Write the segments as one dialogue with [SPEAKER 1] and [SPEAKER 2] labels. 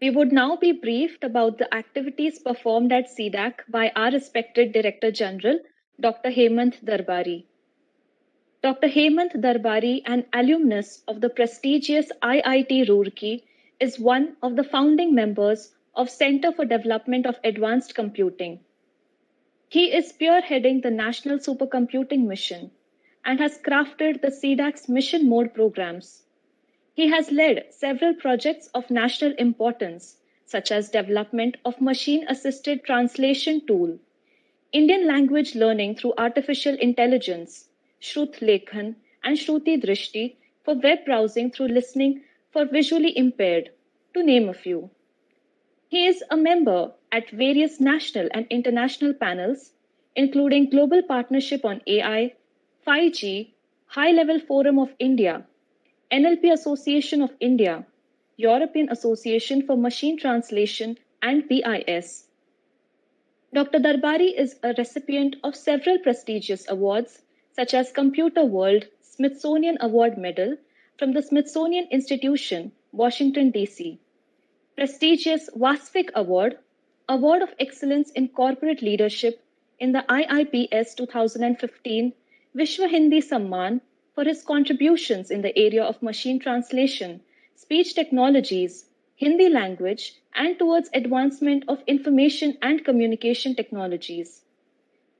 [SPEAKER 1] We would now be briefed about the activities performed at C-DAC by our respected Director General, Dr. Hemant Darbari. Dr. Hemant Darbari, an alumnus of the prestigious IIT Roorkee, is one of the founding members of Center for Development of Advanced Computing. He is spearheading the National Supercomputing Mission and has crafted the C-DAC's mission mode programs. He has led several projects of national importance, such as development of machine-assisted translation tool, Indian language learning through artificial intelligence, Shrut Lekhan and Shruti Drishti for web browsing through listening for visually impaired, to name a few. He is a member at various national and international panels, including Global Partnership on AI, 5G, High Level Forum of India, NLP Association of India, European Association for Machine Translation, and BIS. Dr. Darbari is a recipient of several prestigious awards, such as Computer World Smithsonian Award Medal from the Smithsonian Institution, Washington, D.C., prestigious Vasvik Award, Award of Excellence in Corporate Leadership in the IIPS 2015 Vishwa Hindi Samman for his contributions in the area of machine translation, speech technologies, Hindi language, and towards advancement of information and communication technologies.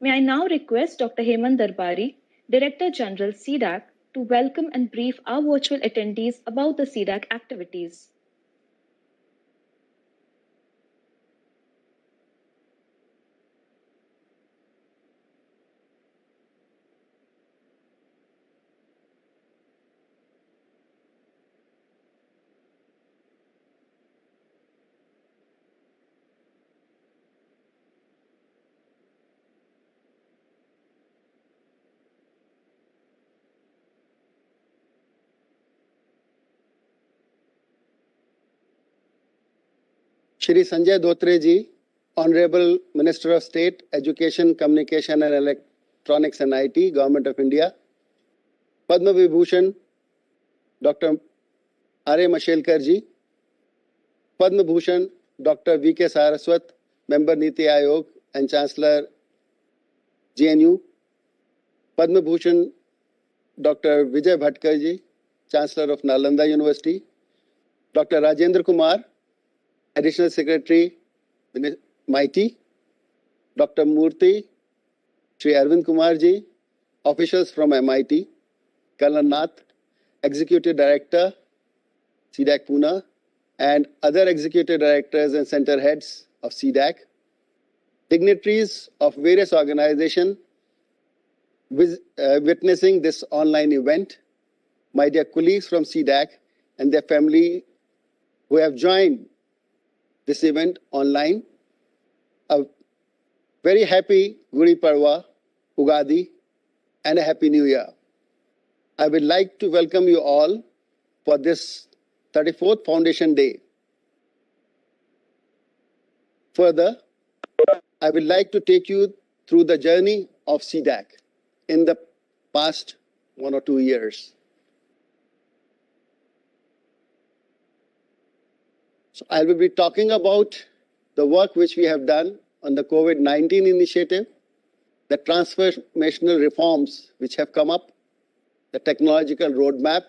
[SPEAKER 1] May I now request Dr. Hemant Darbari, Director General C-DAC, to welcome and brief our virtual attendees about the C-DAC activities.
[SPEAKER 2] Shri Sanjay Dhotre ji, Honorable Minister of State, Education, Communication and Electronics and IT, Government of India. Padma Vibhushan, Dr. R.A. Mashelkar ji. Padma Bhushan, Dr. V.K. Saraswat, Member Niti Aayog and Chancellor GNU. Padma Bhushan, Dr. Vijay Bhatkar ji, Chancellor of Nalanda University. Dr. Rajendra Kumar, Additional Secretary, MIT, Dr. Murthy, Sri Arvind Kumar ji, officials from MIT, Colonel Nath, Executive Director, C-DAC Pune, and other Executive Directors and Center Heads of C-DAC, dignitaries of various organizations witnessing this online event, my dear colleagues from C-DAC and their family who have joined this event online. A very happy Gudi Padwa, Ugadi, and a Happy New Year. I would like to welcome you all for this 34th Foundation Day. Further, I would like to take you through the journey of C-DAC in the past 1 or 2 years. So I will be talking about the work which we have done on the COVID-19 initiative, the transformational reforms which have come up, the technological roadmap,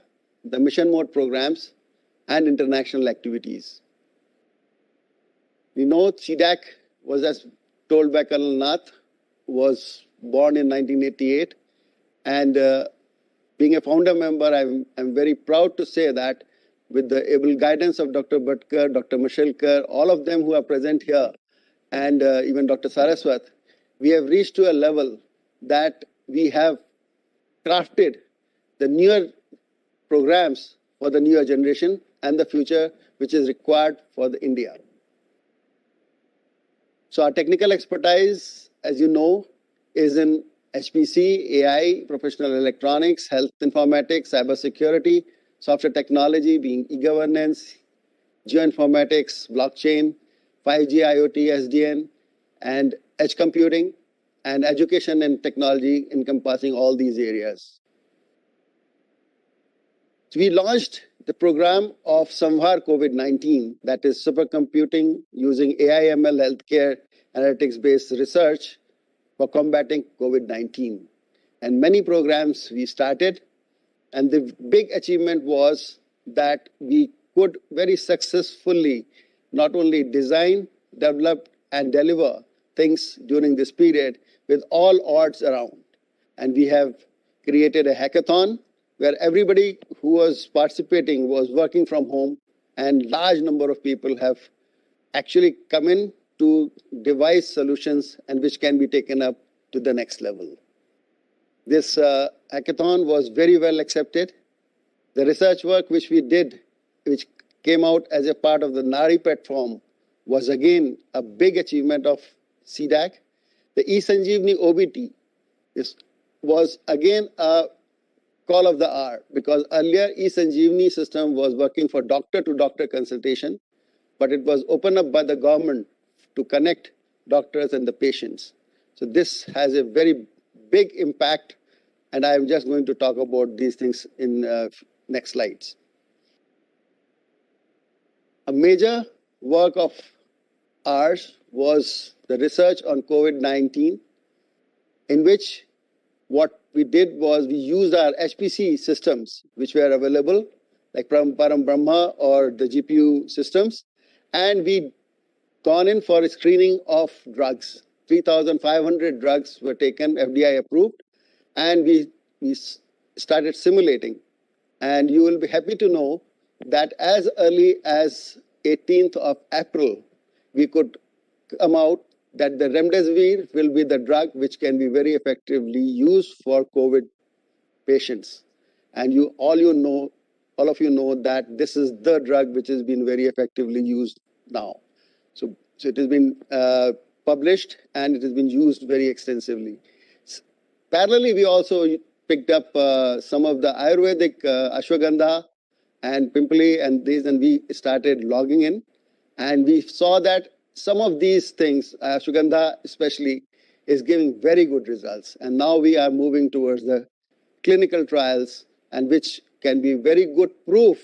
[SPEAKER 2] the mission mode programs, and international activities. We know C-DAC was, as told by Colonel Nath, was born in 1988. And being a founder member, I'm very proud to say that with the able guidance of Dr. Bhatkar, Dr. Mashelkar, all of them who are present here, and even Dr. Saraswat, we have reached to a level that we have crafted the newer programs for the newer generation and the future which is required for the India. So our technical expertise, as you know, is in HPC, AI, professional electronics, health informatics, cybersecurity, software technology being e-governance, geoinformatics, blockchain, 5G, IoT, SDN, and edge computing, and education and technology encompassing all these areas. So we launched the program of Samvar COVID-19, that is supercomputing using AI/ML healthcare analytics-based research for combating COVID-19. And many programs we started, and the big achievement was that we could very successfully not only design, develop, and deliver things during this period with all odds around. And we have created a hackathon where everybody who was participating was working from home, and large number of people have actually come in to devise solutions and which can be taken up to the next level. This hackathon was very well accepted. The research work which we did, which came out as a part of the NARI platform, was again a big achievement of C-DAC. The eSanjeevani OBT was again a call of the hour, because earlier eSanjeevani system was working for doctor-to-doctor consultation, but it was opened up by the government to connect doctors and the patients. So this has a very big impact, and I'm just going to talk about these things in next slides. A major work of ours was the research on COVID-19, in which what we did was we used our HPC systems, which were available, like from Param Brahma or the GPU systems, and we gone in for a screening of drugs. 3,500 drugs were taken, FDI approved, and we started simulating. And you will be happy to know that as early as 18th of April, we could come out that the remdesivir will be the drug which can be very effectively used for COVID patients. And all of you know that this is the drug which has been very effectively used now. So it has been published and it has been used very extensively. Parallelly, we also picked up some of the Ayurvedic ashwagandha and pimpli and these, and we started logging in. And we saw that some of these things, ashwagandha especially, is giving very good results. And now we are moving towards the clinical trials, and which can be very good proof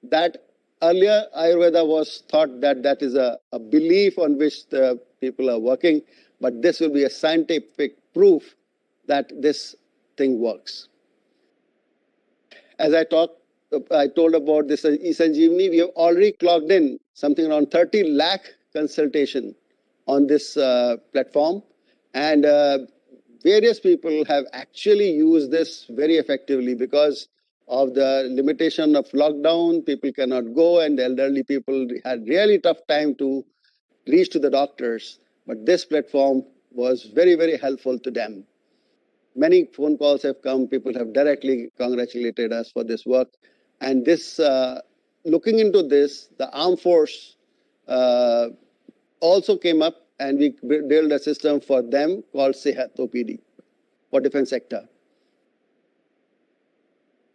[SPEAKER 2] that earlier Ayurveda was thought that that is a belief on which the people are working, but this will be a scientific proof that this thing works. As I told about this eSanjeevani, we have already clocked in something around 30 lakh consultation on this platform, and various people have actually used this very effectively because of the limitation of lockdown. People cannot go, and the elderly people had really tough time to reach to the doctors, but this platform was very, very helpful to them. Many phone calls have come, people have directly congratulated us for this work, and this looking into this, the armed force also came up, and we built a system for them called Sehat OPD for defense sector.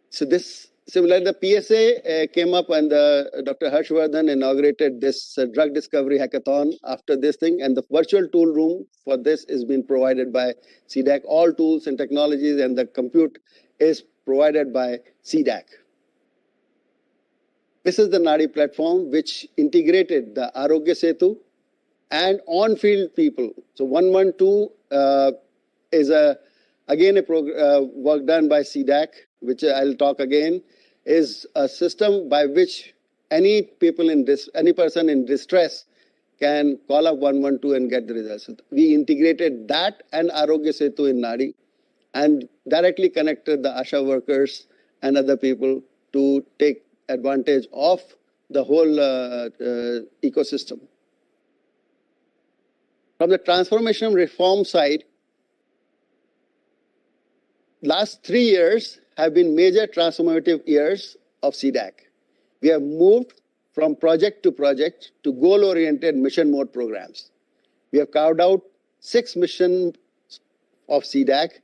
[SPEAKER 2] So this, similarly, the PSA came up, and Dr. Harshvardhan inaugurated this drug discovery hackathon after this thing, and the virtual tool room for this is being provided by C-DAC. All tools and technologies and the compute is provided by C-DAC. This is the NARI platform which integrated the Arogya Setu and on-field people. So 112 is again a work done by C-DAC, which I'll talk again, is a system by which any person in distress can call up 112 and get the results. So we integrated that and Arogya Setu in NARI and directly connected the ASHA workers and other people to take advantage of the whole ecosystem. From the transformation reform side, last 3 years have been major transformative years of C-DAC. We have moved from project to project to goal-oriented mission mode programs. We have carved out 6 missions of C-DAC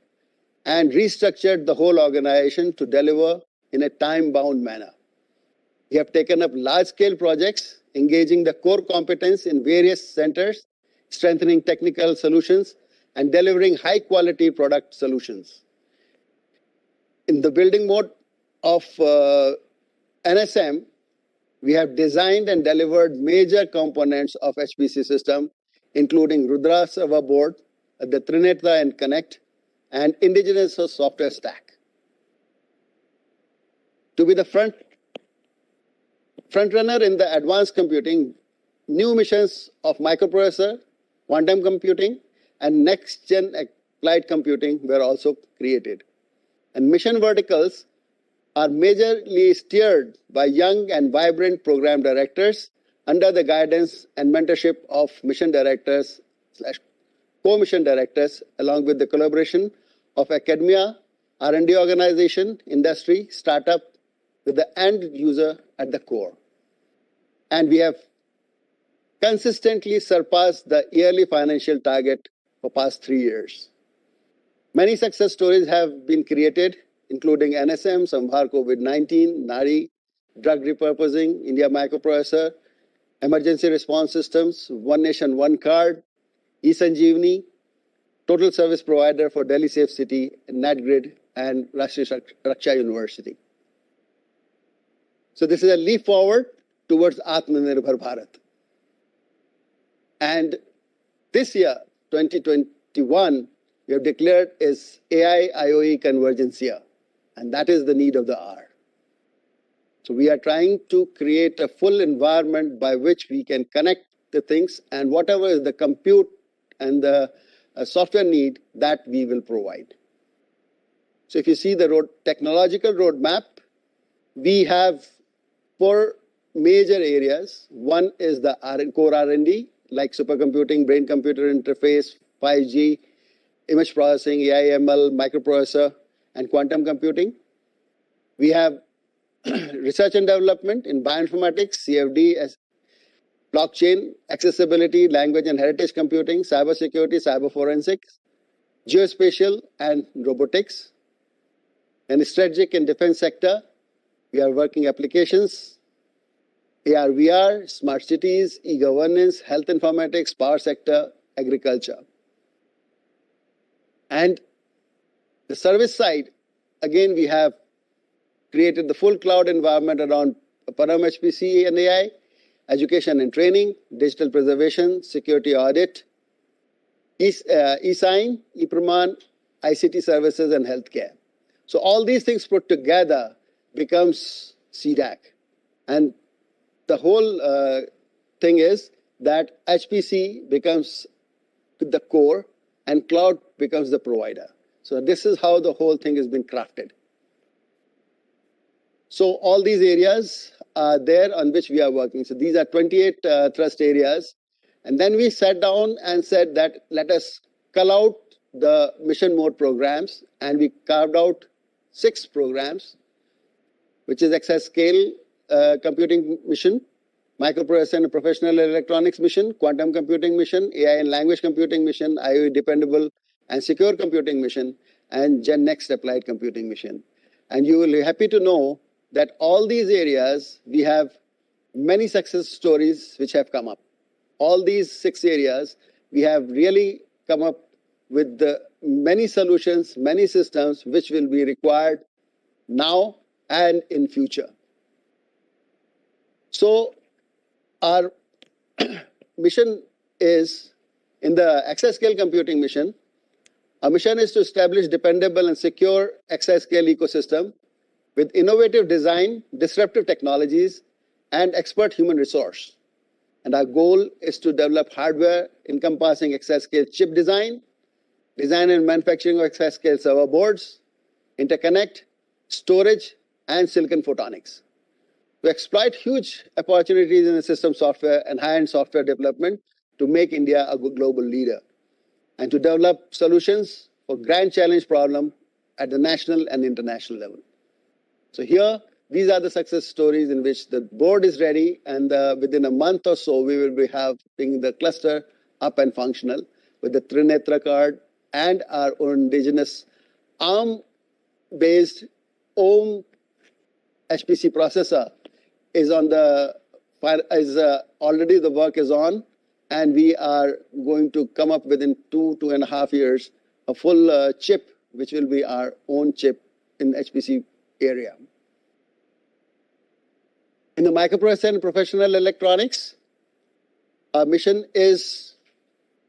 [SPEAKER 2] and restructured the whole organization to deliver in a time-bound manner. We have taken up large-scale projects, engaging the core competence in various centers, strengthening technical solutions, and delivering high-quality product solutions. In the building mode of NSM, we have designed and delivered major components of HPC system, including Rudra server board, the Trinetra and Connect, and indigenous software stack. To be the front runner in the advanced computing, new missions of microprocessor, quantum computing, and next-gen applied computing were also created. And mission verticals are majorly steered by young and vibrant program directors under the guidance and mentorship of mission directors / co-mission directors, along with the collaboration of academia, R&D organization, industry, startup, with the end user at the core. And we have consistently surpassed the yearly financial target for past 3 years. Many success stories have been created, including NSM, Samvar COVID-19, NARI, drug repurposing, India microprocessor, emergency response systems, One Nation, One Card, eSanjeevani, total service provider for Delhi Safe City, NatGrid, and Rashtriya Raksha University. So this is a leap forward towards Atmanirbhar Bharat. And this year, 2021, we have declared is AI IoE convergence year, and that is the need of the hour. So we are trying to create a full environment by which we can connect the things, and whatever is the compute and the software need, that we will provide. So if you see the technological roadmap, we have 4 major areas. One is the core R&D, like supercomputing, brain-computer interface, 5G, image processing, AI, ML, microprocessor, and quantum computing. We have research and development in bioinformatics, CFD, blockchain, accessibility, language and heritage computing, cybersecurity, cyber forensics, geospatial, and robotics. And strategic and defense sector, we are working applications, AR, VR, smart cities, e-governance, health informatics, power sector, agriculture. And the service side, again, we have created the full cloud environment around Param HPC and AI, education and training, digital preservation, security audit, e-sign, e-praman, ICT services, and healthcare. So all these things put together becomes C-DAC. And the whole thing is that HPC becomes the core and cloud becomes the provider. So this is how the whole thing has been crafted. So all these areas are there on which we are working. So these are 28 thrust areas. And then we sat down and said that let us cull out the mission mode programs, and we carved out 6 programs, which is exascale computing mission, microprocessor and professional electronics mission, quantum computing mission, AI and language computing mission, IoE dependable and secure computing mission, and Gen Next applied computing mission. And you will be happy to know that all these areas, we have many success stories which have come up. All these 6 areas, we have really come up with the many solutions, many systems which will be required now and in future. So our mission is, in the exascale computing mission, our mission is to establish dependable and secure exascale ecosystem with innovative design, disruptive technologies, and expert human resource. And our goal is to develop hardware encompassing exascale chip design and manufacturing of exascale server boards, interconnect, storage, and silicon photonics. To exploit huge opportunities in the system software and high-end software development to make India a global leader, and to develop solutions for grand challenge problem at the national and international level. So here, these are the success stories in which the board is ready, and within a month or so, we will be having the cluster up and functional with the Trinetra card and our own indigenous ARM-based OHM HPC processor is on the already the work is on, and we are going to come up within 2.5 years a full chip, which will be our own chip in HPC area. In the microprocessor and professional electronics, our mission is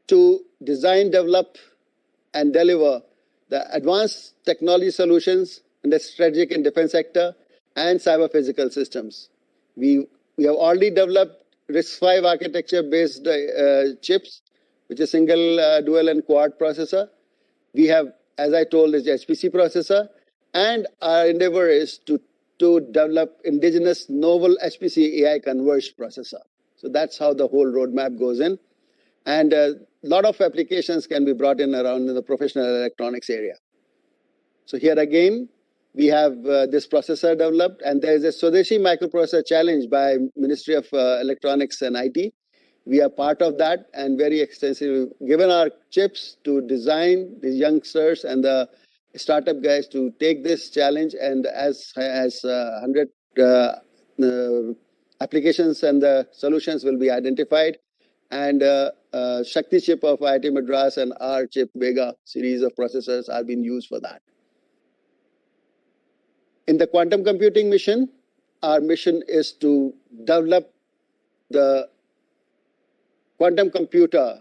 [SPEAKER 2] to design, develop, and deliver the advanced technology solutions in the strategic and defense sector and cyber physical systems. We have already developed RISC-V architecture-based chips, which is single, dual, and quad processor. We have, as I told, this HPC processor, and our endeavor is to develop indigenous novel HPC AI converged processor. So that's how the whole roadmap goes in. And a lot of applications can be brought in around in the professional electronics area. So here again, we have this processor developed, and there is a Swadeshi microprocessor challenge by Ministry of Electronics and IT. We are part of that and very extensively given our chips to design these youngsters and the startup guys to take this challenge, and as 100 applications and the solutions will be identified, and Shakti chip of IIT Madras and our chip Vega series of processors are being used for that. In the quantum computing mission, our mission is to develop the quantum computer,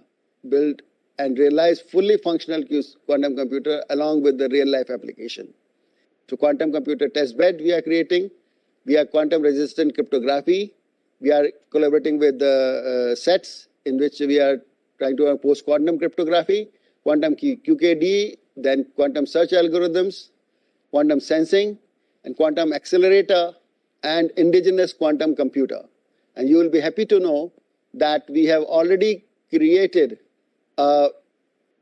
[SPEAKER 2] build and realize fully functional quantum computer along with the real-life application. So quantum computer test bed we are creating. We are quantum resistant cryptography. We are collaborating with the sets in which we are trying to have post-quantum cryptography, quantum QKD, then quantum search algorithms, quantum sensing, and quantum accelerator, and indigenous quantum computer. And you will be happy to know that we have already created a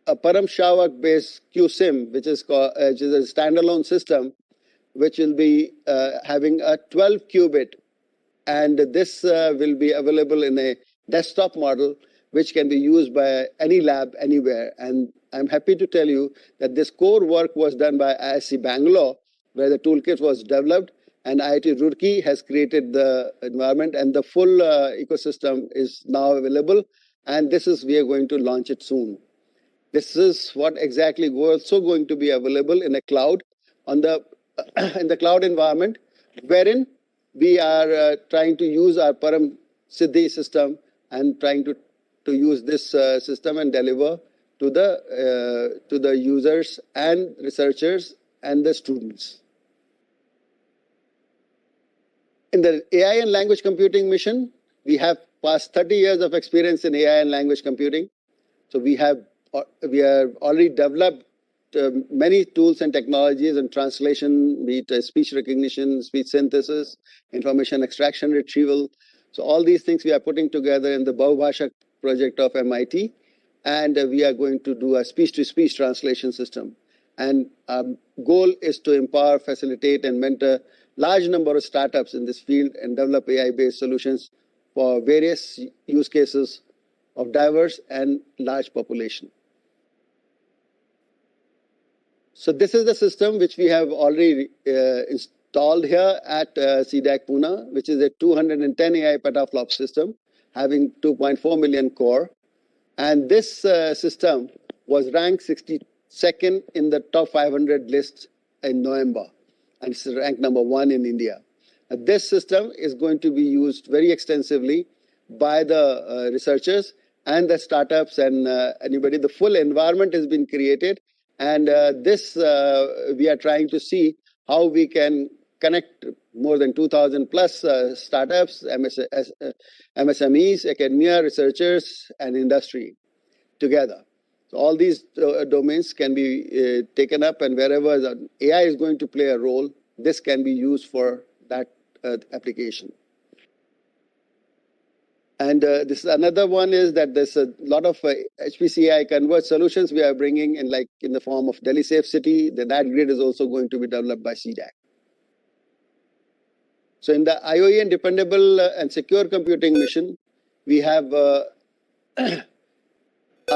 [SPEAKER 2] Param Shavak-based QSIM, which is a standalone system, which will be having a 12-qubit. And this will be available in a desktop model, which can be used by any lab anywhere. And I'm happy to tell you that this core work was done by IISc Bangalore, where the toolkit was developed, and IIT Roorkee has created the environment, and the full ecosystem is now available. And we are going to launch it soon. This is what exactly also going to be available in a cloud on the in the cloud environment, wherein we are trying to use our Param Siddhi system and trying to use this system and deliver to the users and researchers and the students. In the AI and language computing mission, we have past 30 years of experience in AI and language computing. So we have already developed many tools and technologies in translation, be it speech recognition, speech synthesis, information extraction, retrieval. So all these things we are putting together in the Bahubhasha project of MIT, and we are going to do a speech-to-speech translation system. And our goal is to empower, facilitate, and mentor large number of startups in this field and develop AI-based solutions for various use cases of diverse and large population. So this is the system which we have already installed here at C-DAC Pune, which is a 210 AI petaflop system having 2.4 million core. And this system was ranked 62nd in the top 500 list in November, and it's ranked number 1 in India. This system is going to be used very extensively by the researchers and the startups and anybody. The full environment has been created, and we are trying to see how we can connect more than 2,000 plus startups, MSMEs, academia, researchers, and industry together. So all these domains can be taken up, and wherever the AI is going to play a role, this can be used for that application. And this is another one is that there's a lot of HPC AI converged solutions we are bringing in, like in the form of Delhi Safe City. That grid is also going to be developed by C-DAC. So in the IOE and dependable and secure computing mission, we have our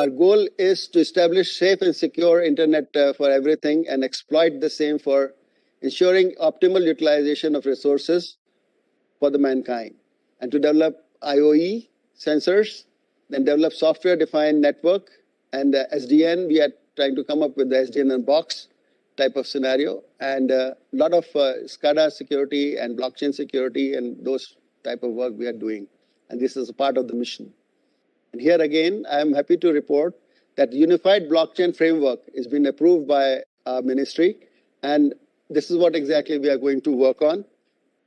[SPEAKER 2] goal is to establish safe and secure internet for everything and exploit the same for ensuring optimal utilization of resources for the mankind, and to develop IOE sensors, then develop software-defined network, and SDN. We are trying to come up with the SDN in box type of scenario, and a lot of SCADA security and blockchain security and those type of work we are doing. And this is a part of the mission. And here again, I am happy to report that unified blockchain framework has been approved by our ministry. And this is what exactly we are going to work on.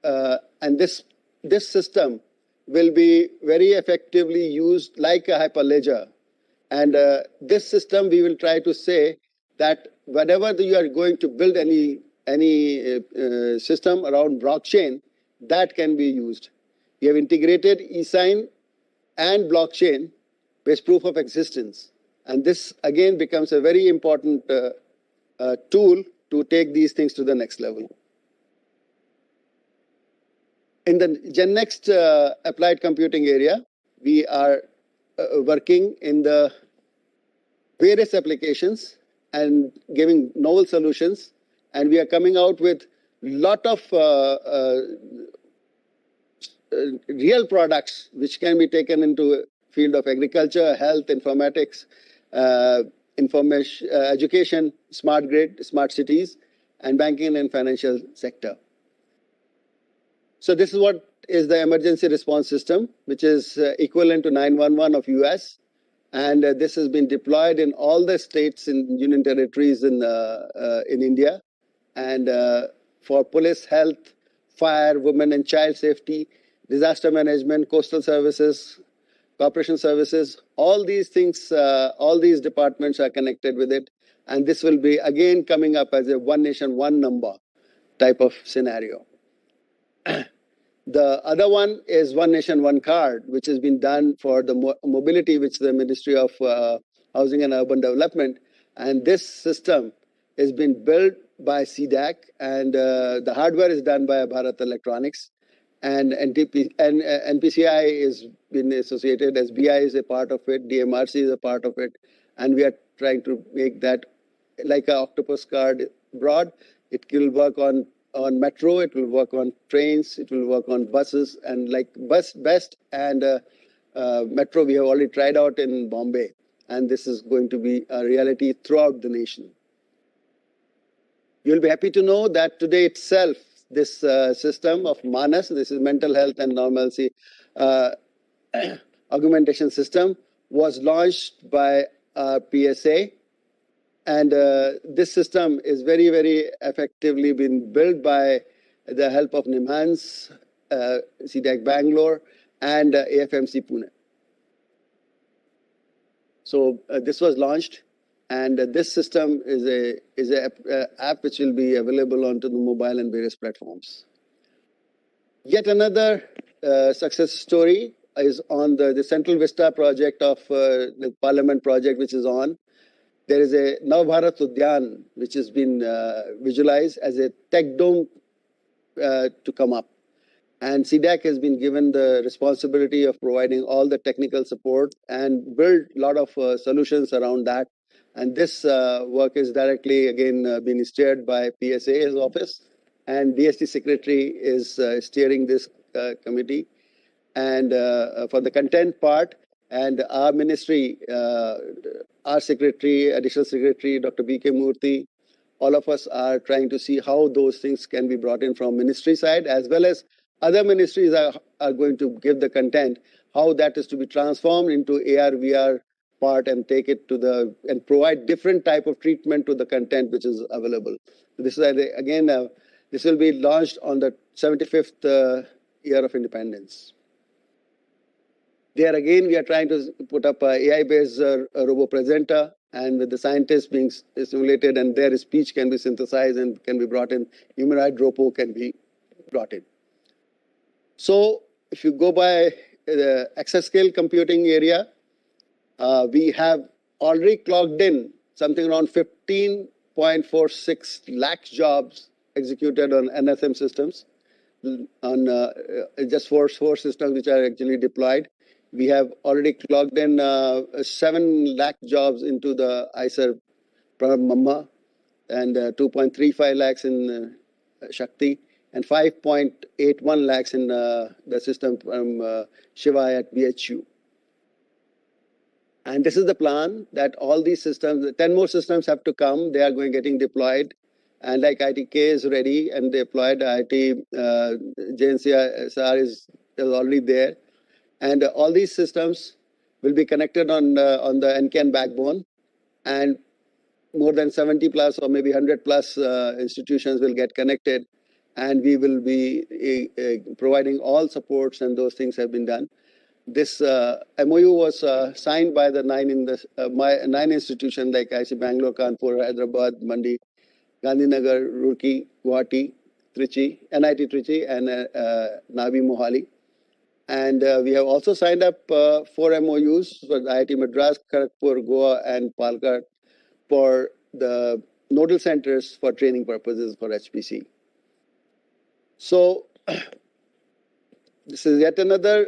[SPEAKER 2] And this system will be very effectively used like a hyperledger. And this system, we will try to say that whenever you are going to build any system around blockchain, that can be used. We have integrated e-sign and blockchain-based proof of existence. And this, again, becomes a very important tool to take these things to the next level. In the GenNext applied computing area, we are working in the various applications and giving novel solutions. And we are coming out with a lot of real products which can be taken into field of agriculture, health, informatics, information, education, smart grid, smart cities, and banking and financial sector. So this is what is the emergency response system, which is equivalent to 911 of US. And this has been deployed in all the states and union territories in India. And for police, health, fire, women and child safety, disaster management, coastal services, corporation services, all these things, all these departments are connected with it. And this will be again coming up as a one nation, one number type of scenario. The other one is one nation, one card, which has been done for the mobility, which the Ministry of Housing and Urban Development. And this system has been built by C-DAC, and the hardware is done by Bharat Electronics. And NPCI has been associated, SBI is a part of it, DMRC is a part of it. And we are trying to make that like an octopus card broad. It will work on metro, it will work on trains, it will work on buses, and like Best and metro we have already tried out in Bombay, and this is going to be a reality throughout the nation. You'll be happy to know that today itself, this system of MANAS, this is mental health and normalcy augmentation system, was launched by PSA. And this system is very, very effectively been built by the help of NIMHANS, C-DAC Bangalore, and AFMC Pune. So this was launched, and this system is a app which will be available onto the mobile and various platforms. Yet another success story is on the Central Vista project of the Parliament project, which is on. There is a Navbharat Udyan, which has been visualized as a tech dome to come up. And C-DAC has been given the responsibility of providing all the technical support and build a lot of solutions around that. And this work is directly, again, being steered by PSA's office. And DST Secretary is steering this committee. And for the content part, and our ministry, our secretary, additional secretary, Dr. B.K. Murthy, all of us are trying to see how those things can be brought in from ministry side, as well as other ministries are going to give the content, how that is to be transformed into AR, VR part and take it to and provide different type of treatment to the content which is available. This is, again, this will be launched on the 75th year of independence. There again, we are trying to put up an AI-based robo-presenter, and with the scientists being simulated, and their speech can be synthesized and can be brought in. Humanoid robo can be brought in. So if you go by the exascale computing area, we have already clocked in something around 15.46 lakh jobs executed on NSM systems, on just four systems which are actually deployed. We have already clocked in 7 lakh jobs into the ICER Pranab Mamma, and 2.35 lakhs in Shakti, and 5.81 lakhs in the system from Shiva at BHU. And this is the plan that all these systems, 10 more systems have to come. They are getting deployed. And like ITK is ready and deployed, JNCR is is already there. And all these systems will be connected on the NCAN backbone, and more than 70 plus or maybe 100 plus institutions will get connected, and we will be providing all supports, and those things have been done. This MOU was signed by the nine institutions like IC Bangalore, Kanpur, Hyderabad, Mandi, Gandhinagar, Roorkee, Guwahati, Trichy, NIT Trichy, and Navi Mohali. And we have also signed up 4 MOUs for IIT Madras, Kharagpur, Goa, and Palkar for the nodal centers for training purposes for HPC. So this is yet another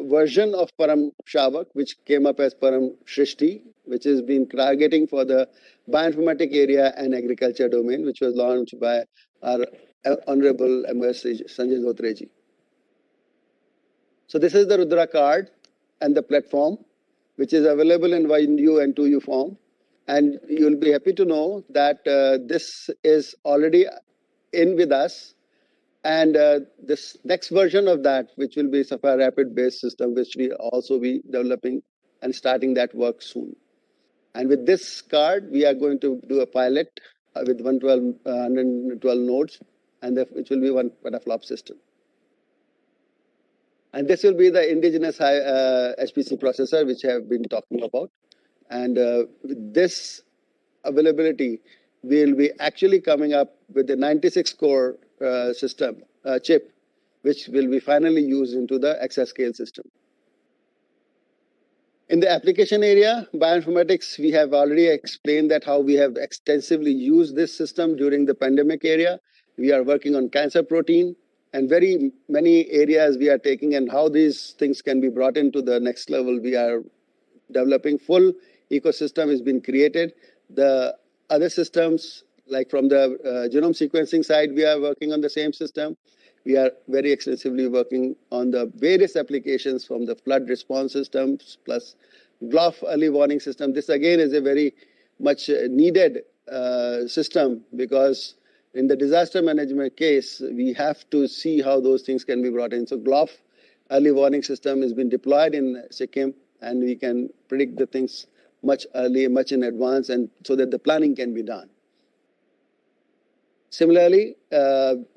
[SPEAKER 2] version of Param Shavak, which came up as Param Shrishti, which has been targeting for the bioinformatic area and agriculture domain, which was launched by our Honorable MS Sanjay Dhotreji. So this is the Rudra card and the platform, which is available in 1U and 2U form. And you'll be happy to know that this is already in with us. And this next version of that, which will be Sapphire Rapid based system, which we also be developing and starting that work soon. And with this card, we are going to do a pilot with 112 nodes, and which will be one petaflop system. And this will be the indigenous HPC processor, which I have been talking about. And with this availability, we will be actually coming up with the 96 core system chip, which will be finally used into the exascale system. In the application area, bioinformatics, we have already explained that how we have extensively used this system during the pandemic area. We are working on cancer protein, and very many areas we are taking, and how these things can be brought into the next level. We are developing full ecosystem has been created. The other systems, like from the genome sequencing side, we are working on the same system. We are very extensively working on the various applications from the flood response systems plus GLOF early warning system. This again is a very much needed system, because in the disaster management case, we have to see how those things can be brought in. So GLOF early warning system has been deployed in Sikkim, and we can predict the things much early, much in advance, and so that the planning can be done. Similarly,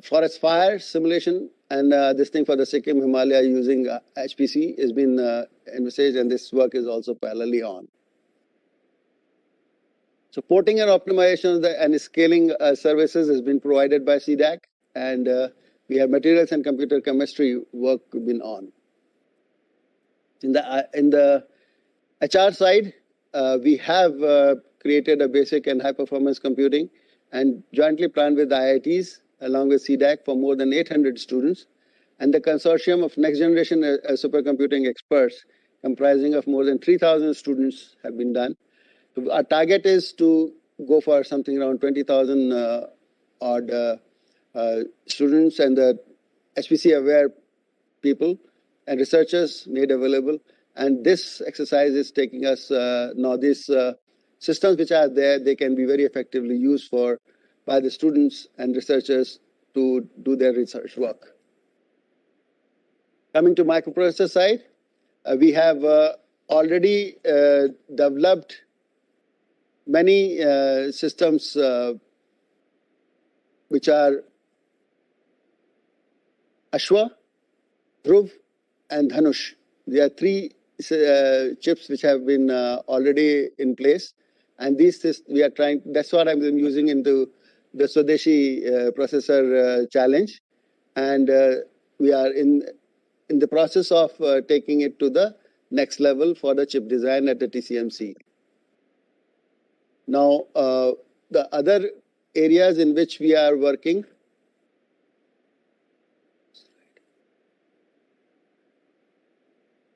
[SPEAKER 2] forest fire simulation and this thing for the Sikkim Himalaya using HPC has been envisaged, and this work is also parallelly on. Supporting and optimization and scaling services has been provided by C-DAC, and we have materials and computer chemistry work been on. In the HR side, we have created a basic and high performance computing and jointly planned with IITs along with C-DAC for more than 800 students, and the consortium of next generation supercomputing experts comprising of more than 3,000 students have been done. So our target is to go for something around 20,000 odd students and the HPC aware people and researchers made available. And this exercise is taking us now these systems which are there, they can be very effectively used by the students and researchers to do their research work. Coming to microprocessor side, we have already developed many systems which are Ashwa, Dhruv, and Dhanush. There are 3 chips which have been already in place, and these we are trying. That's what I'm using into the Swadeshi processor challenge, and we are in the process of taking it to the next level for the chip design at the TCMC. Now, the other areas in which we are working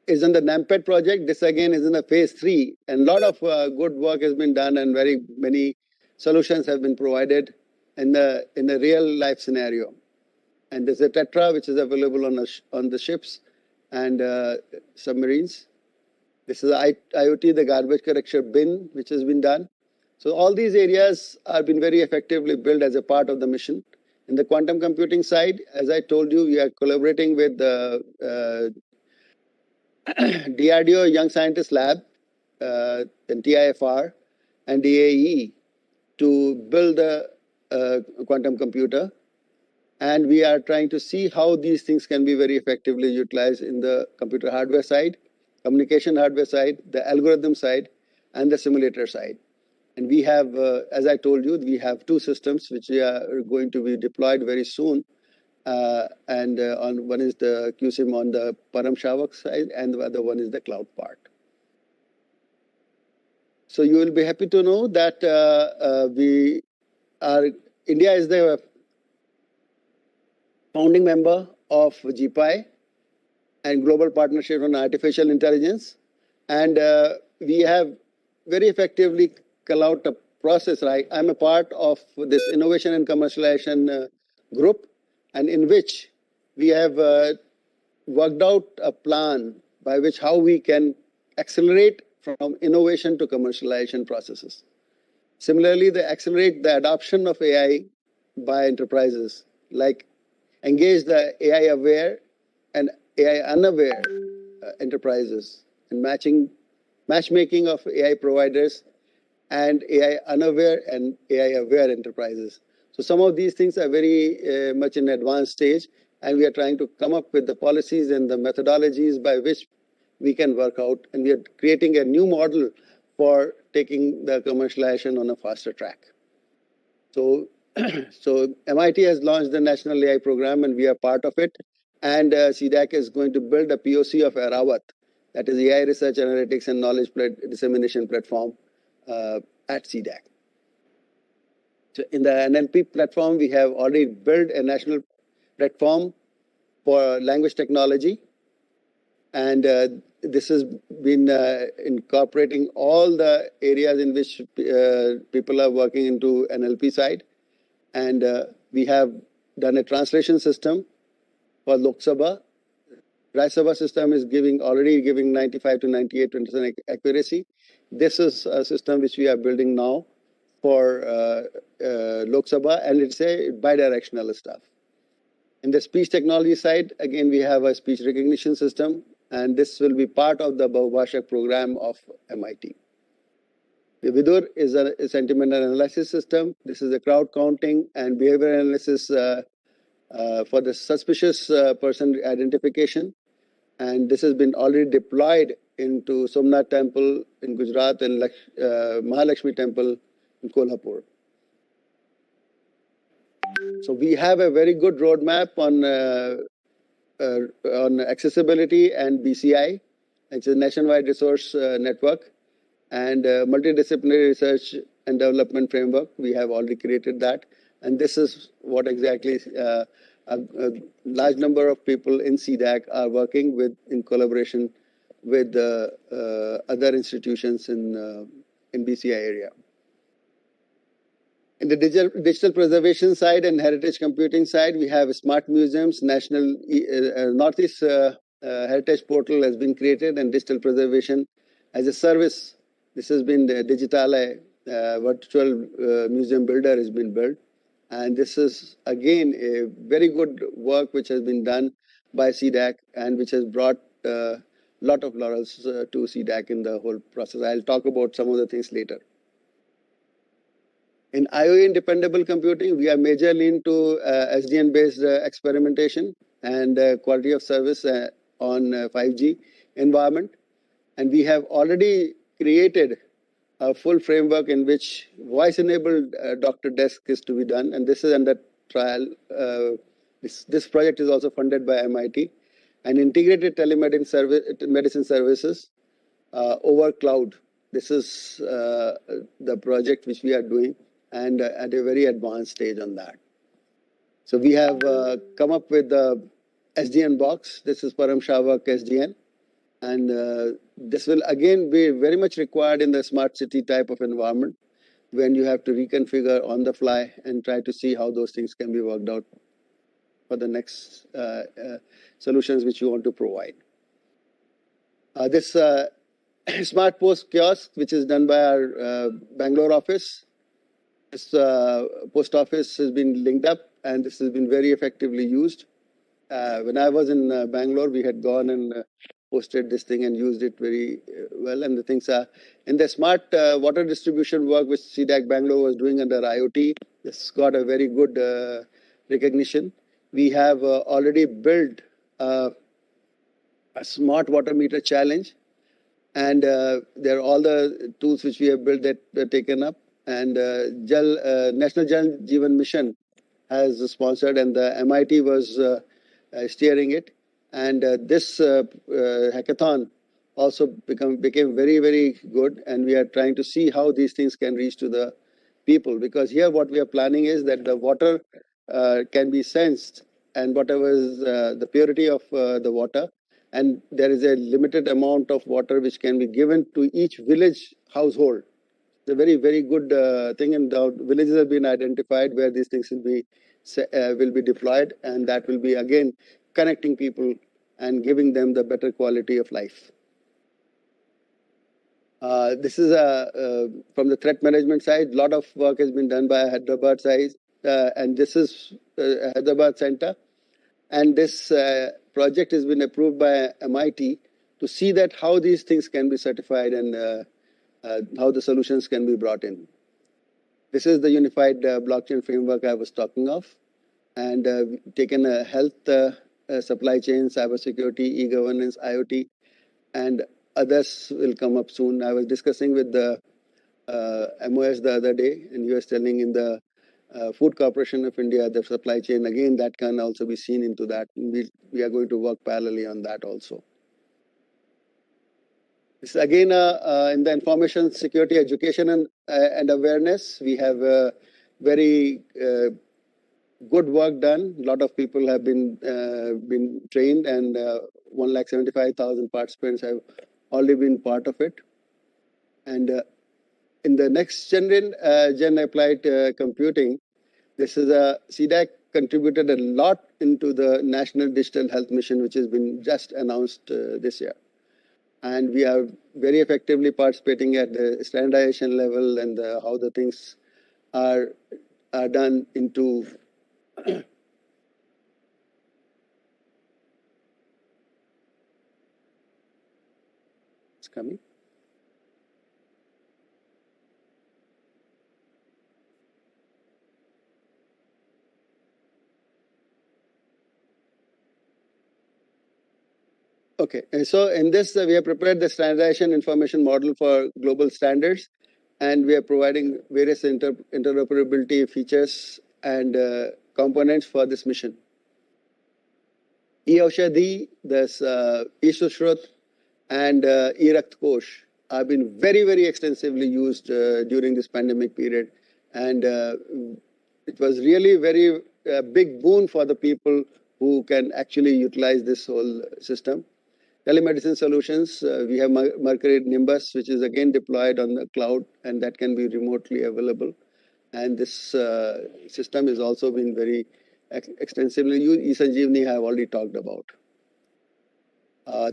[SPEAKER 2] is in the NAMPED project. This again is in the phase 3, and a lot of good work has been done, and very many solutions have been provided in a real life scenario. And there's a Tetra which is available on the ships and submarines. This is IoT, the garbage collection bin, which has been done. So all these areas have been very effectively built as a part of the mission, In the quantum computing side, as I told you, we are collaborating with the DRDO Young Scientist Lab, and TIFR, and DAE to build a quantum computer. And we are trying to see how these things can be very effectively utilized in the computer hardware side, communication hardware side, the algorithm side, and the simulator side. And we have, as I told you, we have two systems which are going to be deployed very soon. On one is the QSIM on the Param Shavak side, and the other one is the cloud part. So you will be happy to know that India is the founding member of GPI and Global Partnership on Artificial Intelligence. And we have very effectively called out a process, right? I'm a part of this innovation and commercialization group, and in which we have worked out a plan by which how we can accelerate from innovation to commercialization processes. Similarly, they accelerate the adoption of AI by enterprises, like engage the AI aware and AI unaware enterprises, and matchmaking of AI providers and AI unaware and AI aware enterprises. So some of these things are very much in advanced stage, and we are trying to come up with the policies and the methodologies by which we can work out, and we are creating a new model for taking the commercialization on a faster track. So MIT has launched the National AI Program, and we are part of it. And C-DAC is going to build a POC of Arawat, that is AI Research Analytics and Knowledge Dissemination Platform at C-DAC. So in the NLP platform, we have already built a national platform for language technology. And this has been incorporating all the areas in which people are working into NLP side. And we have done a translation system for Lok Sabha. Rajya Sabha system is already giving 95 to 98% accuracy. This is a system which we are building now for Lok Sabha, and it's a bidirectional stuff. In the speech technology side, again, we have a speech recognition system, and this will be part of the Bahubhashak program of MIT. The Vidur is a sentiment analysis system. This is a crowd counting and behavior analysis for the suspicious person identification. And this has been already deployed into Somnath Temple in Gujarat and Mahalakshmi Temple in Kolhapur. So we have a very good roadmap on accessibility and BCI, which is a nationwide resource network, and multidisciplinary research and development framework. We have already created that. And this is what exactly a large number of people in C-DAC are working with in collaboration with other institutions in BCI area. In the digital preservation side and heritage computing side, we have smart museums. National Northeast Heritage Portal has been created, and digital preservation as a service. This has been the Digitale virtual museum builder has been built. And this is, again, a very good work which has been done by C-DAC and which has brought a lot of laurels to C-DAC in the whole process. I'll talk about some of the things later. In IoE and dependable computing, we are majorly into SDN-based experimentation and quality of service on 5G environment. And we have already created a full framework in which voice-enabled doctor desk is to be done. And this is under trial. This project is also funded by MIT. And integrated telemedicine services over cloud. This is the project which we are doing, and at a very advanced stage on that. So we have come up with the SDN box. This is Param Shavak SDN. And this will again be very much required in the smart city type of environment when you have to reconfigure on the fly and try to see how those things can be worked out for the next solutions which you want to provide. This smart post kiosk, which is done by our Bangalore office. This post office has been linked up and this has been very effectively used. When I was in Bangalore, we had gone and posted this thing and used it very well. And the things are in the smart water distribution work which C-DAC Bangalore was doing under IoT. This got a very good recognition. We have already built a smart water meter challenge, and there are all the tools which we have built that are taken up. And National Jal Jeevan Mission has sponsored, and the MIT was steering it. And this hackathon also became very, very good. And we are trying to see how these things can reach to the people. Because here what we are planning is that the water can be sensed, and whatever is the purity of the water. And there is a limited amount of water which can be given to each village household. It's a very, very good thing, and the villages have been identified where these things will be deployed, and that will be again connecting people and giving them the better quality of life. This is from the threat management side. A lot of work has been done by Hyderabad side, and this is Hyderabad Center. And this project has been approved by MIT to see that how these things can be certified and how the solutions can be brought in. This is the unified blockchain framework I was talking of, and taken a health, supply chain, cybersecurity, e-governance, IoT, and others will come up soon. I was discussing with the MOS the other day, and he was telling in the Food Corporation of India, the supply chain, again, that can also be seen into that. We are going to work parallelly on that also. This again, in the information security education and awareness, we have very good work done. A lot of people have been trained, and 175,000 participants have already been part of it. And in the next gen applied computing, this is a C-DAC contributed a lot into the National Digital Health Mission, which has been just announced this year. And we are very effectively participating at the standardization level and how the things are done into it's coming. Okay, and so in this, we have prepared the standardization information model for global standards, and we are providing various interoperability features and components for this mission. E-Aushadhi, this E-Sushrut, and E-Rakt Kosh have been very, very extensively used during this pandemic period, and it was really very big boon for the people who can actually utilize this whole system. Telemedicine solutions, we have Mercury Nimbus, which is again deployed on the cloud, and that can be remotely available. And this system has also been very extensively used. E-Sanjeevani I have already talked about.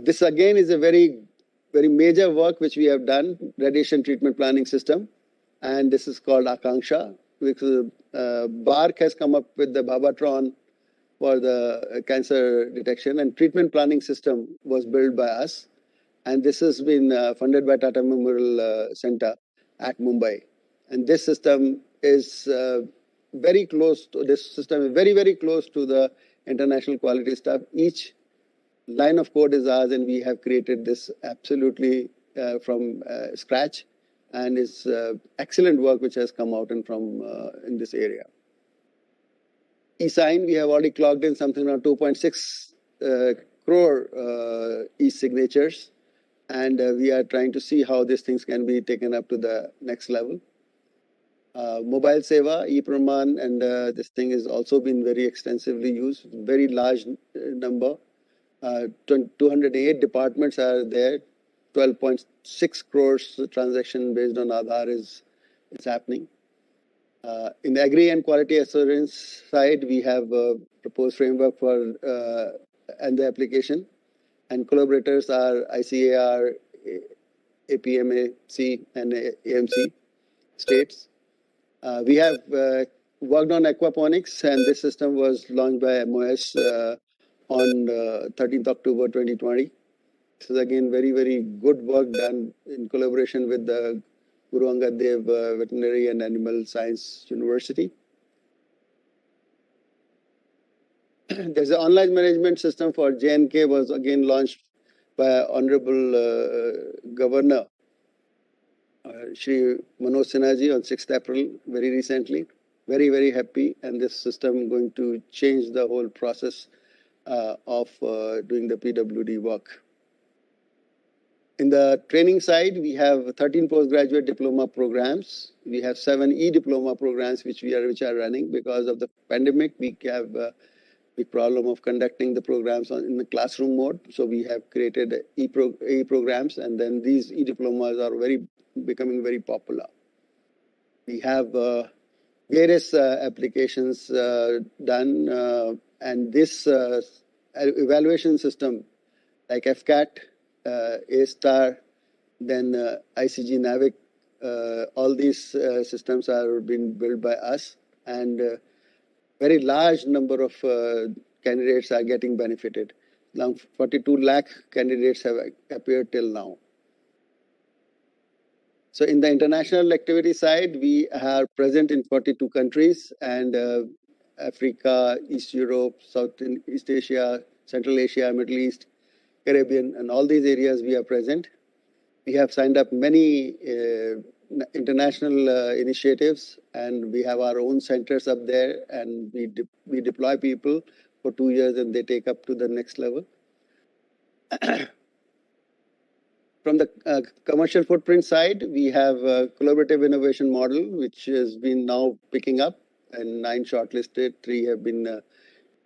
[SPEAKER 2] This again is a very, very major work which we have done, radiation treatment planning system, and this is called Akanksha, which BARC has come up with the Babatron for the cancer detection, and treatment planning system was built by us. And this has been funded by Tata Memorial Center at Mumbai. And this system is very close to very, very close to the international quality stuff. Each line of code is ours, and we have created this absolutely from scratch, and it's excellent work which has come out and from in this area. E-sign, we have already clocked in something around 2.6 crore e-signatures, and we are trying to see how these things can be taken up to the next level. Mobile Seva, e-Praman, and this thing has also been very extensively used, very large number. 208 departments are there, 12.6 crores transaction based on Aadhaar is happening. In the agri and quality assurance side, we have a proposed framework for and the application, and collaborators are ICAR, APMAC, and AMC states. We have worked on aquaponics, and this system was launched by MOS on 13th October 2020. This is again very, very good work done in collaboration with the Guru Angad Dev Veterinary and Animal Science University. There's an online management system for J&K was again launched by Honorable Governor Shri Manoj Sinha on 6th April, very recently. Very, very happy, and this system going to change the whole process of doing the PWD work. In the training side, we have 13 postgraduate diploma programs. We have 7 e-diploma programs which are running. Because of the pandemic, we have big problem of conducting the programs in the classroom mode. So we have created e-programs, and then these e-diplomas are becoming very popular. We have various applications done, and this evaluation system like FCAT, A-STAR, then ICG NAVIC, all these systems are being built by us, and very large number of candidates are getting benefited. Now 42 lakh candidates have appeared till now. So in the international activity side, we are present in 42 countries, and Africa, East Europe, Southeast Asia, Central Asia, Middle East, Caribbean, and all these areas we are present. We have signed up many international initiatives, and we have our own centers up there, and we deploy people for 2 years, and they take up to the next level. From the commercial footprint side, we have a collaborative innovation model, which has been now picking up, and 9 shortlisted, 3 have been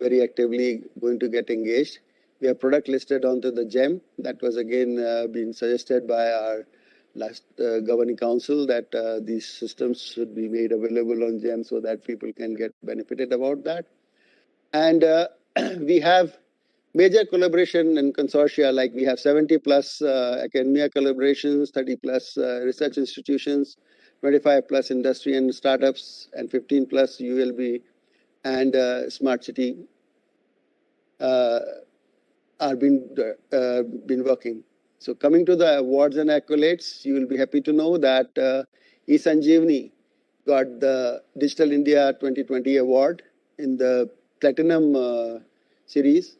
[SPEAKER 2] very actively going to get engaged. We have product listed onto the GEM. That was again been suggested by our last governing council that these systems should be made available on GEM so that people can get benefited about that. And we have major collaboration and consortia, like we have 70 plus academia collaborations, 30 plus research institutions, 25 plus industry and startups, and 15 plus ULB and Smart City are been working. So coming to the awards and accolades, you will be happy to know that eSanjeevani got the Digital India 2020 award in the Platinum series,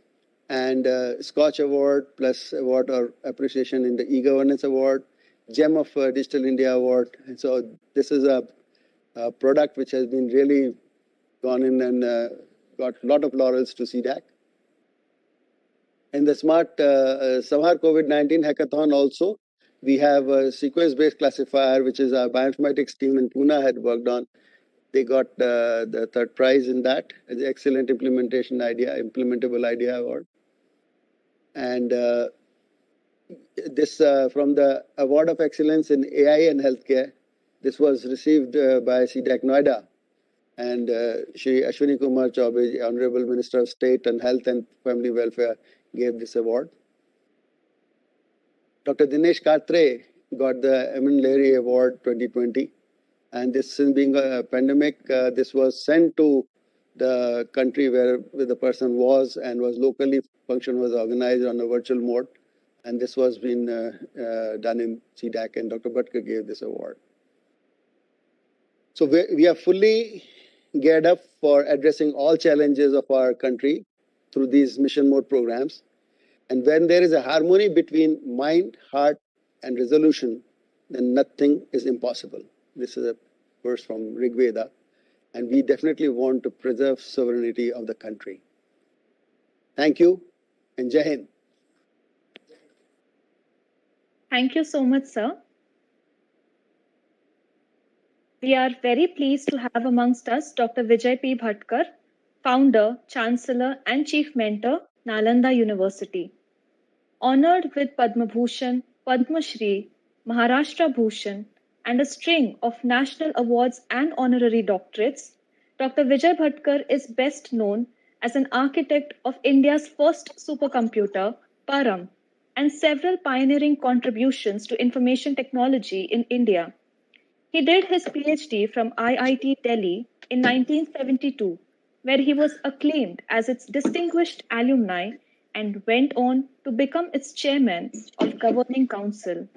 [SPEAKER 2] and Scotch Award plus award or appreciation in the e-governance award, Gem of Digital India award. And so this is a product which has been really gone in and got a lot of laurels to C-DAC. In the Smart Samhar COVID-19 hackathon also, we have a sequence-based classifier, which is our bioinformatics team in Pune had worked on. They got the 3rd prize in that, as the Excellent Implementable Idea Award. And this from the Award of Excellence in AI and Healthcare, this was received by C-DAC Noida. And Shri Ashwini Kumar Chaubey, Honorable Minister of State and Health and Family Welfare, gave this award. Dr. Dinesh Katre got the Emin Lahiri Award 2020. And this, being a pandemic, this was sent to the country where the person was, and was locally, function was organized on a virtual mode. And this was been done in C-DAC, and Dr. Bhatkar gave this award. So we are fully geared up for addressing all challenges of our country through these mission mode programs. And when there is a harmony between mind, heart, and resolution, then nothing is impossible. This is a verse from Rig Veda, and we definitely want to preserve sovereignty of the country. Thank you, and Jai Hind.
[SPEAKER 1] Thank you so much, sir. We are very pleased to have amongst us Dr. Vijay P. Bhatkar, founder, chancellor, and chief mentor, Nalanda University. Honored with Padma Bhushan, Padma Shri, Maharashtra Bhushan, and a string of national awards and honorary doctorates, Dr. Vijay Bhatkar is best known as an architect of India's first supercomputer, Param, and several pioneering contributions to information technology in India. He did his PhD from IIT Delhi in 1972, where he was acclaimed as its distinguished alumni and went on to become its chairman of governing council.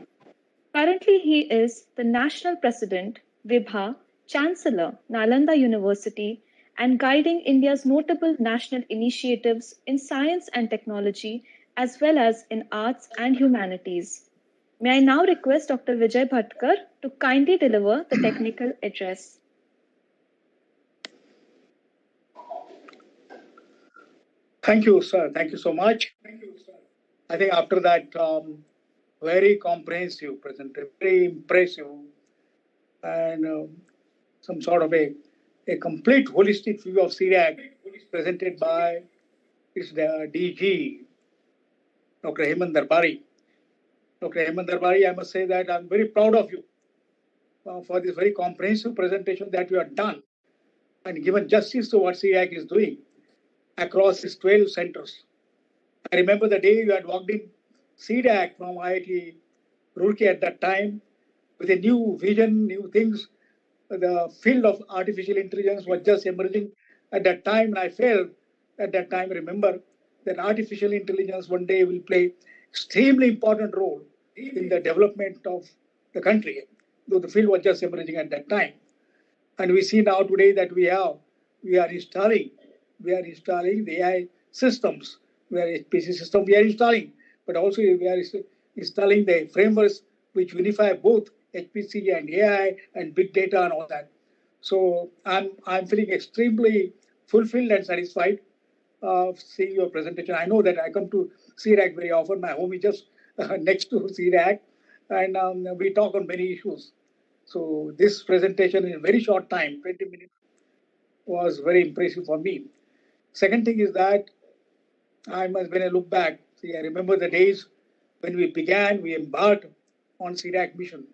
[SPEAKER 1] Currently, he is the national president, Vibha, Chancellor, Nalanda University, and guiding India's notable national initiatives in science and technology, as well as in arts and humanities. May I now request Dr. Vijay Bhatkar to kindly deliver the technical address.
[SPEAKER 3] Thank you, sir. Thank you so much. I think after that very comprehensive presentation, very impressive, and some sort of a complete holistic view of C-DAC presented by its DG, Dr. Hemant Darbari. Dr. Hemant Darbari, I must say that I'm very proud of you for this very comprehensive presentation that you have done and given justice to what C-DAC is doing across its 12 centers. I remember the day you had walked in C-DAC from IIT Roorkee at that time with a new vision, new things. The field of artificial intelligence was just emerging at that time, and I felt at that time, remember, that artificial intelligence one day will play extremely important role in the development of the country, though the field was just emerging at that time. And we see now today that we are installing the AI systems, we are HPC system we are installing, but also we are installing the frameworks which unify both HPC and AI and big data and all that. So I'm feeling extremely fulfilled and satisfied of seeing your presentation. I know that I come to C-DAC very often. My home is just next to C-DAC, and we talk on many issues. So this presentation in a very short time, 20 minutes, was very impressive for me. Second thing is that when I look back, see, I remember the days when we embarked on C-DAC mission.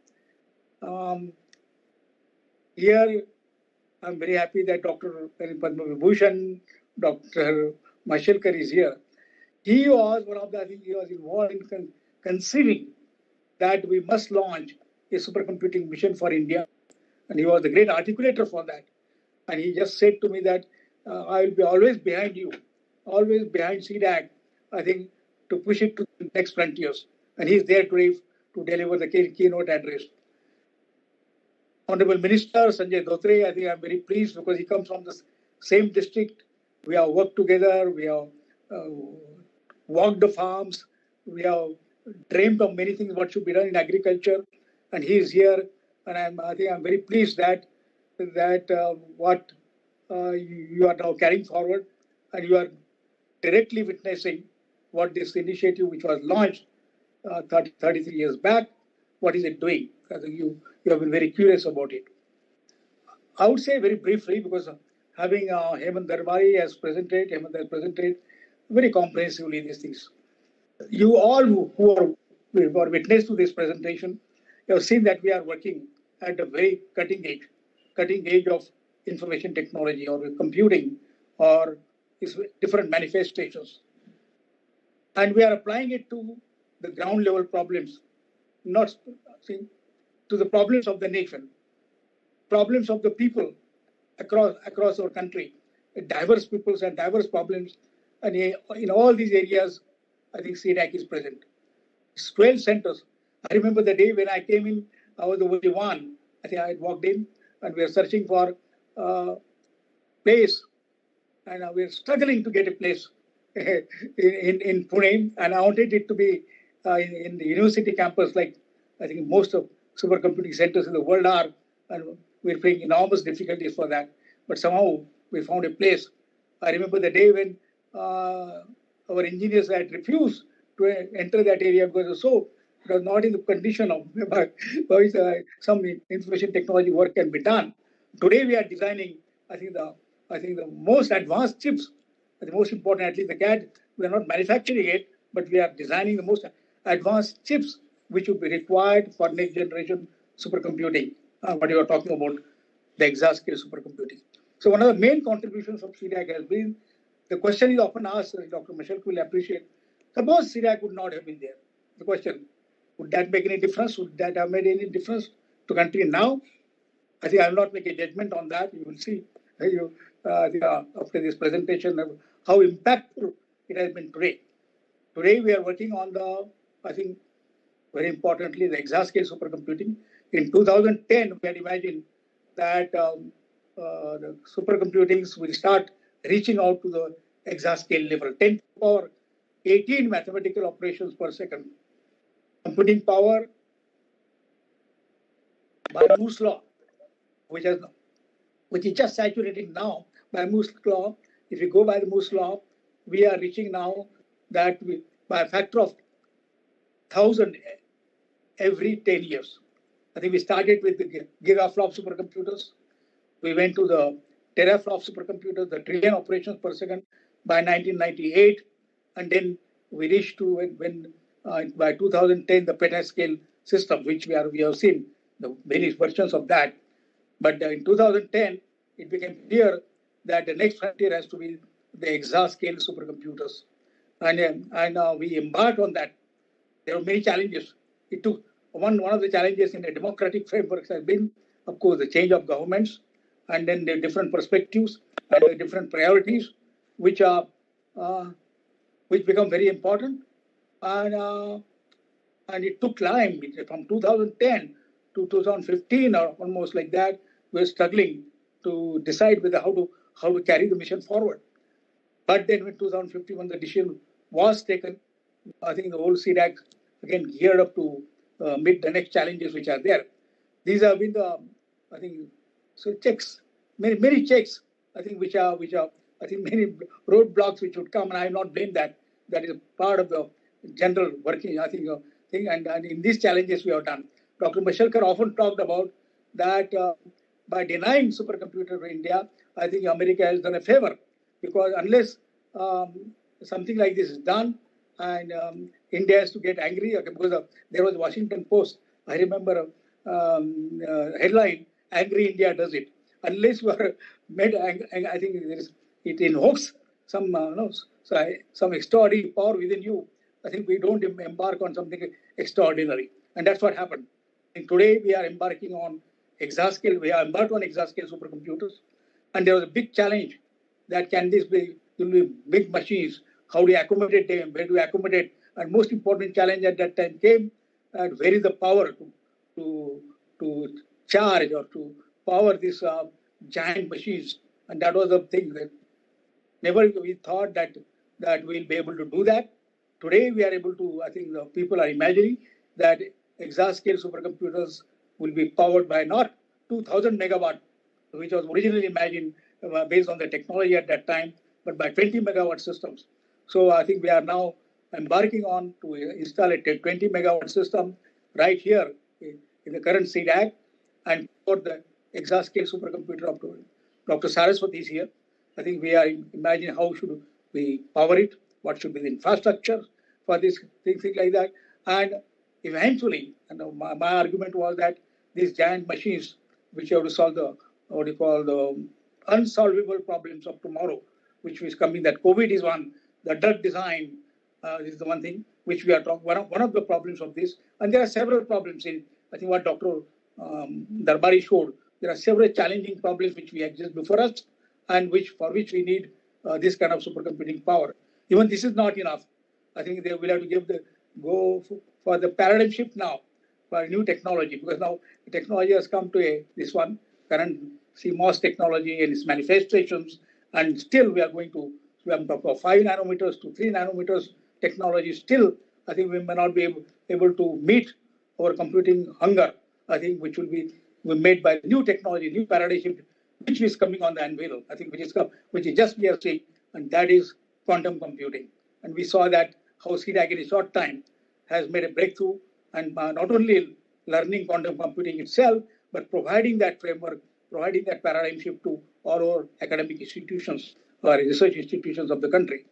[SPEAKER 3] Here, I'm very happy that Dr. Padma Vibhushan, Dr. Mashelkar is here. He was one of the, I think he was involved in conceiving that we must launch a supercomputing mission for India. And he was the great articulator for that. And he just said to me that I will be always behind you, always behind C-DAC, I think, to push it to the next frontiers. And he's there today to deliver the keynote address. Honorable Minister Sanjay Dhotre, I think I'm very pleased because he comes from the same district. We have worked together, we have walked the farms, we have dreamed of many things what should be done in agriculture, and he is here. And I think I'm very pleased that what you are now carrying forward, and you are directly witnessing what this initiative, which was launched 33 years back, what is it doing? I think you have been very curious about it. I would say very briefly, because having Hemant Darbari has presented very comprehensively these things. You all who are witness to this presentation, you have seen that we are working at a very cutting edge of information technology or computing or its different manifestations. And we are applying it to the ground level problems, not to the problems of the nation, problems of the people across our country, diverse peoples and diverse problems. And in all these areas, I think C-DAC is present. It's 12 centers. I remember the day when I came in, I was the only one. I think I had walked in and we were searching for a place. And we were struggling to get a place in Pune. And I wanted it to be in the university campus, like I think most of supercomputing centers in the world are. And we're facing enormous difficulties for that. But somehow we found a place. I remember the day when our engineers had refused to enter that area because it was not in the condition of some information technology work can be done. Today we are designing, I think the most advanced chips, the most important, at least the CAD, we are not manufacturing it, but we are designing the most advanced chips which will be required for next generation supercomputing. What you are talking about, the exascale supercomputing. So one of the main contributions of C-DAC has been, the question is often asked, Dr. Mashelkar will appreciate, suppose C-DAC would not have been there. The question, would that make any difference? Would that have made any difference to country now? I think I will not make a judgment on that. You will see after this presentation how impactful it has been today. Today we are working on I think, very importantly, the exascale supercomputing. In 2010, we had imagined that the supercomputings will start reaching out to the exascale level, 10 to the power 18 mathematical operations per second. Computing power by Moore's law, which is just saturating now by Moore's law. If you go by the Moore's law, we are reaching now that by a factor of 1,000 every 10 years. I think we started with the gigaflop supercomputers. We went to the teraflop supercomputers, the trillion operations per second by 1998. And then we reached to when by 2010, the petascale system, which we have seen the various versions of that. But in 2010, it became clear that the next frontier has to be the exascale supercomputers. And we embarked on that. There were many challenges. It took one of the challenges in the democratic frameworks has been, of course, the change of governments, and then the different perspectives and the different priorities, which become very important. And it took time from 2010 to 2015 or almost like that. We're struggling to decide whether how to carry the mission forward. But then in 2015, when the decision was taken, I think the whole C-DAC again geared up to meet the next challenges which are there. These have been I think, so checks, many checks, I think, which are I think many roadblocks which would come, and I will not blame that. That is part of the general working, I think, thing. And in these challenges we have done. Dr. Mashelkar often talked about that by denying supercomputer to India, I think America has done a favor, because unless something like this is done, and India has to get angry, because there was Washington Post, I remember headline, "Angry India does it." Unless you are made angry, I think it invokes some extraordinary power within you. I think we don't embark on something extraordinary, and that's what happened. And today we are embarking on exascale. We are embarked on exascale supercomputers, and there was a big challenge that can this be? Will be big machines. How do you accommodate them? Where do you accommodate? And most important challenge at that time came, and where is the power to charge or to power these giant machines? And that was the thing that never we thought that we'll be able to do that. Today we are able to. I think the people are imagining that exascale supercomputers will be powered by not 2,000 megawatt, which was originally imagined based on the technology at that time, but by 20 megawatt systems. So I think we are now embarking on to install a 20 megawatt system right here in the current C-DAC, and for the exascale supercomputer of Dr. Saraswati is here. I think we are imagining how should we power it, what should be the infrastructure for this things like that. And eventually, my argument was that these giant machines, which have to solve the unsolvable problems of tomorrow, which is coming, that COVID is one, the drug design is the one thing which we are talking, one of the problems of this. And there are several problems in, I think what Dr. Darbari showed, there are several challenging problems which we exist before us, and for which we need this kind of supercomputing power. Even this is not enough. I think they will have to go for the paradigm shift now, for new technology, because now the technology has come to this one, current CMOS technology and its manifestations, and still we are going to, we have talked about 5 nanometers to 3 nanometers technology. Still, I think we may not be able to meet our computing hunger, I think, which will be made by new technology, new paradigm shift, which is coming on the anvil, I think, which is just we are seeing, and that is quantum computing. And we saw that how C-DAC in a short time has made a breakthrough, and not only learning quantum computing itself, but providing that framework, providing that paradigm shift to all our academic institutions or research institutions of the country.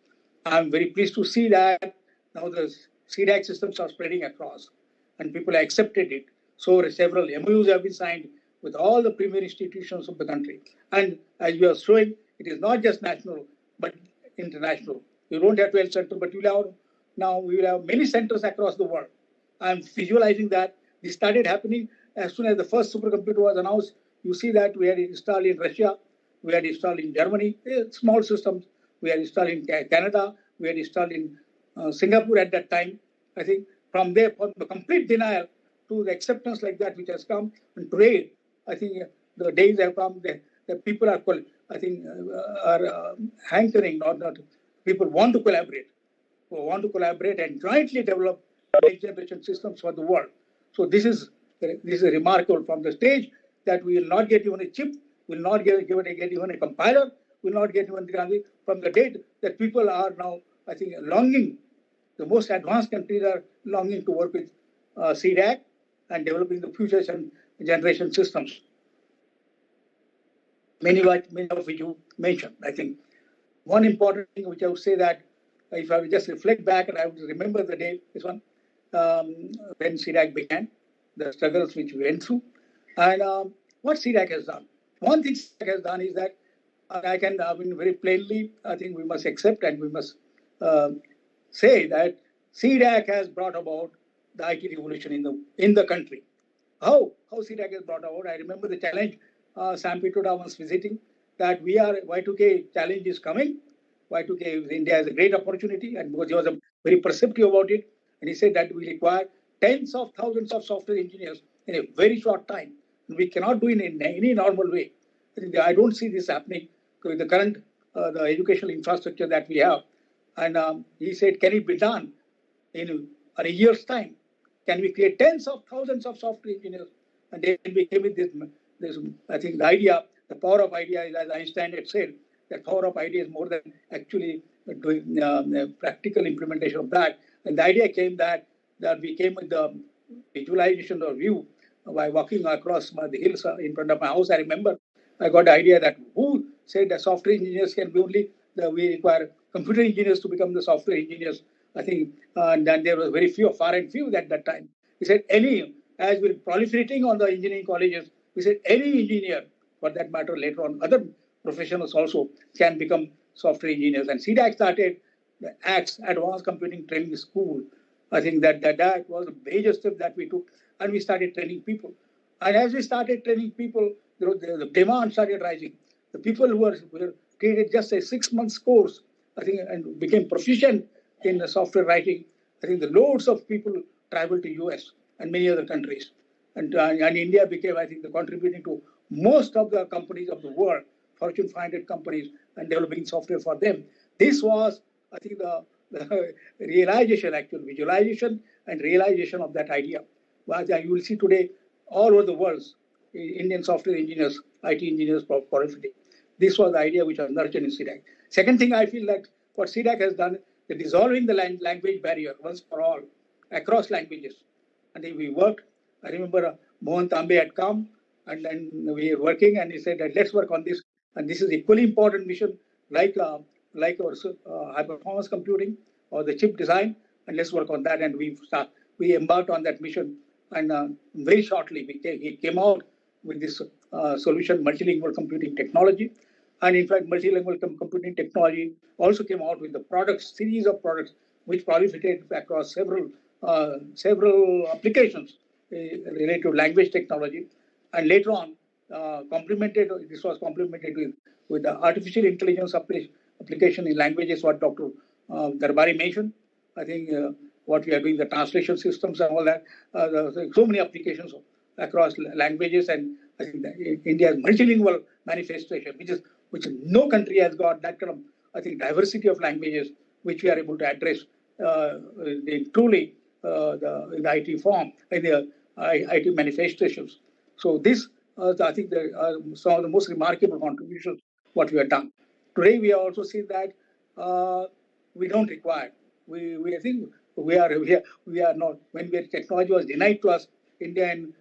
[SPEAKER 3] I'm very pleased to see that now the C-DAC systems are spreading across, and people have accepted it. So several MOUs have been signed with all the premier institutions of the country. And as you are showing, it is not just national, but international. You don't have 12 centers, but we will have many centers across the world. I'm visualizing that this started happening as soon as the first supercomputer was announced you see that we had installed in Russia, we had installed in Germany, small systems. We had installed in Canada, we had installed in Singapore at that time. I think from there, from the complete denial to the acceptance like that which has come, and today, I think the days have come that people are, I think, are hankering, not people want to collaborate, who want to collaborate and jointly develop next generation systems for the world. So this is remarkable from the stage that we will not get even a chip, will not get even a compiler, will not get even from the date that people are now, I think, longing. The most advanced countries are longing to work with C-DAC and developing the future generation systems. Many of which you mentioned. I think one important thing which I would say that if I would just reflect back and I would remember the day, this one, when C-DAC began, the struggles which we went through, and what C-DAC has done. One thing C-DAC has done is that I can, very plainly, I think we must accept and we must say that C-DAC has brought about the IT revolution in the country. How C-DAC has brought about? I remember the challenge Sam Pitoda was visiting, that Y2K challenge is coming. Y2K India has a great opportunity, and because he was very perceptive about it, and he said that we require tens of thousands of software engineers in a very short time. And we cannot do it in any normal way. I don't see this happening with the current the educational infrastructure that we have. And he said, can it be done in a year's time? Can we create tens of thousands of software engineers? And then we came with this, I think the idea, the power of idea is, as Einstein had said, that power of idea is more than actually doing practical implementation of that. And the idea came that we came with the visualization or view by walking across the hills in front of my house. I remember I got the idea that who said that software engineers can be only, we require computer engineers to become the software engineers. I think, and then there was very far and few at that time. He said as we're proliferating on the engineering colleges, we said any engineer, for that matter, later on, other professionals also can become software engineers. And C-DAC started the ACTS, Advanced Computing Training School. I think that was a major step that we took, and we started training people. And as we started training people, the demand started rising. The people who were created just a 6 months course, I think, and became proficient in the software writing. I think the loads of people traveled to US and many other countries. And India became, I think, contributing to most of the companies of the world, Fortune 500 companies, and developing software for them. This was, I think, the realization, actual visualization and realization of that idea. Well, you will see today all over the world, Indian software engineers, IT engineers proliferating. This was the idea which was nurtured in C-DAC. Second thing I feel that what C-DAC has done, is dissolving the language barrier once for all across languages. And we worked. I remember Mohan Tambe had come, and then we were working, and he said that let's work on this. And this is equally important mission, like our high performance computing or the chip design, and let's work on that. And we embarked on that mission, and very shortly we came out with this solution, multilingual computing technology. And in fact, multilingual computing technology also came out with the series of products which proliferated across several applications related to language technology. And later on, this was complemented with the artificial intelligence application in languages, what Dr. Darbari mentioned. I think what we are doing, the translation systems and all that, so many applications across languages, and I think India's multilingual manifestation, which no country has got that kind of, I think, diversity of languages, which we are able to address truly in the IT form, in the IT manifestations. So this, I think, are some of the most remarkable contributions what we have done. Today, we also see that we don't require. I think we are not. When technology was denied to us, India in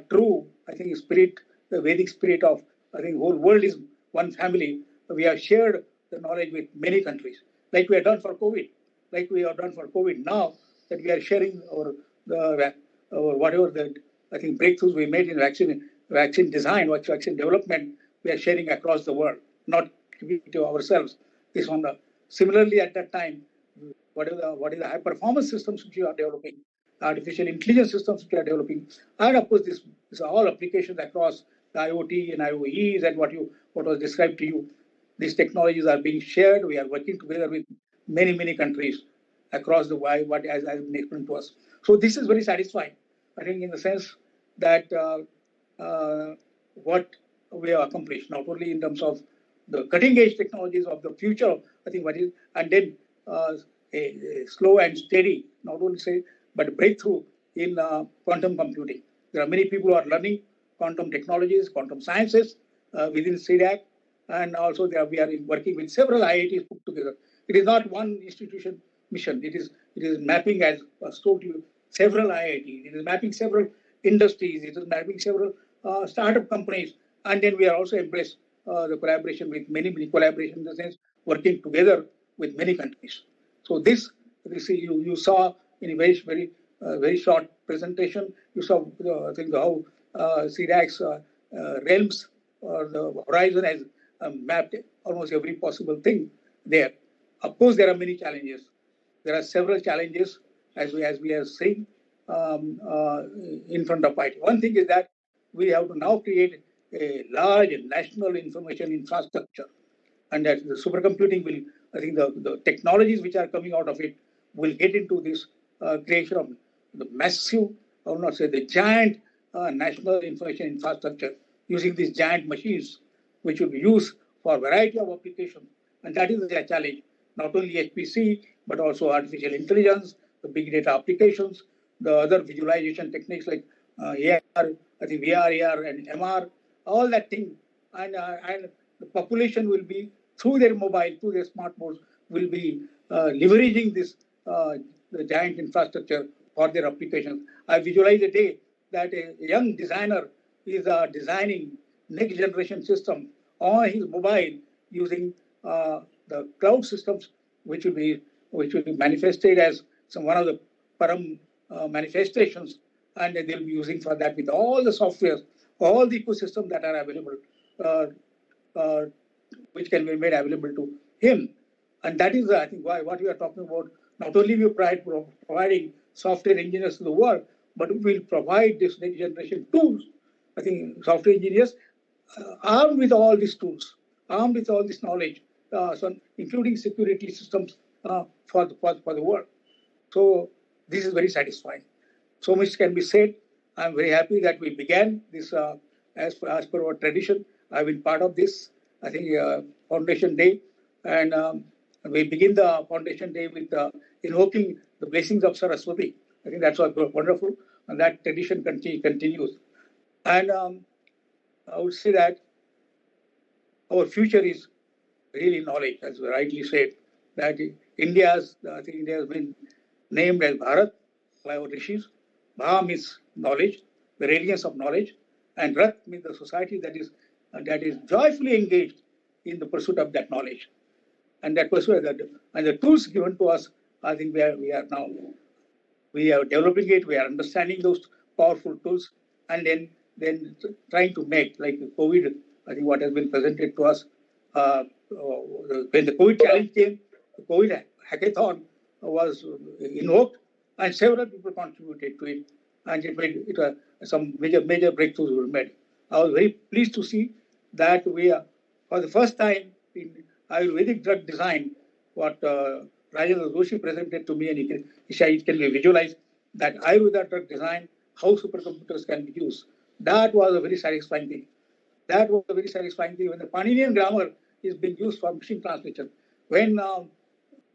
[SPEAKER 3] true, I think, spirit, the Vedic spirit of, I think, whole world is one family. We have shared the knowledge with many countries, like we have done for COVID, now, that we are sharing our whatever the, I think, breakthroughs we made in vaccine design, vaccine development, we are sharing across the world, not to ourselves. This one. Similarly, at that time, what is the high performance systems which you are developing, artificial intelligence systems which you are developing, and of course, this is all applications across the IoT and IoEs and what was described to you. These technologies are being shared. We are working together with many countries across the world, what has been explained to us. So this is very satisfying, I think, in the sense that what we have accomplished, not only in terms of the cutting edge technologies of the future, I think what is, and then a slow and steady, not only say, but breakthrough in quantum computing. There are many people who are learning quantum technologies, quantum sciences within C-DAC, and also we are working with several IITs put together. It is not one institution mission. It is mapping, as was told to you, several IITs. It is mapping several industries. It is mapping several startup companies, and then we are also embrace the collaboration with many collaboration in the sense working together with many countries. So this you saw in a very short presentation. You saw I think how C-DAC's realms or the horizon has mapped almost every possible thing there. Of course, there are many challenges. There are several challenges as we have seen in front of IT. One thing is that we have to now create a large national information infrastructure, and that the supercomputing will, I think the technologies which are coming out of it will get into this creation of the massive, I would not say the giant national information infrastructure using these giant machines, which will be used for a variety of applications. And that is the challenge, not only HPC, but also artificial intelligence, the big data applications, the other visualization techniques like AR, I think VR, AR, and MR, all that thing. And the population will be, through their mobile, through their smartphones, will be leveraging this the giant infrastructure for their applications. I visualize a day that a young designer is designing next generation system on his mobile using the cloud systems, which will be manifested as one of the Param manifestations, and they'll be using for that with all the softwares, all the ecosystems that are available, which can be made available to him. And that is, I think, what we are talking about. Not only we are providing software engineers to the world, but we will provide this next generation tools. I think software engineers armed with all these tools, armed with all this knowledge, so including security systems for the world. So this is very satisfying. So much can be said. I'm very happy that we began this as per our tradition. I've been part of this, I think, Foundation Day. And we begin the Foundation Day with invoking the blessings of Saraswati. I think that's wonderful. And that tradition continues. And I would say that our future is really knowledge, as we rightly said, that India has been named as Bharat by our rishis. Bha means knowledge, the radiance of knowledge, and Rat means the society that is joyfully engaged in the pursuit of that knowledge. And that pursuit, and the tools given to us, I think we are now developing it. We are understanding those powerful tools, and then trying to make, like COVID. I think what has been presented to us when the COVID challenge came, the COVID hackathon was invoked, and several people contributed to it, and it made it some major breakthroughs were made. I was very pleased to see that we are, for the first time in Ayurvedic drug design, what Rajendra Joshi presented to me, and it can be visualized that Ayurveda drug design, how supercomputers can be used. That was a very satisfying thing. That was a very satisfying thing when the Paninian grammar is being used for machine translation. When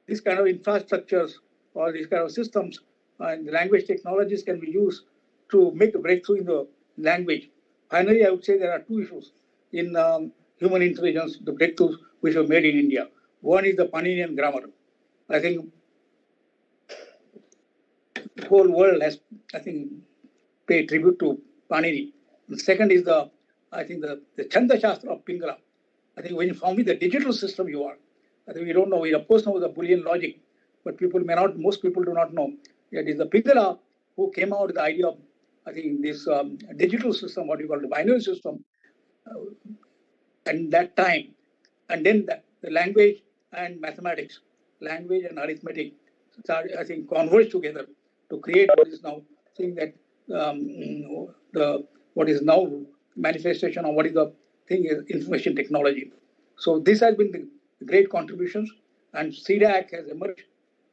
[SPEAKER 3] these kind of infrastructures or these kind of systems and the language technologies can be used to make a breakthrough in the language. Finally, I would say there are two issues in human intelligence, the breakthroughs which were made in India. One is the Paninian grammar. I think the whole world has, I think, paid tribute to Panini. The second is the Chanda Shastra of Pingala. I think when you form with the digital system you are, I think we don't know, we of course know the Boolean logic, but most people do not know. It is the Pingala who came out with the idea of, I think, this digital system, what you call the binary system, and that time. And then the language and mathematics, language and arithmetic, I think, converge together to create what is now, saying that what is now manifestation of what is the thing is information technology. So this has been the great contributions, and C-DAC has emerged,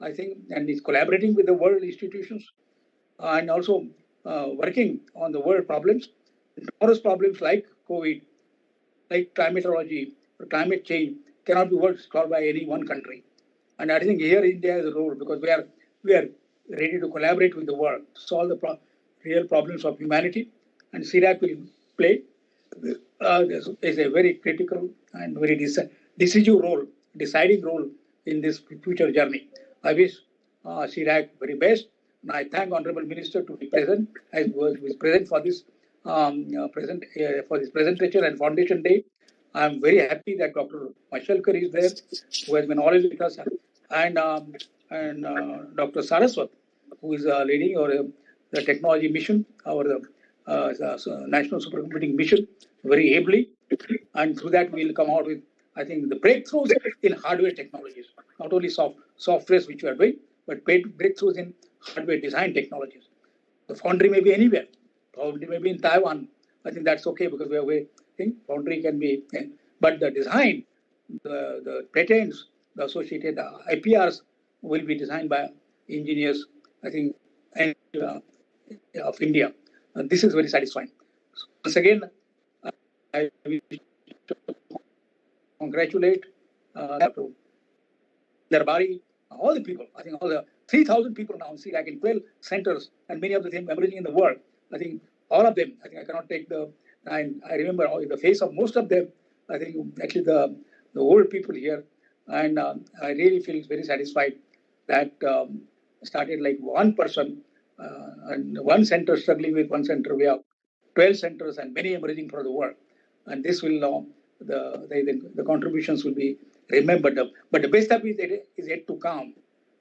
[SPEAKER 3] I think, and is collaborating with the world institutions and also working on the world problems. Tomorrow's problems like COVID, like climatology or climate change cannot be solved by any one country. And I think here India has a role because we are ready to collaborate with the world to solve the real problems of humanity. And C-DAC will play is a very critical and very decisive role, deciding role in this future journey. I wish C-DAC very best, and I thank Honorable Minister to be present as was present for this for this presentation and Foundation Day. I am very happy that Dr. Mashelkar is there, who has been always with us, and Dr. Saraswat, who is leading the technology mission, our national supercomputing mission, very ably, and through that we will come out with, I think, the breakthroughs in hardware technologies, not only softwares which we are doing, but breakthroughs in hardware design technologies. The foundry may be anywhere. Foundry may be in Taiwan. I think that's okay because we think foundry can be, but the design, the patents, the associated IPRs will be designed by engineers, I think, of India. This is very satisfying. So once again, I wish to congratulate Dr. Darbari, all the people. I think all the 3,000 people now see like in 12 centers and many of them emerging in the world. I think all of them, I think I cannot take I remember the face of most of them. I think actually the old people here. And I really feel very satisfied that started like one person and one center struggling with one center. We have 12 centers and many emerging for the world. And this will, the contributions will be remembered. But the best of it is yet to come.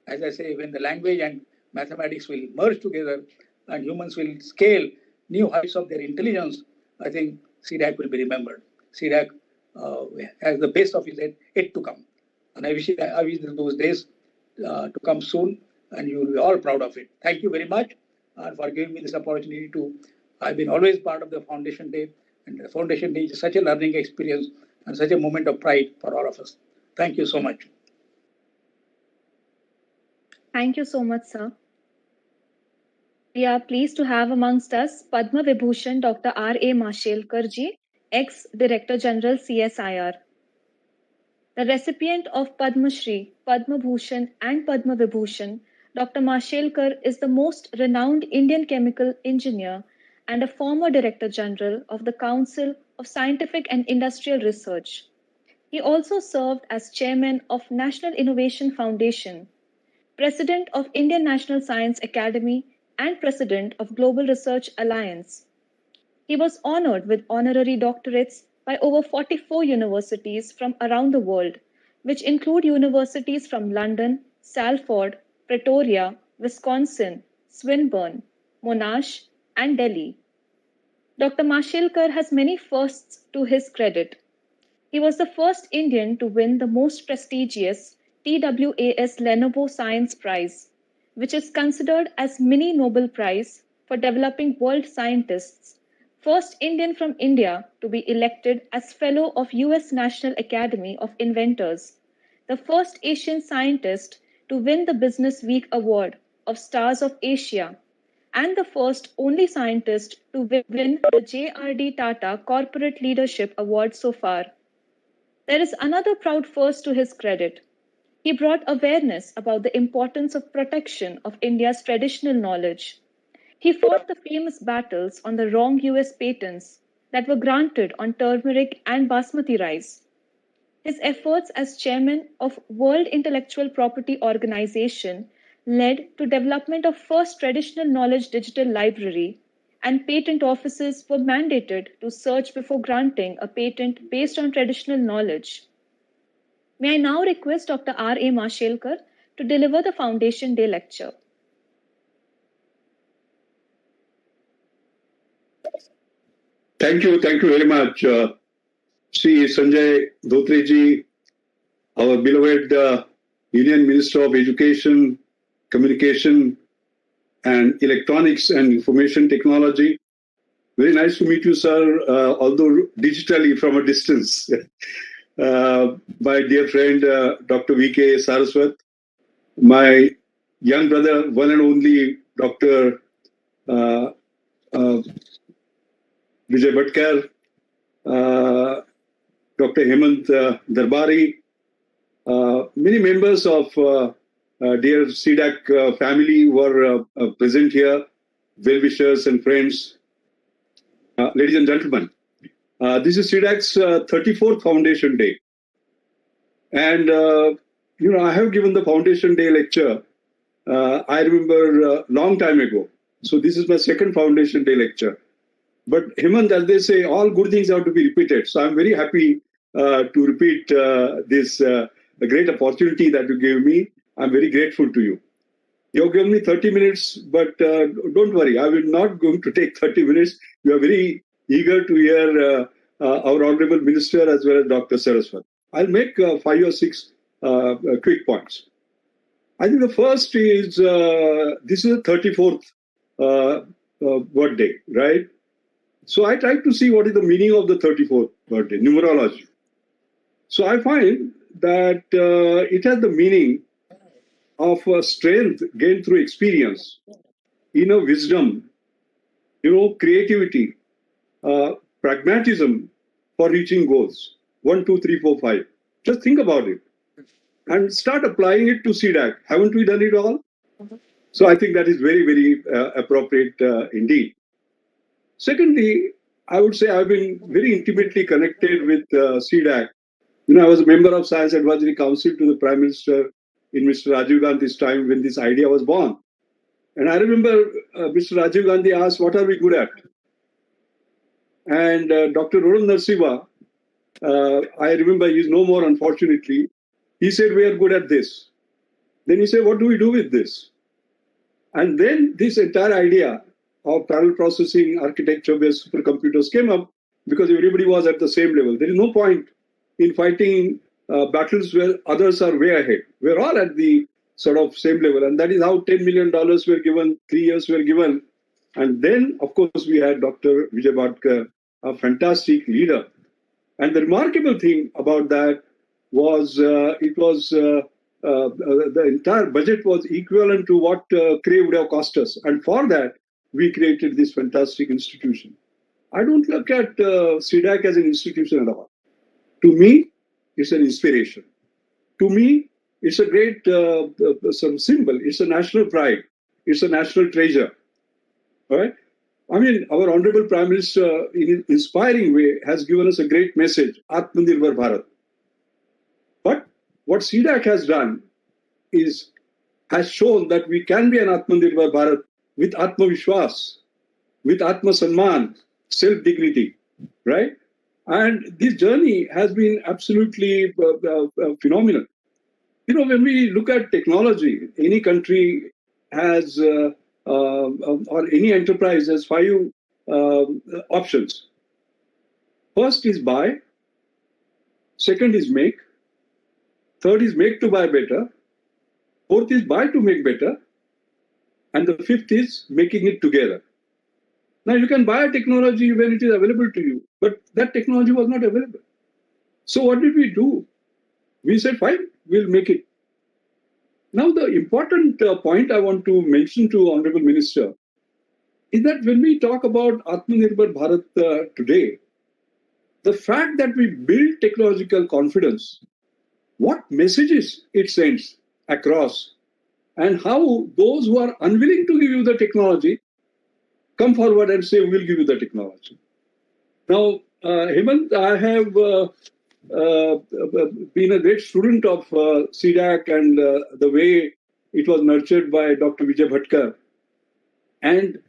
[SPEAKER 3] As I say, when the language and mathematics will merge together and humans will scale new heights of their intelligence, I think C-DAC will be remembered. C-DAC has the best of it yet to come. And I wish those days to come soon, and you will be all proud of it. Thank you very much for giving me this opportunity I've been always part of the Foundation Day, and the Foundation Day is such a learning experience and such a moment of pride for all of us. Thank you so much.
[SPEAKER 1] Thank you so much, sir. We are pleased to have amongst us Padma Vibhushan Dr. R.A. Mashelkar ji, ex-Director General CSIR. The recipient of Padma Shri, Padma Bhushan and Padma Vibhushan, Dr. Mashelkar is the most renowned Indian chemical engineer and a former Director General of the Council of Scientific and Industrial Research. He also served as Chairman of National Innovation Foundation, President of Indian National Science Academy, and President of Global Research Alliance. He was honored with honorary doctorates by over 44 universities from around the world, which include universities from London, Salford, Pretoria, Wisconsin, Swinburne, Monash, and Delhi. Dr. Mashelkar has many firsts to his credit. He was the first Indian to win the most prestigious TWAS Lenovo Science Prize, which is considered as mini Nobel Prize for developing world scientists, first Indian from India to be elected as Fellow of US National Academy of Inventors, the first Asian scientist to win the Business Week Award of Stars of Asia, and the first only scientist to win the JRD Tata Corporate Leadership Award so far. There is another proud first to his credit. He brought awareness about the importance of protection of India's traditional knowledge. He fought the famous battles on the wrong US patents that were granted on turmeric and basmati rice. His efforts as chairman of World Intellectual Property Organization led to development of first traditional knowledge digital library, and patent offices were mandated to search before granting a patent based on traditional knowledge. May I now request Dr. R.A. Mashelkar to deliver the Foundation Day lecture.
[SPEAKER 4] Thank you very much, Sri Sanjay Dhotreji, our beloved Union Minister of Education, Communication and Electronics and Information Technology, Very nice to meet you, sir, although digitally from a distance. My dear friend, Dr. V.K. Saraswat, my young brother, one and only Dr. Uh, uh, Vijay Bhatkar, Dr. Hemant Darbari, many members of dear C-DAC family were present here, well-wishers and friends. Ladies and gentlemen, this is C-DAC's 34th Foundation Day. And, I have given the Foundation Day lecture, I remember a long time ago. So this is my second Foundation Day lecture. But Hemant, as they say, all good things have to be repeated. So I'm very happy to repeat this great opportunity that you gave me. I'm very grateful to you. You've given me 30 minutes, but don't worry, I will not going to take 30 minutes. You are very eager to hear our Honorable Minister as well as Dr. Saraswat. I'll make 5 or 6 quick points. I think the first is, this is the 34th birthday, right? So I tried to see what is the meaning of the 34th birthday, numerology. So I find that it has the meaning of strength gained through experience, inner wisdom, creativity, pragmatism for reaching goals. 1, 2, 3, 4, 5. Just think about it and start applying it to C-DAC. Haven't we done it all? So I think that is very, very appropriate indeed. Secondly, I would say I've been very intimately connected with C-DAC. I was a member of Science Advisory Council to the Prime Minister in Mr. Rajiv Gandhi's time when this idea was born. And I remember Mr. Rajiv Gandhi asked, what are we good at? And Dr. Rohan Narasimha, I remember he's no more, unfortunately, he said, we are good at this. Then he said, what do we do with this? And then this entire idea of parallel processing architecture-based supercomputers came up because everybody was at the same level. There is no point in fighting battles where others are way ahead. We're all at the sort of same level. And that is how $10 million were given, 3 years were given. And then, of course, we had Dr. Vijay Bhatkar, a fantastic leader. And the remarkable thing about that was the entire budget was equivalent to what Cray would have cost us. And for that, we created this fantastic institution. I don't look at C-DAC as an institution at all. To me, it's an inspiration. To me, it's a great some symbol. It's a national pride. It's a national treasure. All right? I mean, our Honorable Prime Minister, in an inspiring way, has given us a great message, Atmanirbhar Bharat. But what C-DAC has done has shown that we can be an Atmanirbhar Bharat with Atma Vishwas, with Atma Samman, self-dignity, right? And this journey has been absolutely phenomenal. When we look at technology, any country has, or any enterprise has 5 options. First is buy, second is make, third is make to buy better, fourth is buy to make better, and the fifth is making it together. Now, you can buy a technology when it is available to you, but that technology was not available. So what did we do? We said, fine, we'll make it. Now, the important point I want to mention to Honorable Minister is that when we talk about Atmanirbhar Bharat today, the fact that we build technological confidence, what messages it sends across, and how those who are unwilling to give you the technology come forward and say, we'll give you the technology. Now, Hemant, I have been a great student of C-DAC and the way it was nurtured by Dr. Vijay Bhatkar. And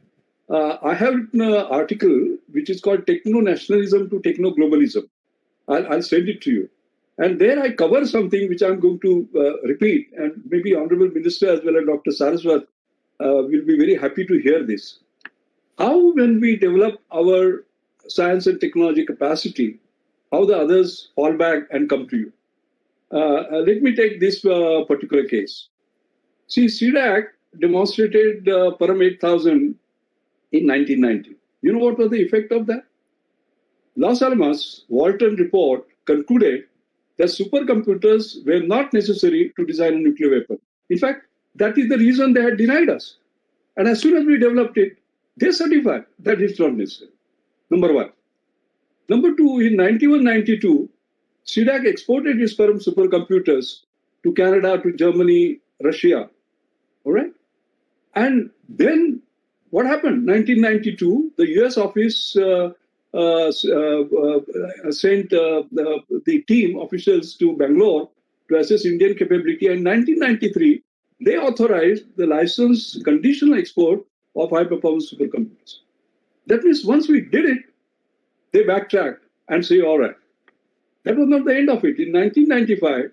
[SPEAKER 4] I have written an article which is called Techno-Nationalism to Techno-Globalism. I'll send it to you. And there I cover something which I'm going to repeat, and maybe Honorable Minister as well as Dr. Saraswat will be very happy to hear this. How, when we develop our science and technology capacity, how the others fall back and come to you. Let me take this particular case. See, C-DAC demonstrated Param 8000 in 1990. You know what was the effect of that? Los Alamos Walton report concluded that supercomputers were not necessary to design a nuclear weapon. In fact, that is the reason they had denied us. And as soon as we developed it, they certified that it's not necessary. Number one. Number two, in 91-92, C-DAC exported its firm supercomputers to Canada, to Germany, Russia. All right? And then what happened? 1992, the US office sent the team officials to Bangalore to assess Indian capability. And in 1993, they authorized the license conditional export of high-performance supercomputers. That means once we did it, they backtracked and say, all right. That was not the end of it. In 1995,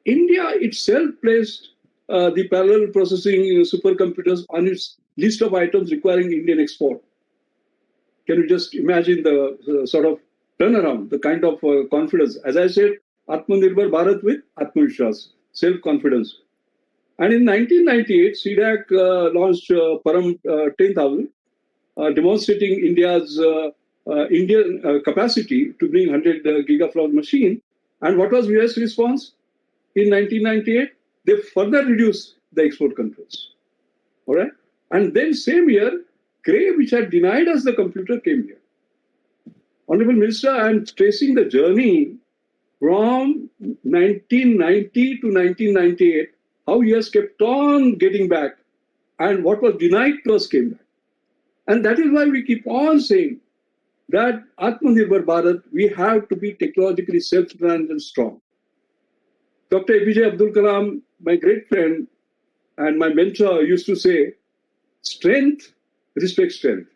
[SPEAKER 4] India itself placed the parallel processing supercomputers on its list of items requiring Indian export. Can you just imagine the sort of turnaround, the kind of confidence? As I said, Atmanirbhar Bharat with Atmavishwas, self-confidence. And in 1998, C-DAC launched Param 10,000, demonstrating India's Indian capacity to bring 100 gigaflops machine. And what was US response in 1998? They further reduced the export controls. All right. And then same year, Cray, which had denied us the computer, came here. Honorable Minister, I am tracing the journey from 1990 to 1998, how US kept on getting back, and what was denied to us came back. And that is why we keep on saying that Atmanirbhar Bharat, we have to be technologically self-reliant and strong. Dr. APJ Abdul Kalam, my great friend and my mentor, used to say, strength respects strength.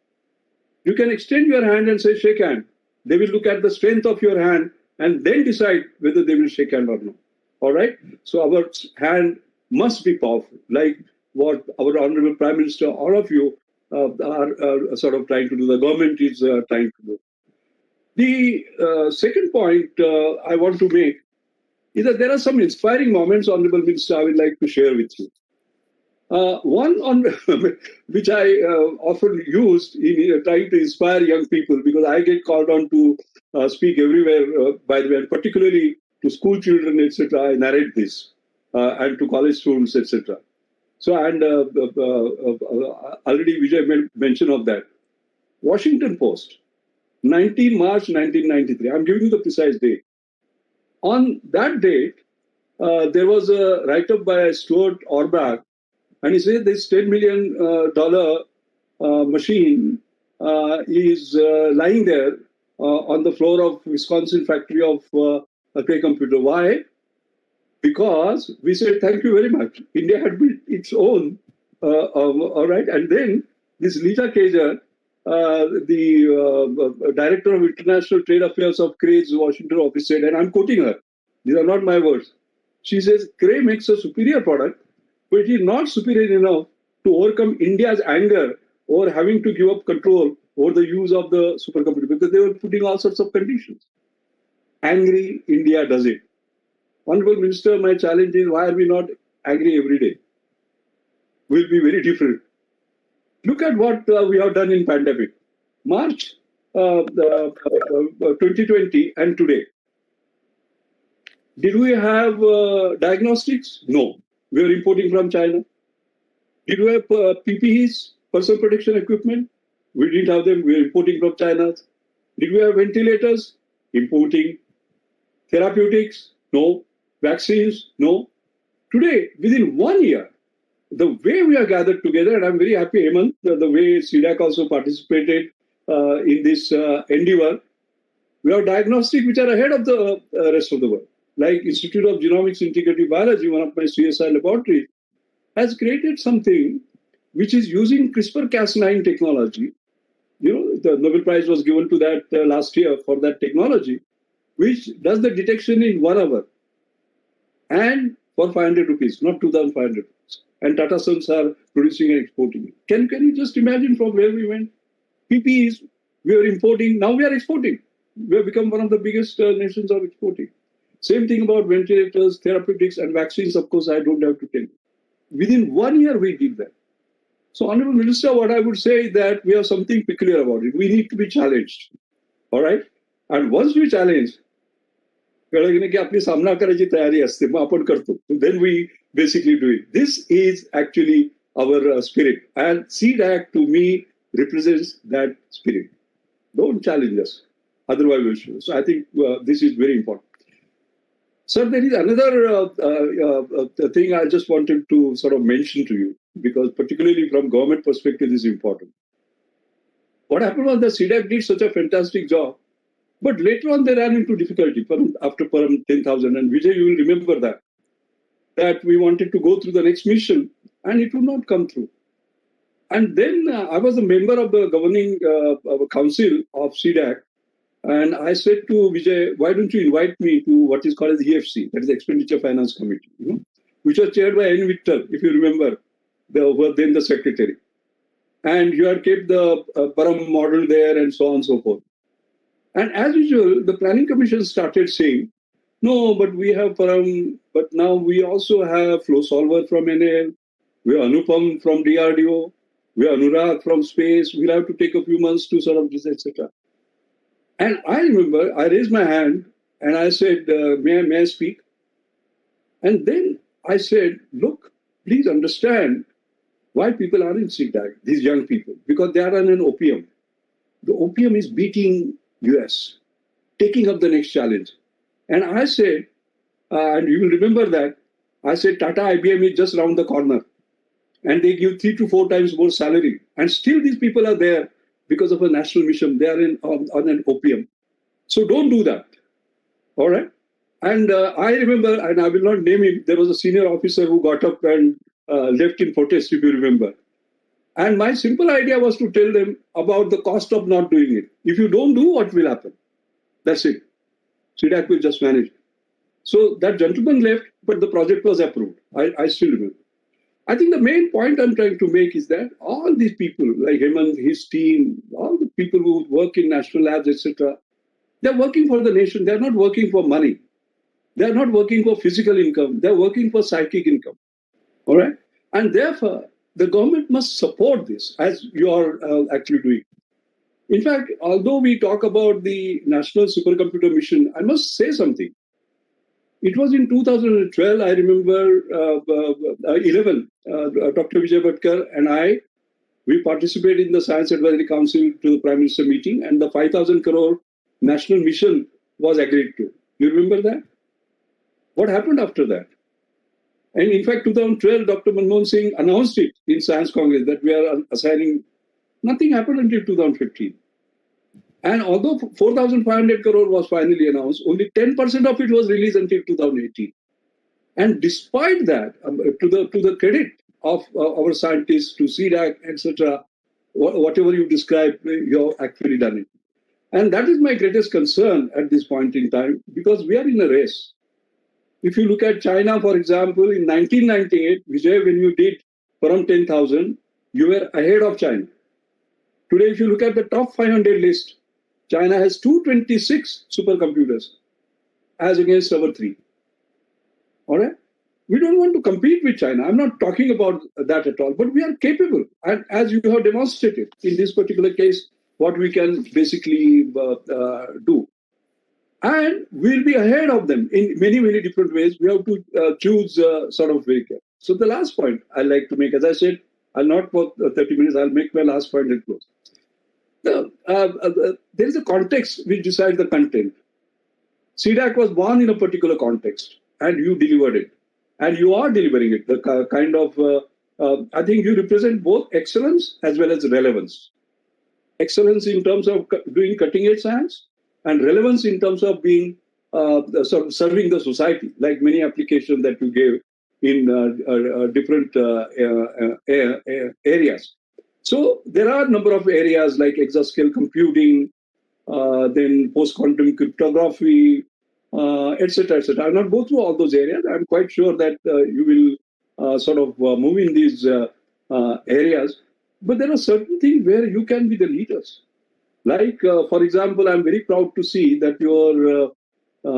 [SPEAKER 4] You can extend your hand and say, shake hand. They will look at the strength of your hand and then decide whether they will shake hand or not. All right? So our hand must be powerful, like what our Honorable Prime Minister, all of you, are sort of trying to do, the government is trying to do. The second point I want to make is that there are some inspiring moments, Honorable Minister, I would like to share with you. One on which I often used in trying to inspire young people, because I get called on to speak everywhere, by the way, and particularly to school children, etc. I narrate this, and to college students, etc. So, and already Vijay made mention of that. Washington Post, 19 March 1993. I'm giving you the precise date. On that date, there was a write-up by Stuart Orbach, and he said this $10 million machine is lying there on the floor of Wisconsin factory of a Cray computer. Why? Because we said, thank you very much. India had built its own, all right. And then this Lisa Kager, the director of international trade affairs of Cray's Washington office, said, and I'm quoting her, these are not my words. She says, Cray makes a superior product, but it is not superior enough to overcome India's anger over having to give up control over the use of the supercomputer, because they were putting all sorts of conditions. Angry India does it. Honorable Minister, my challenge is, why are we not angry every day? Will be very different. Look at what we have done in pandemic. March 2020 and today. Did we have diagnostics? No. We were importing from China. Did we have PPEs, personal protection equipment? We didn't have them. We were importing from China. Did we have ventilators? Importing. Therapeutics? No. Vaccines? No. Today, within 1 year, the way we are gathered together, and I'm very happy, Hemant, the way C-DAC also participated in this endeavor, we have diagnostics which are ahead of the rest of the world. Like Institute of Genomics Integrative Biology, one of my CSI laboratories, has created something which is using CRISPR-Cas9 technology. You know, the Nobel Prize was given to that last year for that technology, which does the detection in 1 hour and for 500 rupees, not 2,500 rupees. And Tata Sons are producing and exporting it. Can you just imagine from where we went? PPEs, we were importing, now we are exporting. We have become one of the biggest nations of exporting. Same thing about ventilators, therapeutics, and vaccines, of course, I don't have to tell you. Within 1 year, we did that. So, Honorable Minister, what I would say is that we have something peculiar about it. We need to be challenged. All right? And once we challenge, then we basically do it. This is actually our spirit. And C-DAC to me represents that spirit. Don't challenge us. Otherwise, we'll show. So I think this is very important. Sir, there is another thing I just wanted to sort of mention to you, because particularly from government perspective, this is important. What happened was the C-DAC did such a fantastic job, but later on they ran into difficulty after Param 10,000. And Vijay, you will remember that we wanted to go through the next mission and it would not come through. And then I was a member of the governing council of C-DAC. And I said to Vijay, why don't you invite me to what is called as EFC, that is the Expenditure Finance Committee, which was chaired by N. Vittal, if you remember, then the secretary. And you had kept the Param model there and so on and so forth. And as usual, the Planning Commission started saying, no, but we have Param, but now we also have Flow Solver from NL, we have Anupam from DRDO, we have Anurag from Space, we'll have to take a few months to sort of this, etc. And I remember I raised my hand and I said, may I speak? And then I said, look, please understand why people are in C-DAC, these young people, because they are on an opium. The opium is beating US, taking up the next challenge. And I said, and you will remember that, I said, Tata IBM is just around the corner. And they give 3 to 4 times more salary. And still these people are there because of a national mission. They are on an opium. So don't do that. All right? And I remember, and I will not name him, there was a senior officer who got up and left in protest, if you remember. And my simple idea was to tell them about the cost of not doing it. If you don't do, what will happen? That's it. C-DAC will just manage. So that gentleman left, but the project was approved. I still remember. I think the main point I'm trying to make is that all these people, like Hemant, his team, all the people who work in national labs, etc., they're working for the nation. They're not working for money. They're not working for physical income. They're working for psychic income. All right? And therefore, the government must support this, as you are actually doing. In fact, although we talk about the National Supercomputer Mission, I must say something. It was in 2012, I remember, 11, Dr. Vijay Bhatkar and we participated in the Science Advisory Council to the Prime Minister meeting, and the 5,000 crore national mission was agreed to. You remember that? What happened after that? And in fact, 2012, Dr. Manmohan Singh announced it in Science Congress that we are assigning. Nothing happened until 2015. And although 4,500 crore was finally announced, only 10% of it was released until 2018. And despite that, to the credit of our scientists, to C-DAC, etc., whatever you described, you have actually done it. And that is my greatest concern at this point in time, because we are in a race. If you look at China, for example, in 1998, Vijay, when you did Param 10,000, you were ahead of China. Today, if you look at the top 500 list, China has 226 supercomputers as against our 3. All right? We don't want to compete with China. I'm not talking about that at all, but we are capable. And as you have demonstrated in this particular case, what we can basically do. And we'll be ahead of them in many, many different ways. We have to choose sort of very carefully. So the last point I'd like to make, as I said, I'll not for 30 minutes, I'll make my last point and close. There is a context which decides the content. C-DAC was born in a particular context, and you delivered it. And you are delivering it. The kind of, I think you represent both excellence as well as relevance. Excellence in terms of doing cutting-edge science, and relevance in terms of being serving the society, like many applications that you gave in different areas. So there are a number of areas like exascale computing, then post-quantum cryptography, etc., etc. I'll not go through all those areas. I'm quite sure that you will sort of move in these areas. But there are certain things where you can be the leaders. Like, for example, I'm very proud to see that your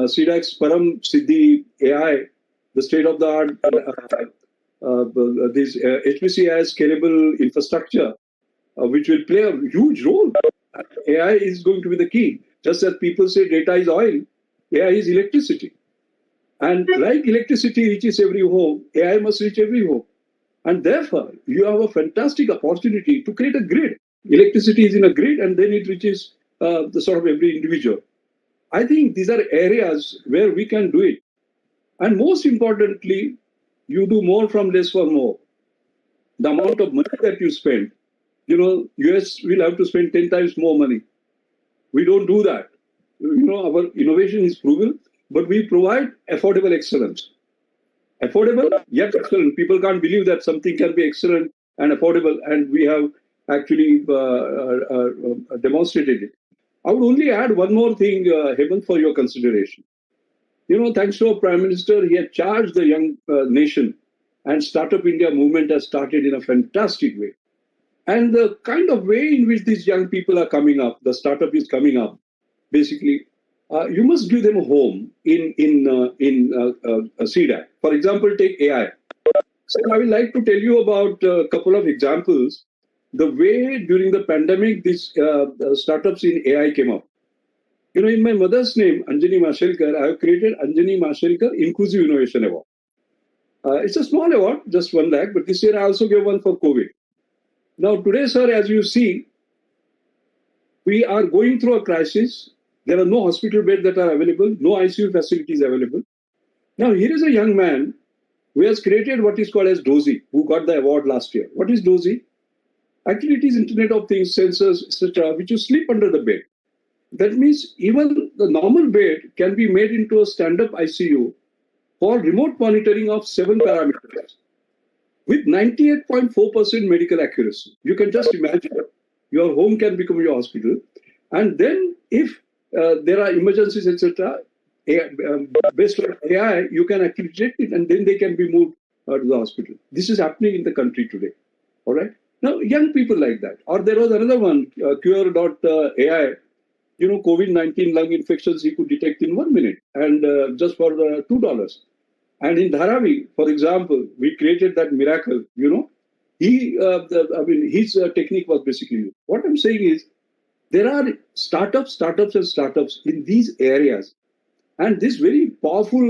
[SPEAKER 4] C-DAC's Param Siddhi AI, the state-of-the-art this HPC has scalable infrastructure, which will play a huge role. AI is going to be the key. Just as people say data is oil, AI is electricity. And like electricity reaches every home, AI must reach every home. And therefore, you have a fantastic opportunity to create a grid. Electricity is in a grid, and then it reaches the sort of every individual. I think these are areas where we can do it. And most importantly, you do more from less for more. The amount of money that you spend, US will have to spend 10 times more money. We don't do that. Our innovation is frugal, but we provide affordable excellence. Affordable, yet excellent. People can't believe that something can be excellent and affordable, and we have actually demonstrated it. I would only add one more thing, Hemant, for your consideration. Thanks to our Prime Minister, he had charged the young nation, and Startup India movement has started in a fantastic way. And the kind of way in which these young people are coming up, the startup is coming up, basically, you must give them a home in C-DAC. For example, take AI. So I would like to tell you about a couple of examples. The way during the pandemic, these startups in AI came up. In my mother's name, Anjani Mashelkar, I have created Anjani Mashelkar Inclusive Innovation Award. It's a small award, just 1 lakh, but this year I also gave one for COVID. Now, today, sir, as you see, we are going through a crisis. There are no hospital beds that are available, no ICU facilities available. Now, here is a young man who has created what is called as DOZI, who got the award last year. What is DOZI? Actually, it is Internet of Things, sensors, etc., which you sleep under the bed. That means even the normal bed can be made into a stand-up ICU for remote monitoring of 7 parameters with 98.4% medical accuracy. You can just imagine your home can become your hospital. And then if there are emergencies, etc., based on AI, you can actually detect it, and then they can be moved to the hospital. This is happening in the country today. All right. Now, young people like that. Or there was another one, Cure.ai. COVID-19 lung infections he could detect in 1 minute, and just for $2. And in Dharavi, for example, we created that miracle. His technique was basically. What I'm saying is, there are startups in these areas, and this very powerful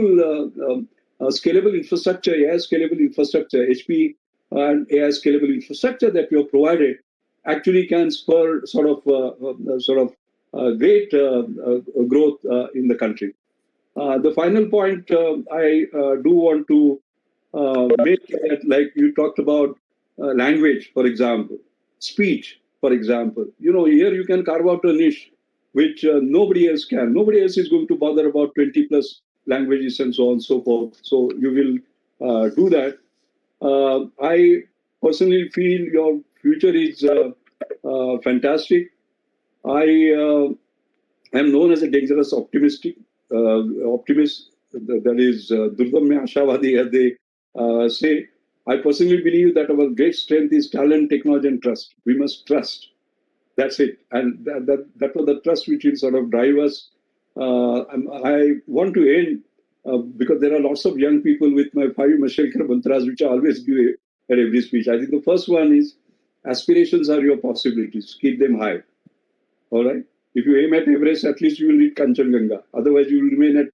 [SPEAKER 4] scalable infrastructure, AI scalable infrastructure, HP and AI scalable infrastructure that we have provided, actually can spur sort of great growth in the country. The final point I do want to make that, like you talked about language, for example, speech, for example. Here you can carve out a niche which nobody else can. Nobody else is going to bother about 20 plus languages and so on and so forth. So you will do that. I personally feel your future is fantastic. I am known as a dangerous optimist. That is Durgam mein Ashawadi, as they say. I personally believe that our great strength is talent, technology, and trust. We must trust. That's it. And that was the trust which will sort of drive us. I want to end because there are lots of young people with my 5 Mashelkar mantras, which I always give at every speech. I think the first one is aspirations are your possibilities. Keep them high. All right? If you aim at Everest, at least you will reach Kanchenjunga. Otherwise, you will remain at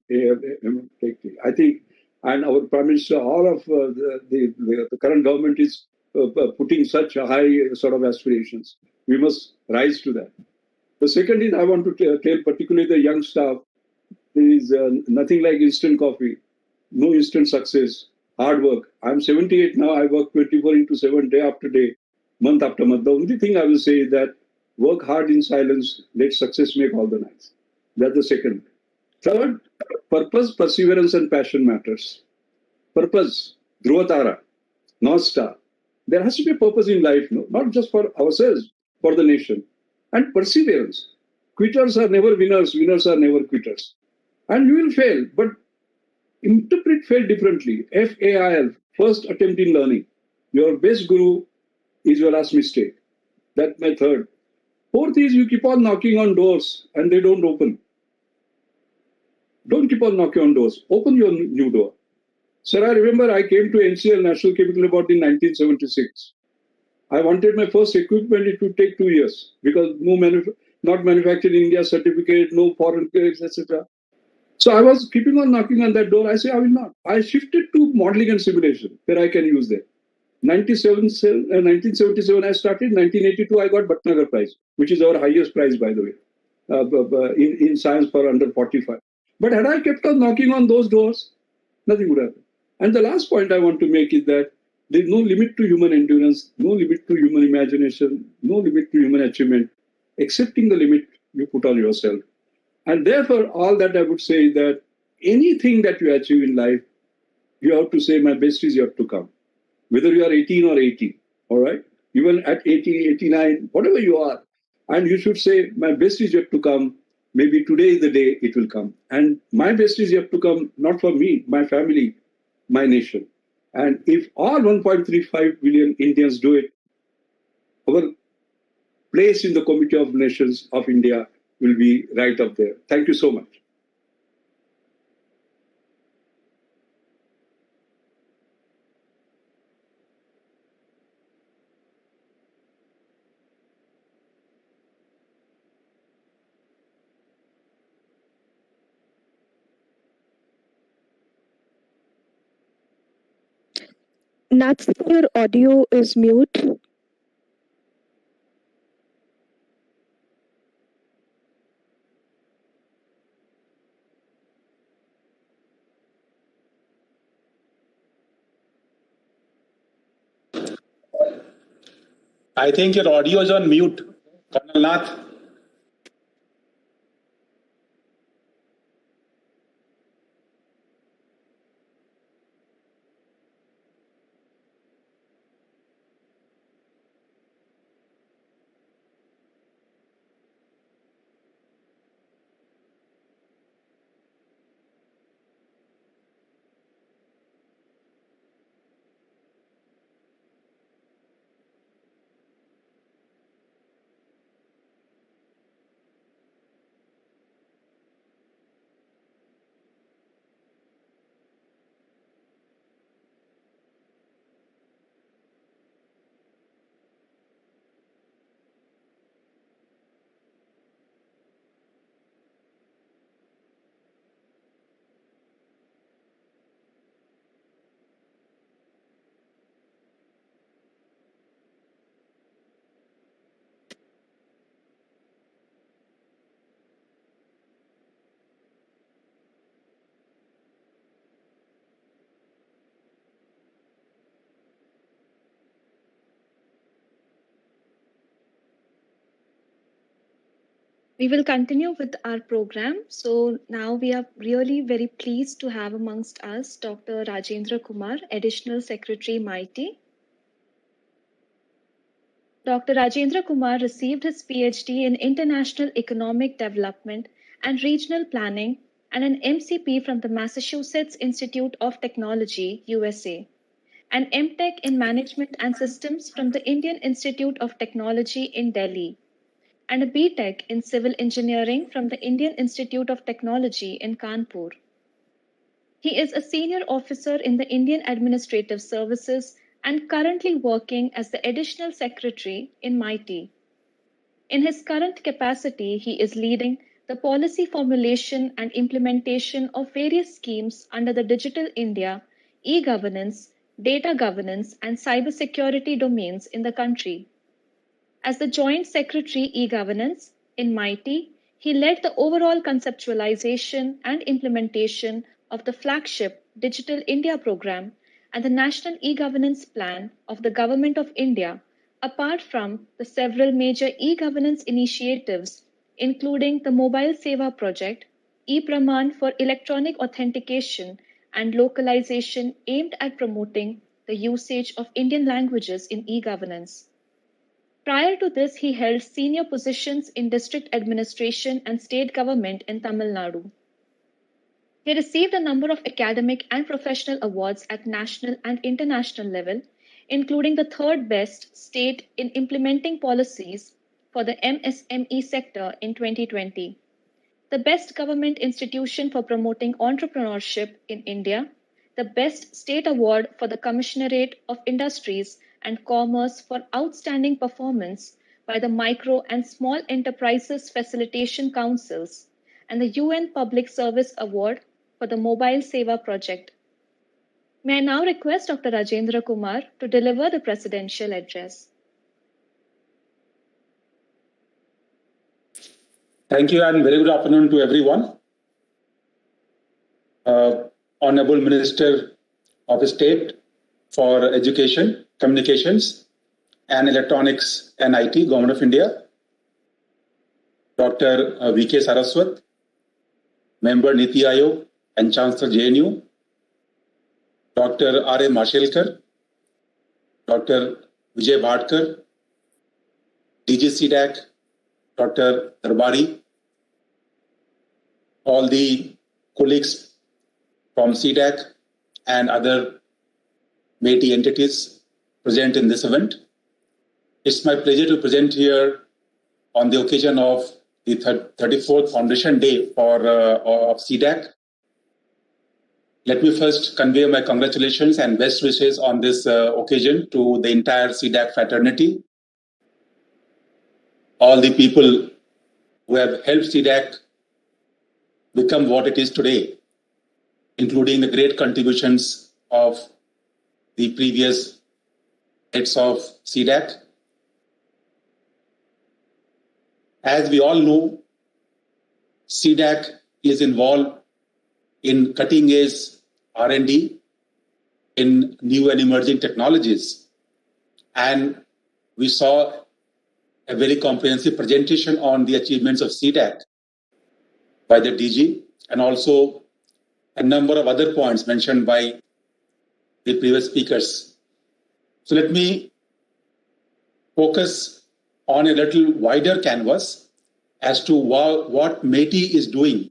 [SPEAKER 4] I think, and our Prime Minister, all of the current government is putting such high sort of aspirations. We must rise to that. The second is I want to tell particularly the young staff, there is nothing like instant coffee, no instant success, hard work. I'm 78 now. I work 24/7, day after day, month after month. The only thing I will say is that work hard in silence, let success make all the nights. That's the second. Third, purpose, perseverance, and passion matters. Purpose, Dhruvatara, North Star. There has to be a purpose in life, not just for ourselves, for the nation. And perseverance. Quitters are never winners, winners are never quitters. And you will fail, but interpret fail differently. FAIL, first attempt in learning. Your best guru is your last mistake. That's my third. Fourth is you keep on knocking on doors and they don't open. Don't keep on knocking on doors. Open your new door. Sir, I remember I came to NCL, National Chemical Laboratory, in 1976. I wanted my first equipment. It would take 2 years because not manufactured in India certificate, no foreign credits, etc. So I was keeping on knocking on that door. I say, I will not. I shifted to modeling and simulation where I can use that. 1977, I started. 1982, I got Bhatnagar Prize, which is our highest prize, by the way, in science for under 45. But had I kept on knocking on those doors, nothing would happen. And the last point I want to make is that there is no limit to human endurance, no limit to human imagination, no limit to human achievement, excepting the limit you put on yourself. And therefore, all that I would say is that anything that you achieve in life, you have to say, my best is yet to come. Whether you are 18 or 80, all right? Even at 80, 89, whatever you are. And you should say, my best is yet to come. Maybe today is the day it will come. And my best is yet to come, not for me, my family, my nation. And if all 1.35 billion Indians do it, our place in the Committee of Nations of India will be right up there. Thank you so much.
[SPEAKER 5] Nats, your audio is mute.
[SPEAKER 6] I think your audio is on mute, Colonel Nath.
[SPEAKER 1] We will continue with our program. So now we are really very pleased to have amongst us Dr. Rajendra Kumar, Additional Secretary, MIT. Dr. Rajendra Kumar received his PhD in International Economic Development and Regional Planning and an MCP from the Massachusetts Institute of Technology, USA, an MTech in Management and Systems from the Indian Institute of Technology in Delhi, and a BTech in Civil Engineering from the Indian Institute of Technology in Kanpur. He is a senior officer in the Indian Administrative Services and currently working as the Additional Secretary in MIT. In his current capacity, he is leading the policy formulation and implementation of various schemes under the Digital India, e-governance, data governance, and cybersecurity domains in the country. As the Joint Secretary e-Governance in MIT, he led the overall conceptualization and implementation of the flagship Digital India program and the National e-Governance Plan of the Government of India, apart from the several major e-governance initiatives, including the Mobile Seva project, e-Praman for electronic authentication and localization aimed at promoting the usage of Indian languages in e-governance. Prior to this, he held senior positions in district administration and state government in Tamil Nadu. He received a number of academic and professional awards at national and international level, including the third best state in implementing policies for the MSME sector in 2020, the best government institution for promoting entrepreneurship in India, the Best State Award for the Commissionerate of Industries and Commerce for Outstanding Performance by the Micro and Small Enterprises Facilitation Councils, and the UN Public Service Award for the Mobile Seva Project. May I now request Dr. Rajendra Kumar to deliver the presidential address.
[SPEAKER 6] Thank you and very good afternoon to everyone. Honorable Minister of State for Education, Communications and Electronics and IT, Government of India, Dr. V.K. Saraswat, Member Niti Aayog and Chancellor JNU, Dr. R.A. Mashelkar, Dr. Vijay Bhatkar, DG C-DAC, Dr. Darbari, all the colleagues from C-DAC and other MeitY entities present in this event. It's my pleasure to present here on the occasion of the 34th Foundation Day of C-DAC. Let me first convey my congratulations and best wishes on this occasion to the entire C-DAC fraternity, all the people who have helped C-DAC become what it is today, including the great contributions of the previous heads of C-DAC. As we all know, C-DAC is involved in cutting-edge R&D in new and emerging technologies. And we saw a very comprehensive presentation on the achievements of C-DAC by the DG, and also a number of other points mentioned by the previous speakers. So let me focus on a little wider canvas as to what MeitY is doing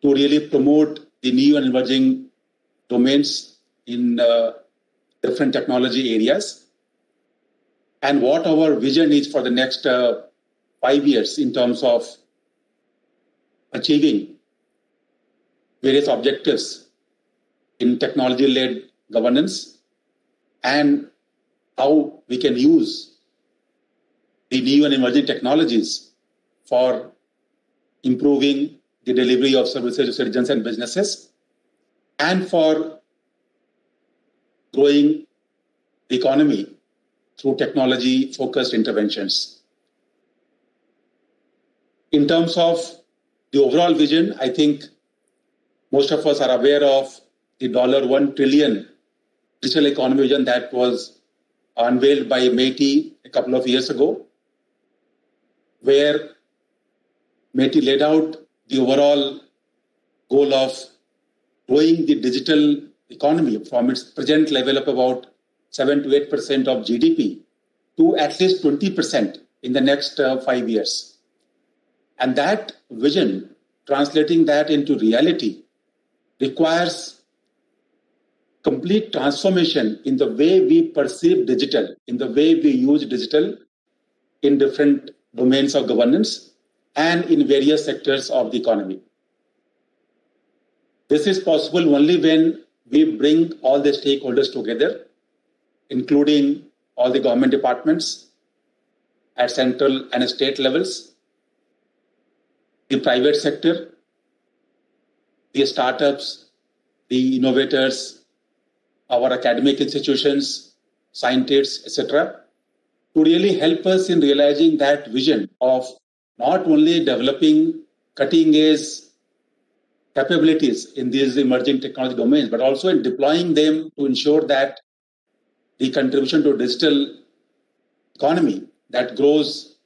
[SPEAKER 6] to really promote the new and emerging domains in different technology areas, and what our vision is for the next 5 years in terms of achieving various objectives in technology-led governance, and how we can use the new and emerging technologies for improving the delivery of services to citizens and businesses, and for growing the economy through technology-focused interventions. In terms of the overall vision, I think most of us are aware of the $1 trillion digital economy vision that was unveiled by MeitY a couple of years ago, where MeitY laid out the overall goal of growing the digital economy from its present level of about 7 to 8% of GDP to at least 20% in the next 5 years. And that vision, translating that into reality, requires complete transformation in the way we perceive digital, in the way we use digital in different domains of governance and in various sectors of the economy. This is possible only when we bring all the stakeholders together, including all the government departments at central and state levels, the private sector, the startups, the innovators, our academic institutions, scientists, etc., to really help us in realizing that vision of not only developing cutting-edge capabilities in these emerging technology domains, but also in deploying them to ensure that the contribution to digital economy that grows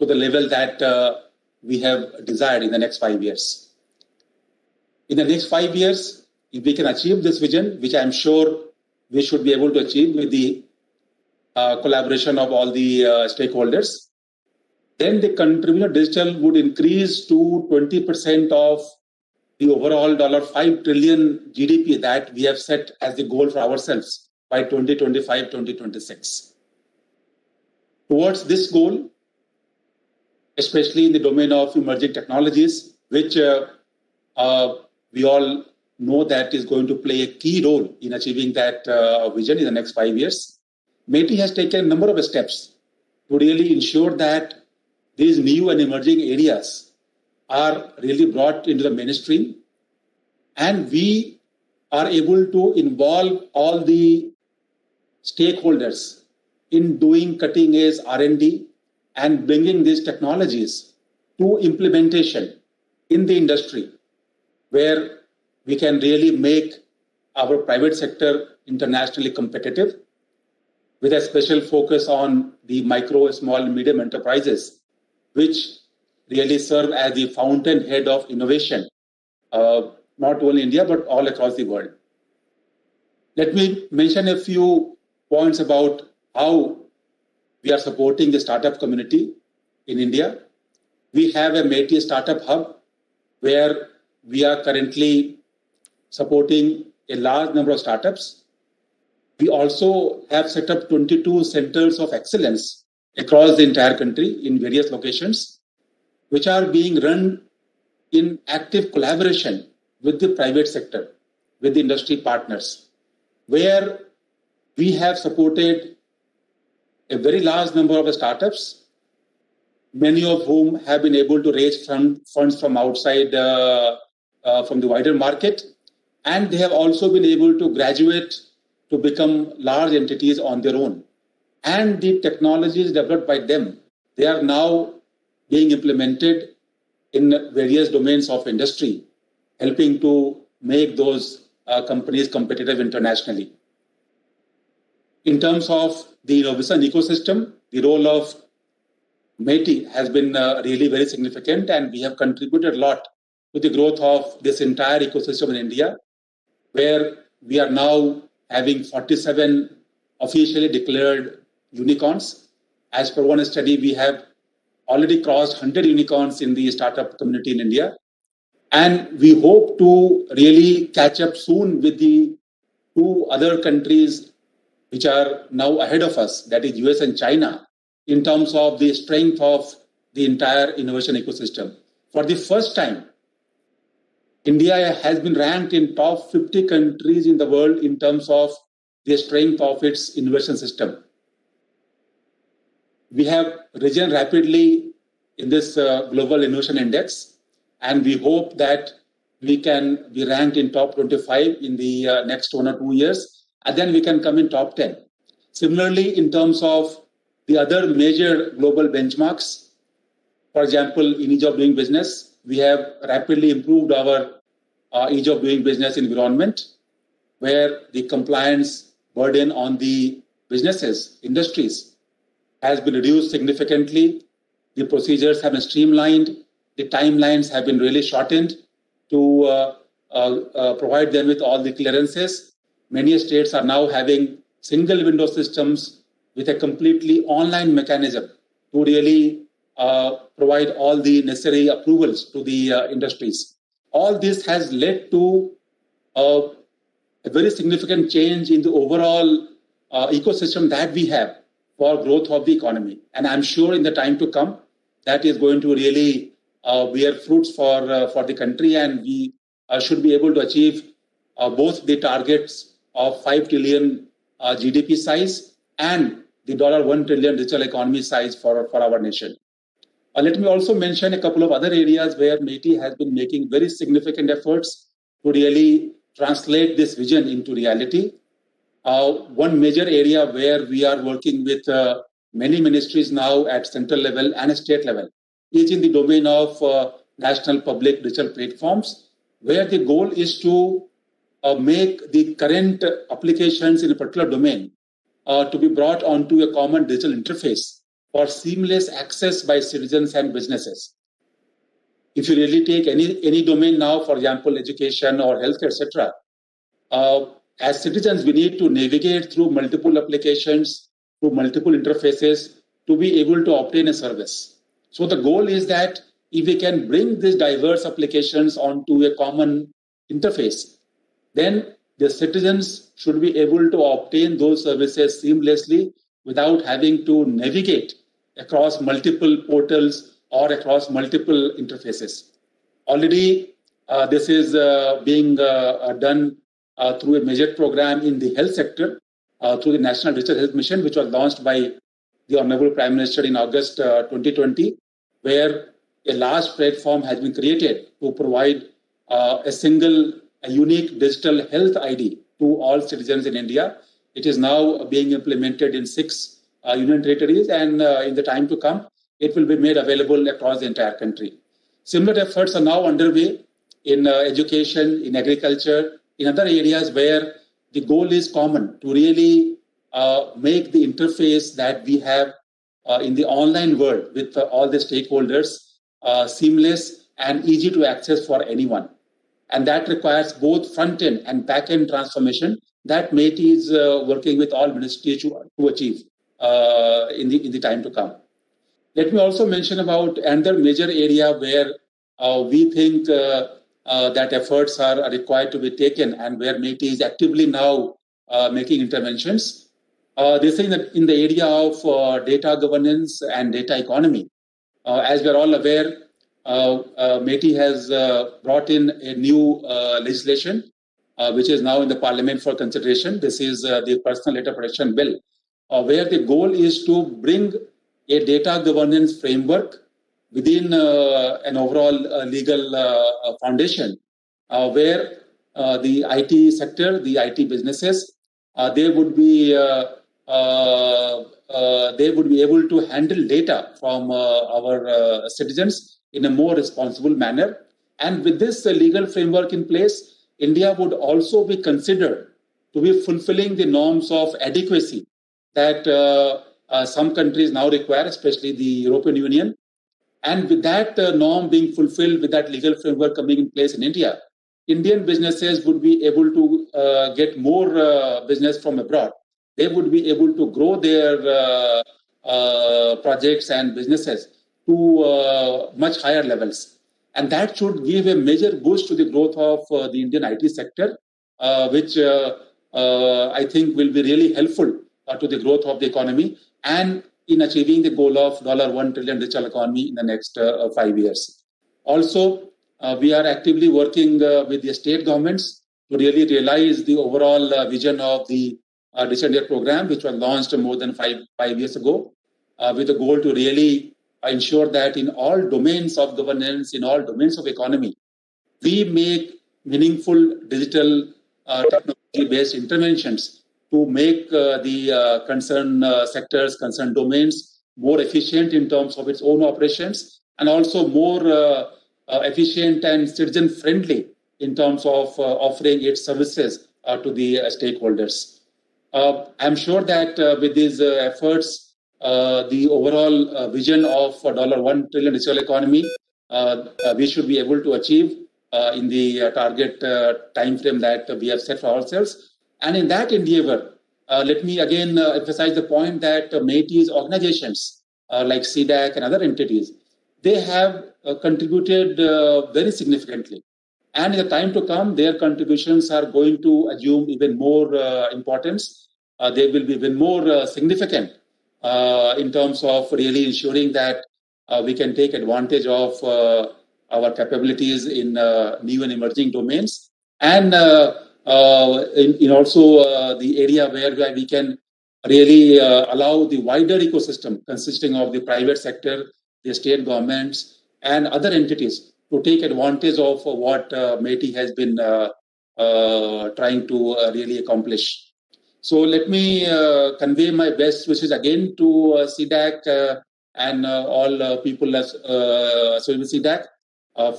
[SPEAKER 6] to the level that we have desired in the next 5 years. In the next 5 years, if we can achieve this vision, which I'm sure we should be able to achieve with the collaboration of all the stakeholders, then the contribution to digital would increase to 20% of the overall $5 trillion GDP that we have set as the goal for ourselves by 2025-2026. Towards this goal, especially in the domain of emerging technologies, which we all know that is going to play a key role in achieving that vision in the next 5 years. MeitY has taken a number of steps to really ensure that these new and emerging areas are really brought into the mainstream, and we are able to involve all the stakeholders in doing cutting-edge R&D and bringing these technologies to implementation in the industry, where we can really make our private sector internationally competitive, with a special focus on the micro, small, and medium enterprises, which really serve as the fountainhead of innovation, not only India, but all across the world. Let me mention a few points about how we are supporting the startup community in India. We have a MeitY Startup Hub, where we are currently supporting a large number of startups. We also have set up 22 centers of excellence across the entire country in various locations, which are being run in active collaboration with the private sector, with the industry partners, where we have supported a very large number of startups, many of whom have been able to raise funds from outside, from the wider market, and they have also been able to graduate to become large entities on their own. And the technologies developed by them, they are now being implemented in various domains of industry, helping to make those companies competitive internationally. In terms of the innovation ecosystem, the role of MeitY has been really very significant, and we have contributed a lot to the growth of this entire ecosystem in India, where we are now having 47 officially declared unicorns. As per one study, we have already crossed 100 unicorns in the startup community in India. And we hope to really catch up soon with the two other countries which are now ahead of us, that is US and China, in terms of the strength of the entire innovation ecosystem. For the first time, India has been ranked in top 50 countries in the world in terms of the strength of its innovation system. We have risen rapidly in this global innovation index, and we hope that we can be ranked in top 25 in the next 1 or 2 years, and then we can come in top 10. Similarly, in terms of the other major global benchmarks, for example, in ease of doing business, we have rapidly improved our ease of doing business environment, where the compliance burden on the businesses, industries, has been reduced significantly. The procedures have been streamlined. The timelines have been really shortened to provide them with all the clearances. Many states are now having single window systems with a completely online mechanism to really provide all the necessary approvals to the industries. All this has led to a very significant change in the overall ecosystem that we have for growth of the economy. And I'm sure in the time to come, that is going to really bear fruits for the country, and we should be able to achieve both the targets of 5 trillion GDP size and the $1 trillion digital economy size for our nation. Let me also mention a couple of other areas where MeitY has been making very significant efforts to really translate this vision into reality. One major area where we are working with many ministries now at central level and state level is in the domain of national public digital platforms, where the goal is to make the current applications in a particular domain to be brought onto a common digital interface for seamless access by citizens and businesses. If you really take any domain now, for example, education or healthcare, etc., as citizens, we need to navigate through multiple applications, through multiple interfaces to be able to obtain a service. So the goal is that if we can bring these diverse applications onto a common interface, then the citizens should be able to obtain those services seamlessly without having to navigate across multiple portals or across multiple interfaces. Already, This is being done through a major program in the health sector through the National Digital Health Mission, which was launched by the Honorable Prime Minister in August 2020, where a large platform has been created to provide a unique digital health ID to all citizens in India. It is now being implemented in 6 union territories, and in the time to come, it will be made available across the entire country. Similar efforts are now underway in education, in agriculture, in other areas where the goal is common to really make the interface that we have in the online world with all the stakeholders seamless and easy to access for anyone. And that requires both front-end and back-end transformation that MeitY is working with all ministries to achieve in the time to come. Let me also mention about another major area where we think that efforts are required to be taken and where MeitY is actively now making interventions. This is in the area of data governance and data economy. As we are all aware, MeitY has brought in a new legislation, which is now in the Parliament for consideration. This is the Personal Data Protection Bill, where the goal is to bring a data governance framework within an overall legal foundation, where the IT sector, the IT businesses, they would be able to handle data from our citizens in a more responsible manner. And with this legal framework in place, India would also be considered to be fulfilling the norms of adequacy that some countries now require, especially the European Union. And with that norm being fulfilled, with that legal framework coming in place in India, Indian businesses would be able to get more business from abroad. They would be able to grow their projects and businesses to much higher levels. And that should give a major boost to the growth of the Indian IT sector, which I think will be really helpful to the growth of the economy and in achieving the goal of $1 trillion digital economy in the next 5 years. Also, we are actively working with the state governments to really realize the overall vision of the Digital India program, which was launched more than five years ago, with the goal to really ensure that in all domains of governance, in all domains of economy, we make meaningful digital technology-based interventions to make the concerned sectors, concerned domains more efficient in terms of its own operations, and also more efficient and citizen-friendly in terms of offering its services to the stakeholders. I'm sure that with these efforts, the overall vision of $1 trillion digital economy, we should be able to achieve in the target time frame that we have set for ourselves. And in that endeavor, let me again emphasize the point that MeitY's organizations like C-DAC and other entities, they have contributed very significantly. And in the time to come, their contributions are going to assume even more importance. They will be even more significant in terms of really ensuring that we can take advantage of our capabilities in new and emerging domains, and in also the area where we can really allow the wider ecosystem consisting of the private sector, the state governments, and other entities to take advantage of what MeitY has been trying to really accomplish. So let me convey my best wishes again to C-DAC and all people associated with C-DAC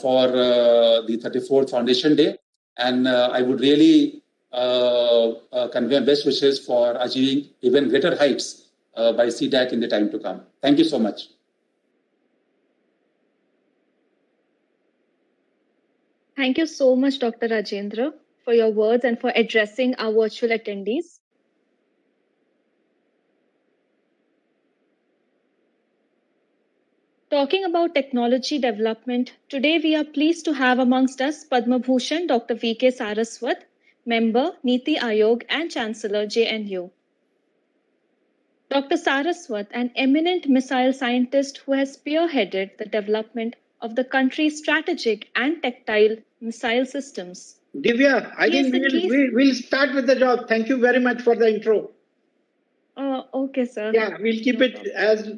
[SPEAKER 6] for the 34th Foundation Day. And I would really convey best wishes for achieving even greater heights by C-DAC in the time to come. Thank you so much.
[SPEAKER 1] Thank you so much, Dr. Rajendra, for your words and for addressing our virtual attendees. Talking about technology development, today we are pleased to have amongst us Padma Bhushan Dr. V.K. Saraswat, member, Niti Ayog and Chancellor, JNU. Dr. Saraswat, an eminent missile scientist who has spearheaded the development of the country's strategic and tactile missile systems.
[SPEAKER 7] Divya, I
[SPEAKER 1] He is
[SPEAKER 7] think
[SPEAKER 1] the
[SPEAKER 7] we'll start with the job. Thank you very much for the intro.
[SPEAKER 1] Okay, sir.
[SPEAKER 7] Yeah, we'll keep
[SPEAKER 1] No
[SPEAKER 7] it
[SPEAKER 1] problem.
[SPEAKER 7] as.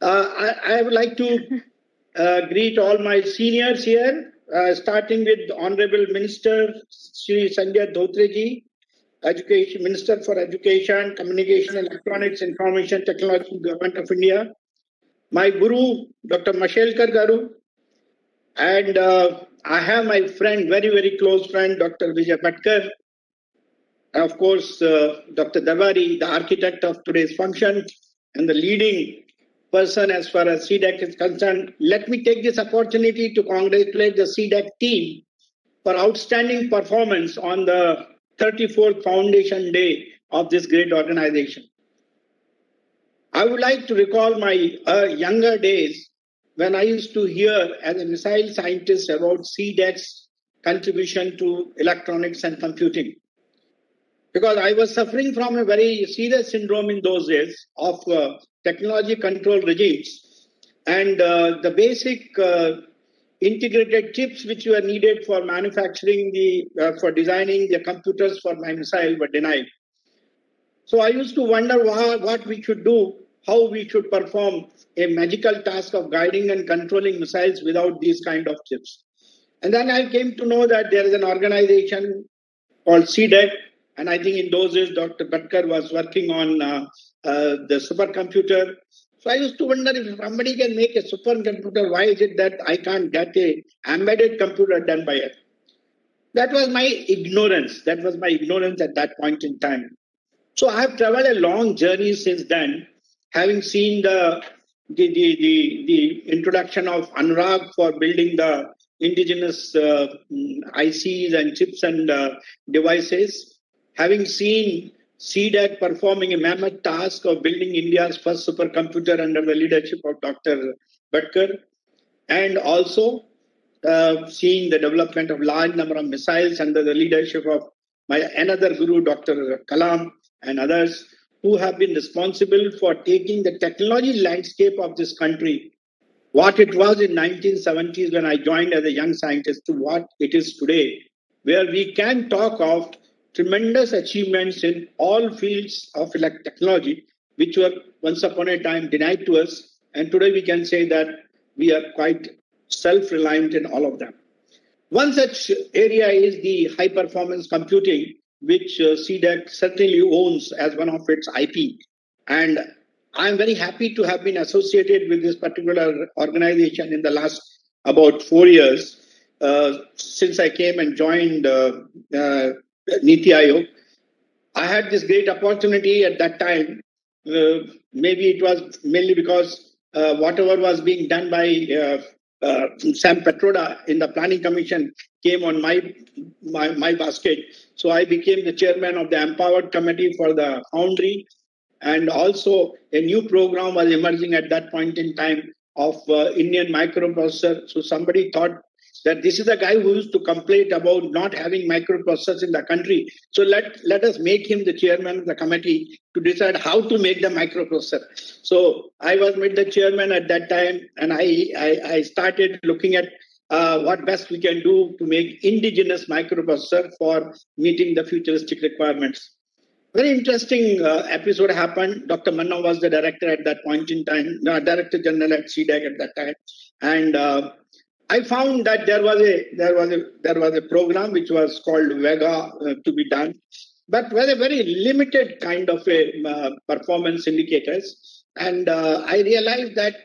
[SPEAKER 7] I would like to greet all my seniors here, starting with Honorable Minister Shri Sanjay Dhotreji, Education Minister for Education, Communication, Electronics, Information Technology, Government of India. My Guru, Dr. Mashelkar Garu, and I have my friend, very, very close friend, Dr. Vijay Bhatkar, and of course, Dr. Darbari, the architect of today's function and the leading person as far as C-DAC is concerned. Let me take this opportunity to congratulate the C-DAC team for outstanding performance on the 34th Foundation Day of this great organization. I would like to recall my younger days when I used to hear as a missile scientist about C-DAC's contribution to electronics and computing. Because I was suffering from a very serious syndrome in those days of technology control regimes, and the basic integrated chips which were needed for manufacturing for designing the computers for my missile were denied. So I used to wonder what we should do, how we should perform a magical task of guiding and controlling missiles without these kind of chips. And then I came to know that there is an organization called C-DAC, and I think in those days Dr. Bhatkar was working on the supercomputer. So I used to wonder, if somebody can make a supercomputer, why is it that I can't get a embedded computer done by it? That was my ignorance. That was my ignorance at that point in time. So I have traveled a long journey since then, having seen the introduction of Anurag for building the indigenous ICs and chips and devices, having seen C-DAC performing a mammoth task of building India's first supercomputer under the leadership of Dr. Bhatkar, and also seeing the development of large number of missiles under the leadership of my another guru, Dr. Kalam, and others who have been responsible for taking the technology landscape of this country, what it was in 1970s when I joined as a young scientist, to what it is today, where we can talk of tremendous achievements in all fields of technology, which were once upon a time denied to us. And today we can say that we are quite self-reliant in all of them. One such area is the high-performance computing, which C-DAC certainly owns as one of its IP. And I'm very happy to have been associated with this particular organization in the last about 4 years, since I came and joined Niti Aayog. I had this great opportunity at that time. Maybe it was mainly because whatever was being done by Sam Petroda in the Planning Commission came on my basket. So I became the chairman of the Empowered Committee for the Foundry, and also a new program was emerging at that point in time of Indian microprocessor. So somebody thought that this is a guy who used to complain about not having microprocessors in the country. So let us make him the chairman of the committee to decide how to make the microprocessor. So I was made the chairman at that time, and I started looking at what best we can do to make indigenous microprocessor for meeting the futuristic requirements. Very interesting episode happened. Dr. Manna was the director at that point in time, Director General at C-DAC at that time, and I found that there was a program which was called Vega to be done, but very very limited kind of a performance indicators. And I realized that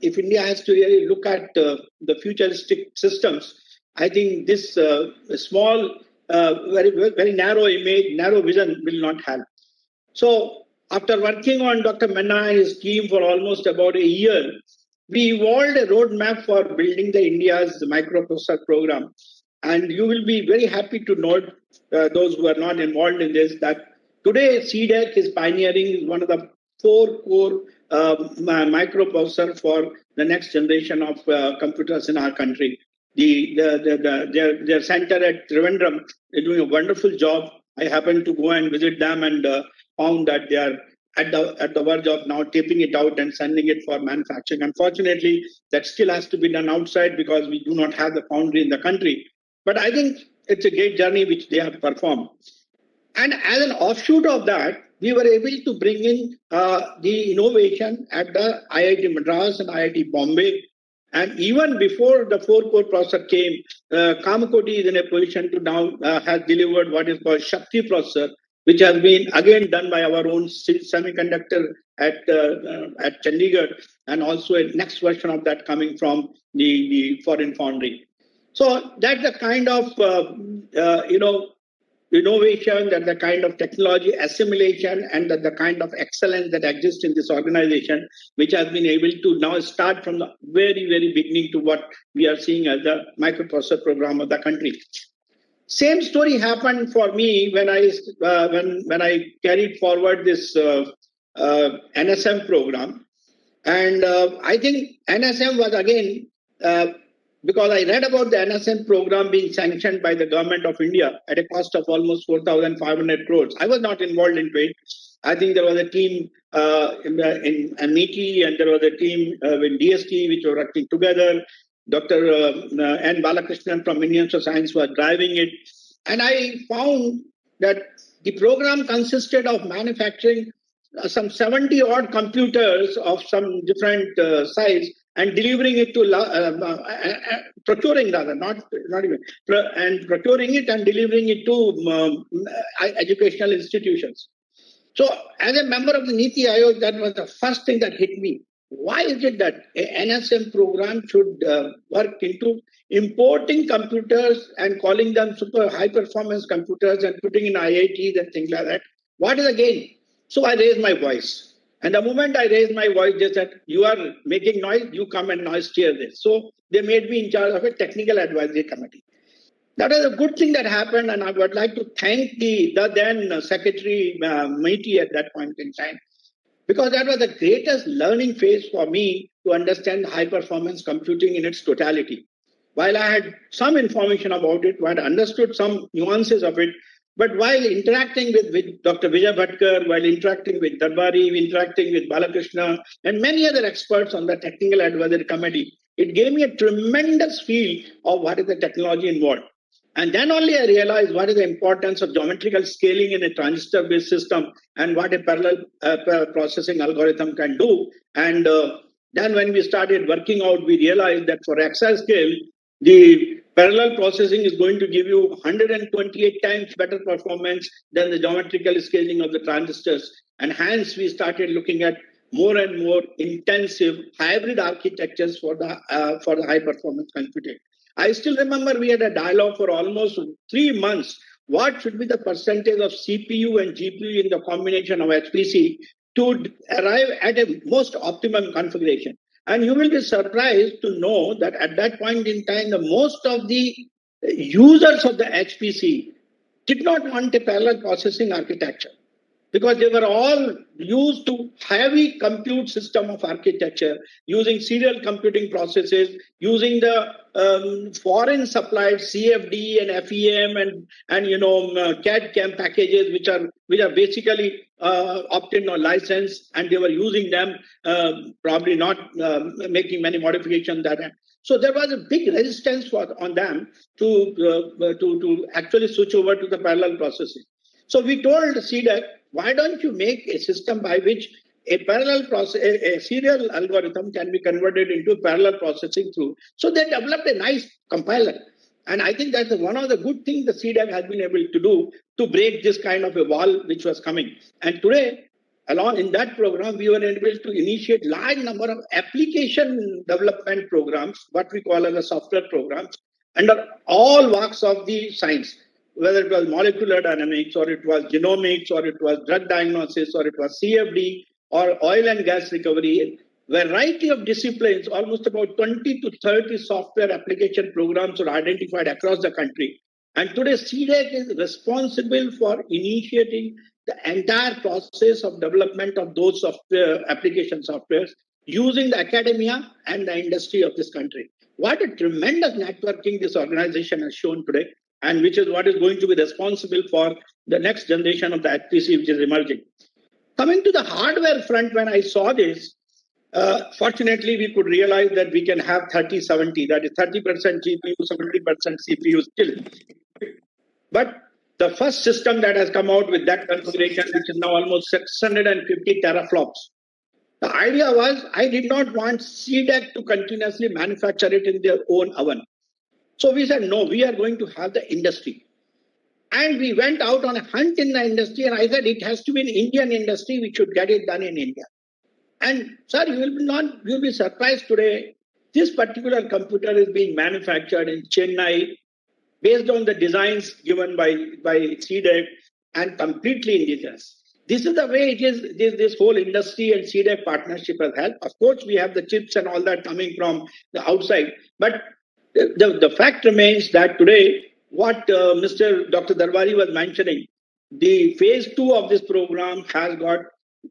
[SPEAKER 7] if India has to really look at the futuristic systems, I think this small, very narrow image, narrow vision will not help. So after working on Dr. Manna and his team for almost about a year, we evolved a roadmap for building the India's microprocessor program. And you will be very happy to note, those who are not involved in this, that today C-DAC is pioneering one of the 4 core microprocessor for the next generation of computers in our country. Their center at Trivandrum is doing a wonderful job. I happened to go and visit them and found that they are at the verge of now taping it out and sending it for manufacturing. Unfortunately, that still has to be done outside because we do not have the foundry in the country. But I think it's a great journey which they have performed. And as an offshoot of that, we were able to bring in the innovation at the IIT Madras and IIT Bombay. And even before the 4-core processor came, Kamakoti is in a position to now has delivered what is called Shakti processor, which has been again done by our own semiconductor at Chandigarh, and also a next version of that coming from the foreign foundry. So that's the kind of innovation, that the kind of technology assimilation, and that the kind of excellence that exists in this organization, which has been able to now start from the very, very beginning to what we are seeing as the microprocessor program of the country. Same story happened for me when I carried forward this NSM program, and I think NSM was again. Because I read about the NSM program being sanctioned by the government of India at a cost of almost 4,500 crores. I was not involved in it. I think there was a team in Amity, and there was a team with DST which were working together. Dr. N. Balakrishnan from Indian Science was driving it. And I found that the program consisted of manufacturing some 70 odd computers of some different size, and delivering it to procuring it and delivering it to educational institutions. So as a member of the Niti Aayog, that was the first thing that hit me. Why is it that a NSM program should work into importing computers and calling them super high performance computers and putting in IITs and things like that? What is the gain? So I raised my voice. And the moment I raised my voice, they said, you are making noise, you come and noise steer this. So they made me in charge of a technical advisory committee. That is a good thing that happened, and I would like to thank the then Secretary Meity at that point in time, because that was the greatest learning phase for me to understand high performance computing in its totality. While I had some information about it, I had understood some nuances of it, but while interacting with Dr. Vijay Bhatkar, while interacting with Darbari, interacting with Balakrishna, and many other experts on the technical advisory committee, it gave me a tremendous feel of what is the technology involved. And then only I realized what is the importance of geometrical scaling in a transistor-based system and what a parallel processing algorithm can do. And then when we started working out, we realized that for exascale, the parallel processing is going to give you 128 times better performance than the geometrical scaling of the transistors. And hence, we started looking at more and more intensive hybrid architectures for the high performance computing. I still remember we had a dialogue for almost 3 months. What should be the percentage of CPU and GPU in the combination of HPC to arrive at a most optimum configuration? And you will be surprised to know that at that point in time, the most of the users of the HPC did not want a parallel processing architecture, because they were all used to heavy compute system of architecture, using serial computing processes, using the foreign supplied CFD and FEM and CAD/CAM packages, which are basically opt-in or licensed, and they were using them, probably not making many modifications that. So there was a big resistance on them to actually switch over to the parallel processing. So we told C-DAC, why don't you make a system by which a parallel process, a serial algorithm can be converted into parallel processing through? So they developed a nice compiler. And I think that's one of the good things the C-DAC has been able to do to break this kind of a wall which was coming. And today, along in that program, we were able to initiate large number of application development programs, what we call as a software programs, under all walks of the science, whether it was molecular dynamics, or it was genomics, or it was drug diagnosis, or it was CFD, or oil and gas recovery. Variety of disciplines, almost about 20 to 30 software application programs are identified across the country. And today, C-DAC is responsible for initiating the entire process of development of those software application softwares using the academia and the industry of this country. What a tremendous networking this organization has shown today, and which is what is going to be responsible for the next generation of the HPC which is emerging. Coming to the hardware front, when I saw this, fortunately, we could realize that we can have 30-70, that is 30% GPU, 70% CPU still. But the first system that has come out with that configuration, which is now almost 650 teraflops, the idea was I did not want C-DAC to continuously manufacture it in their own oven. So we said, no, we are going to have the industry. And we went out on a hunt in the industry, and I said, it has to be an Indian industry, we should get it done in India. And sir, you'll be surprised today. This particular computer is being manufactured in Chennai based on the designs given by C-DAC and completely indigenous. This is the way it is. This whole industry and C-DAC partnership has helped. Of course, we have the chips and all that coming from the outside. But the fact remains that today, what Mr. Dr. Darbari was mentioning, the phase 2 of this program has got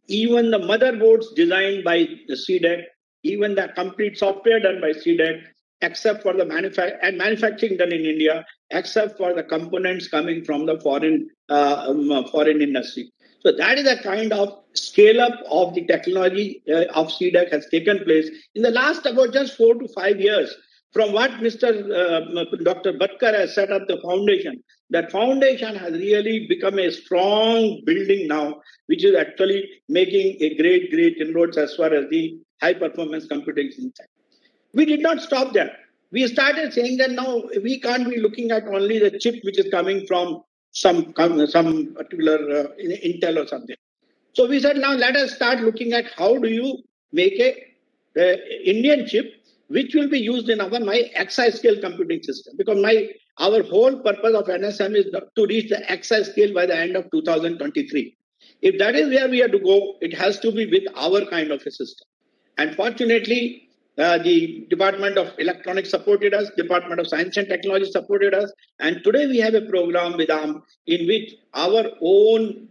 [SPEAKER 7] even the motherboards designed by the C-DAC, even the complete software done by C-DAC, except for the manufacturing done in India, except for the components coming from the foreign industry. So that is a kind of scale up of the technology of C-DAC has taken place in the last about just 4 to 5 years. From what Dr. Bhatkar has set up the foundation, that foundation has really become a strong building now, which is actually making a great inroads as far as the high performance computing is concerned. We did not stop there. We started saying that now we can't be looking at only the chip which is coming from some particular Intel or something. So we said, now let us start looking at how do you make a Indian chip which will be used in my exascale computing system. Because our whole purpose of NSM is to reach the exascale by the end of 2023. If that is where we have to go, it has to be with our kind of a system. And fortunately, the Department of Electronics supported us, Department of Science and Technology supported us, and today we have a program with them in which our own,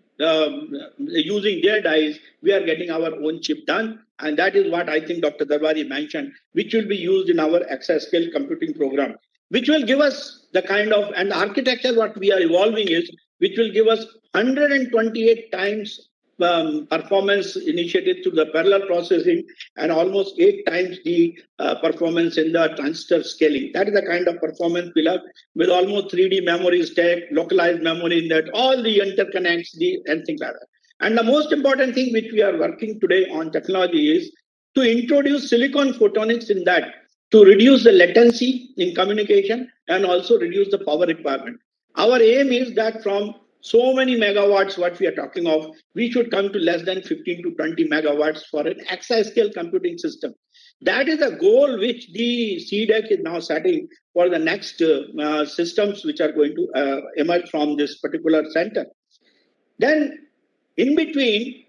[SPEAKER 7] using their dies, we are getting our own chip done, and that is what I think Dr. Darbari mentioned, which will be used in our exascale computing program, which will give us the kind of, and the architecture what we are evolving is, which will give us 128 times performance initiated through the parallel processing and almost 8 times the performance in the transistor scaling. That is the kind of performance we'll have with almost 3D memory stack, localized memory in that, all the interconnects, and things like that. And the most important thing which we are working today on technology is to introduce silicon photonics in that to reduce the latency in communication and also reduce the power requirement. Our aim is that from so many megawatts, what we are talking of, we should come to less than 15 to 20 megawatts for an exascale computing system. That is a goal which the C-DAC is now setting for the next systems which are going to emerge from this particular center. Then, in between,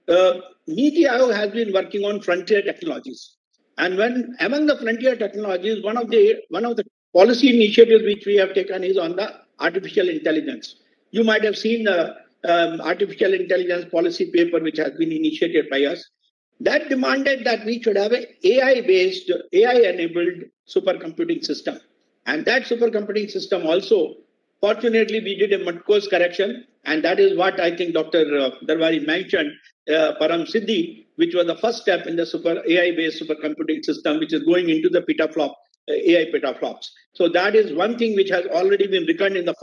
[SPEAKER 7] NITI Aayog has been working on frontier technologies. And among the frontier technologies, one of the policy initiatives which we have taken is on the artificial intelligence. You might have seen the artificial intelligence policy paper which has been initiated by us. That demanded that we should have an AI-based, AI-enabled supercomputing system. And that supercomputing system also, fortunately, we did a course correction. And that is what I think Dr. Darbari mentioned, Param Siddhi, which was the first step in the AI-based supercomputing system, which is going into the petaflop, AI petaflops. So that is one thing which has already been reckoned in the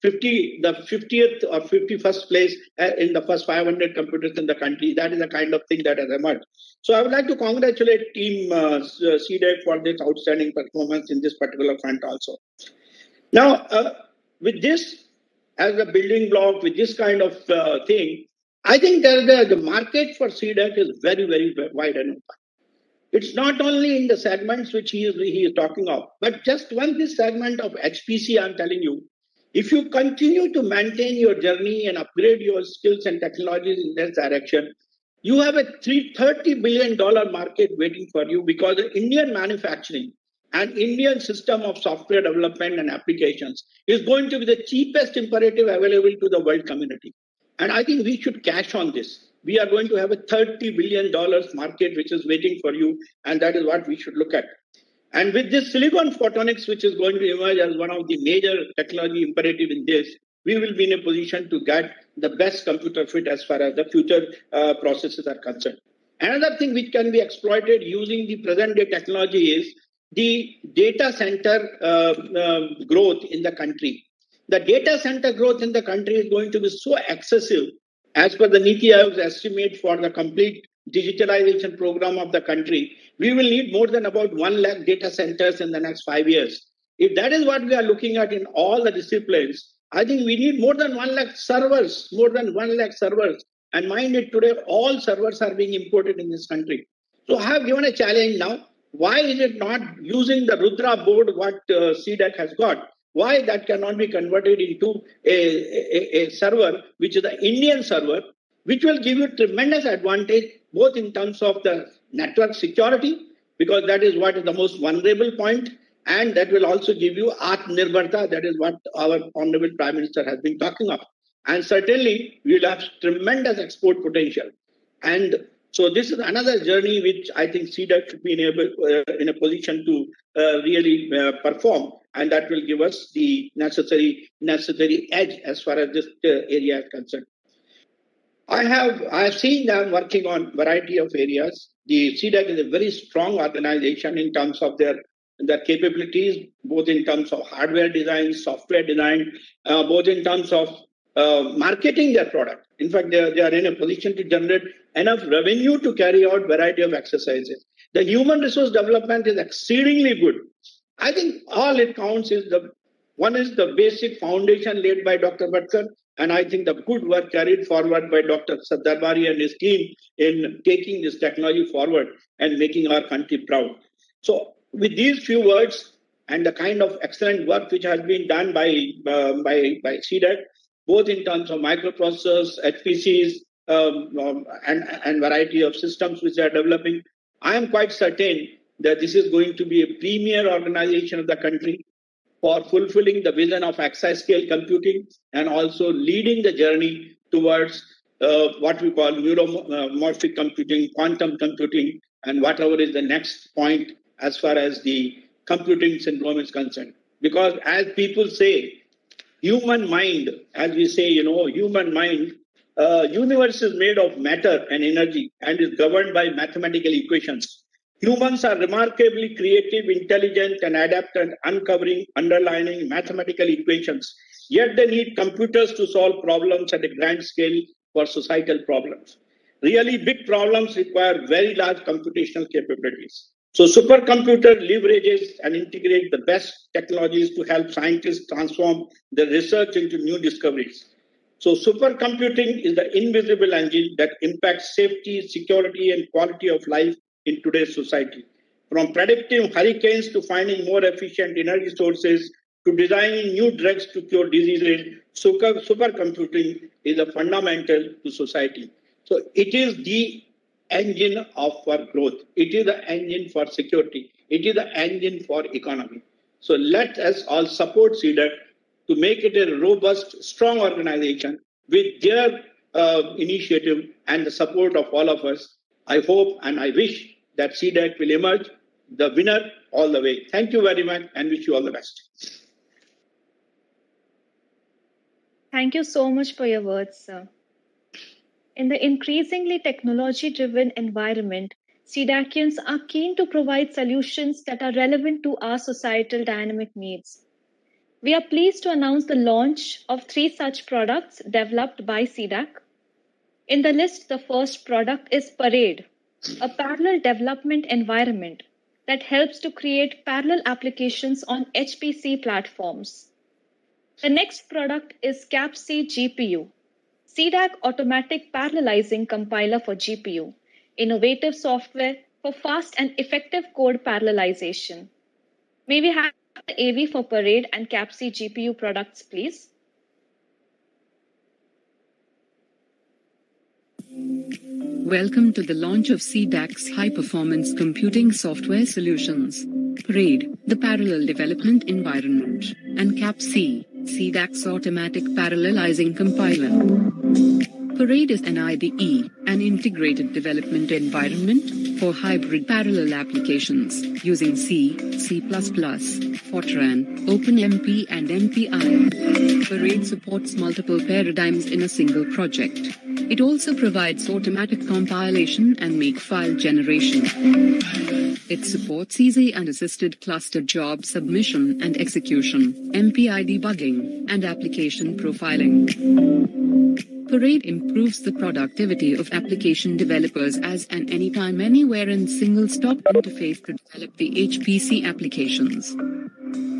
[SPEAKER 7] 50th or 51st place in the first 500 computers in the country. That is the kind of thing that has emerged. So I would like to congratulate Team C-DAC for this outstanding performance in this particular front also. Now, with this as a building block, with this kind of thing, I think the market for C-DAC is very, very wide and open. It's not only in the segments which he is talking of, but just this segment of HPC, I'm telling you, if you continue to maintain your journey and upgrade your skills and technologies in this direction, you have a $30 billion market waiting for you, because the Indian manufacturing and Indian system of software development and applications is going to be the cheapest imperative available to the world community. And I think we should cash on this. We are going to have a $30 billion market which is waiting for you, and that is what we should look at. And with this silicon photonics, which is going to emerge as one of the major technology imperative in this, we will be in a position to get the best computer fit as far as the future processes are concerned. Another thing which can be exploited using the present day technology is the data center growth in the country. The data center growth in the country is going to be so excessive as per the Niti Aayog's estimate for the complete digitalization program of the country. We will need more than about 1 lakh data centers in the next 5 years. If that is what we are looking at in all the disciplines, I think we need more than 1 lakh servers, And mind it, today all servers are being imported in this country. So I have given a challenge now. Why is it not using the Rudra board what C-DAC has got? Why that cannot be converted into a server, which is the Indian server, which will give you tremendous advantage, both in terms of the network security, because that is what is the most vulnerable point, and that will also give you Atmanirbharta, that is what our Honorable Prime Minister has been talking about. And certainly, we will have tremendous export potential. And so this is another journey which I think C-DAC should be in a position to really perform, and that will give us the necessary edge as far as this area is concerned. I have seen them working on variety of areas. The C-DAC is a very strong organization in terms of their capabilities, both in terms of hardware design, software design, both in terms of marketing their product. In fact, they are in a position to generate enough revenue to carry out variety of exercises. The human resource development is exceedingly good. I think all it counts is one is the basic foundation laid by Dr. Bhatkar, and I think the good work carried forward by Dr. Darbari and his team in taking this technology forward and making our country proud. So with these few words and the kind of excellent work which has been done by C-DAC, both in terms of microprocessors, HPCs, and variety of systems which they are developing, I am quite certain that this is going to be a premier organization of the country for fulfilling the vision of exascale computing and also leading the journey towards what we call neuromorphic computing, quantum computing, and whatever is the next point as far as the computing syndrome is concerned. Because as people say, human mind, as we say, human mind, universe is made of matter and energy and is governed by mathematical equations. Humans are remarkably creative, intelligent, and adept at uncovering underlying mathematical equations. Yet they need computers to solve problems at a grand scale for societal problems. Really big problems require very large computational capabilities. So supercomputer leverages and integrates the best technologies to help scientists transform the research into new discoveries. So supercomputing is the invisible engine that impacts safety, security, and quality of life in today's society. From predicting hurricanes to finding more efficient energy sources to designing new drugs to cure diseases, supercomputing is a fundamental to society. So it is the engine for growth. It is the engine for security. It is the engine for economy. So let us all support C-DAC to make it a robust, strong organization with their initiative and the support of all of us. I hope and I wish that C-DAC will emerge the winner all the way. Thank you very much and wish you all the best.
[SPEAKER 1] Thank you so much for your words, sir. In the increasingly technology-driven environment, C-DACians are keen to provide solutions that are relevant to our societal dynamic needs. We are pleased to announce the launch of 3 such products developed by C-DAC. In the list, the first product is Parade, a parallel development environment that helps to create parallel applications on HPC platforms. The next product is CAPC GPU, C-DAC Automatic Parallelizing Compiler for GPU, innovative software for fast and effective code parallelization. May we have the AV for Parade and CAPC GPU products, please?
[SPEAKER 8] Welcome to the launch of C-DAC's high-performance computing software solutions. Parade, the parallel development environment, and CAPC, C-DAC's automatic parallelizing compiler. Parade is an IDE, an integrated development environment, for hybrid parallel applications, using C, C++, Fortran, OpenMP and MPI. Parade supports multiple paradigms in a single project. It also provides automatic compilation and makefile generation. It supports easy and assisted cluster job submission and execution, MPI debugging, and application profiling. Parade improves the productivity of application developers as an anytime anywhere and single-stop interface to develop the HPC applications.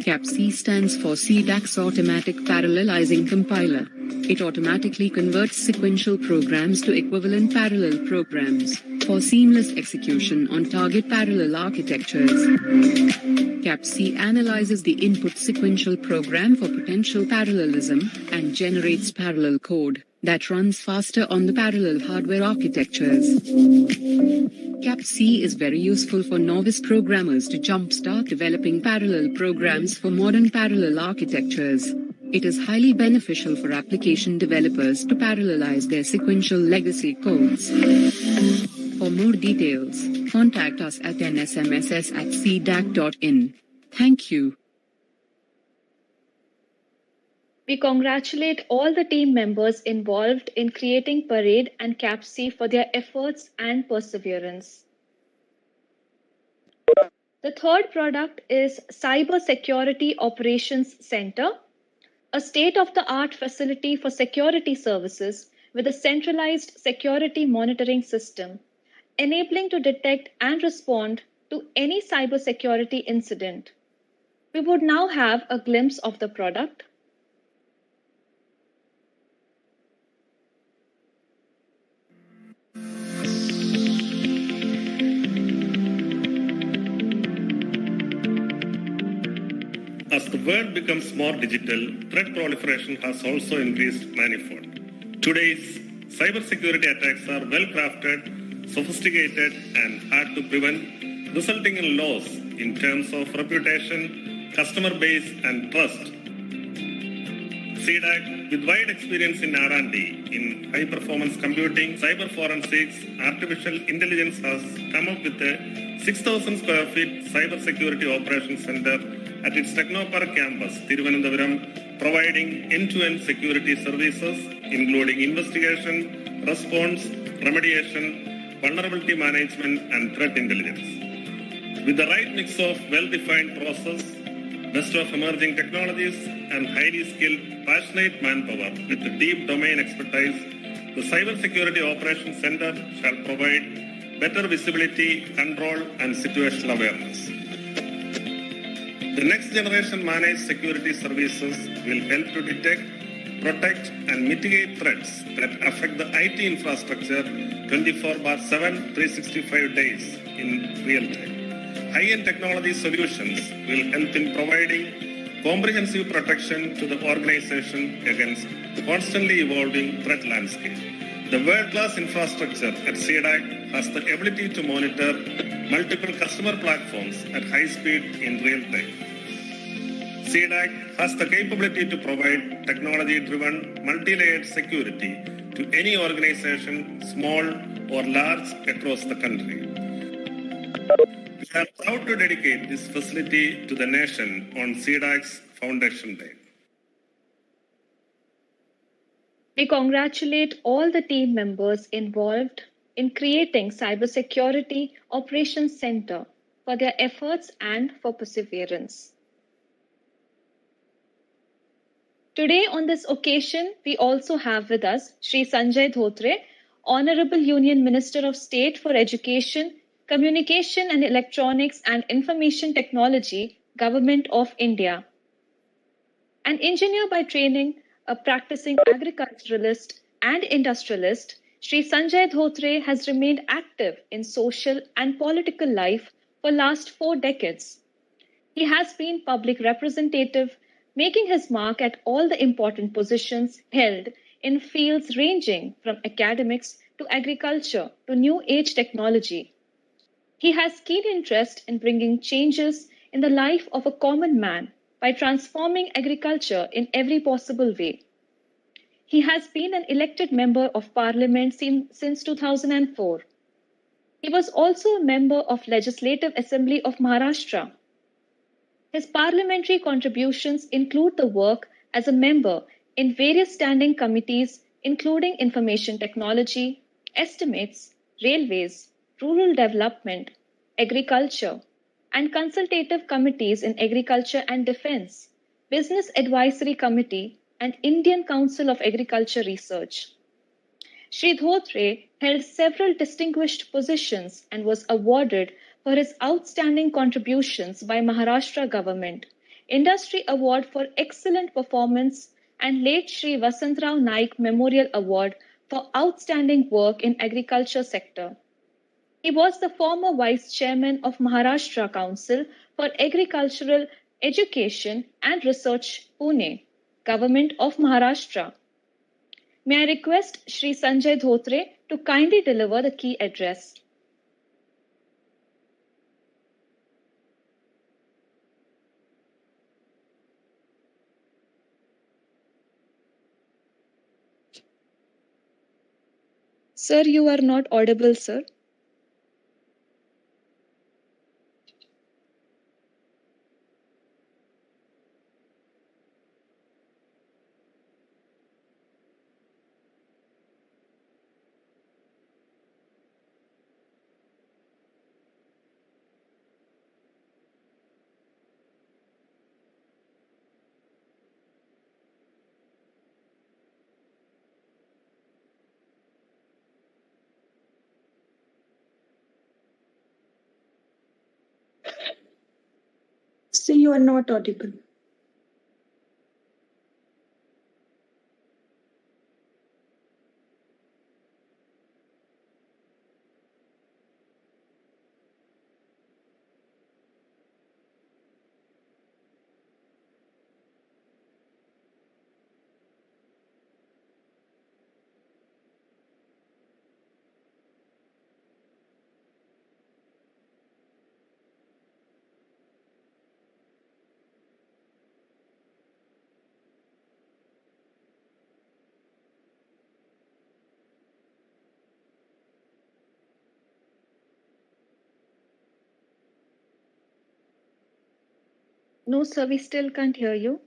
[SPEAKER 8] CAPC stands for C-DAC's Automatic Parallelizing Compiler. It automatically converts sequential programs to equivalent parallel programs for seamless execution on target parallel architectures. CAPC analyzes the input sequential program for potential parallelism and generates parallel code that runs faster on the parallel hardware architectures. CAPC is very useful for novice programmers to jumpstart developing parallel programs for modern parallel architectures. It is highly beneficial for application developers to parallelize their sequential legacy codes. For more details, contact us at nsmss@cdac.in. Thank you.
[SPEAKER 1] We congratulate all the team members involved in creating Parade and CAPC for their efforts and perseverance. The third product is Cyber Security Operations Center, a state-of-the-art facility for security services with a centralized security monitoring system, enabling to detect and respond to any cybersecurity incident. We would now have a glimpse of the product.
[SPEAKER 9] As the world becomes more digital, threat proliferation has also increased manifold. Today's cybersecurity attacks are well crafted, sophisticated, and hard to prevent, resulting in loss in terms of reputation, customer base, and trust. C-DAC, with wide experience in R&D in high-performance computing, cyber forensics, artificial intelligence, has come up with a 6,000 square feet cybersecurity operations center at its Technopark campus, Thiruvananthapuram, providing end-to-end security services, including investigation, response, remediation, vulnerability management, and threat intelligence. With the right mix of well-defined process, best of emerging technologies, and highly skilled, passionate manpower with deep domain expertise, the Cybersecurity Operations Center shall provide better visibility, control, and situational awareness. The next generation managed security services will help to detect, protect, and mitigate threats that affect the IT infrastructure 24/7, 365 days in real time. High-end technology solutions will help in providing comprehensive protection to the organization against constantly evolving threat landscape. The world-class infrastructure at C-DAC has the ability to monitor multiple customer platforms at high speed in real time. C-DAC has the capability to provide technology-driven, multi-layered security to any organization, small or large, across the country. We are proud to dedicate this facility to the nation on C-DAC's Foundation Day.
[SPEAKER 1] We congratulate all the team members involved in creating Cybersecurity Operations Center for their efforts and for perseverance. Today on this occasion, we also have with us Shri Sanjay Dhotre, Honorable Union Minister of State for Education, Communication and Electronics and Information Technology, Government of India. An engineer by training, a practicing agriculturalist and industrialist, Shri Sanjay Dhotre has remained active in social and political life for last 4 decades. He has been public representative, making his mark at all the important positions held in fields ranging from academics to agriculture to new age technology. He has keen interest in bringing changes in the life of a common man by transforming agriculture in every possible way. He has been an elected member of parliament since 2004. He was also a member of Legislative Assembly of Maharashtra. His parliamentary contributions include the work as a member in various standing committees, including information technology, estimates, railways, rural development, agriculture, and consultative committees in agriculture and defense, business advisory committee, and Indian Council of Agriculture Research. Shri Dhotre held several distinguished positions and was awarded for his outstanding contributions by Maharashtra government, Industry Award for Excellent Performance, and late Shri Vasantrao Naik Memorial Award for Outstanding Work in Agriculture sector. He was the former Vice Chairman of Maharashtra Council for Agricultural Education and Research, Pune, Government of Maharashtra. May I request Shri Sanjay Dhotre to kindly deliver the key address. Sir, you are not audible, sir.
[SPEAKER 5] So you are not audible.
[SPEAKER 1] No, sir, we still can't hear you.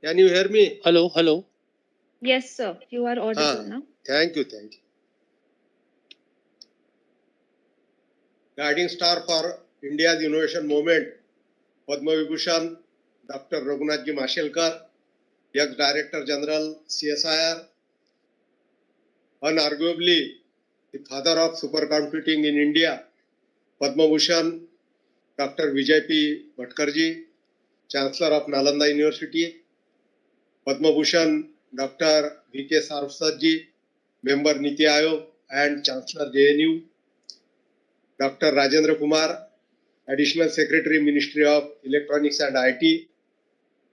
[SPEAKER 10] Can you hear me? Hello, hello.
[SPEAKER 1] Yes, sir, you are audible now.
[SPEAKER 10] Thank you, thank you. Guiding star for India's innovation movement, Padma Vibhushan, Dr. Raghunatji Mashelkar, ex-Director General CSIR, unarguably the father of supercomputing in India, Padma Bhushan, Dr. Vijay P. Bhatkarji, Chancellor of Nalanda University, Padma Bhushan, Dr. V.K. Sarvsatji, Member Niti Aayog and Chancellor JNU, Dr. Rajendra Kumar, Additional Secretary, Ministry of Electronics and IT,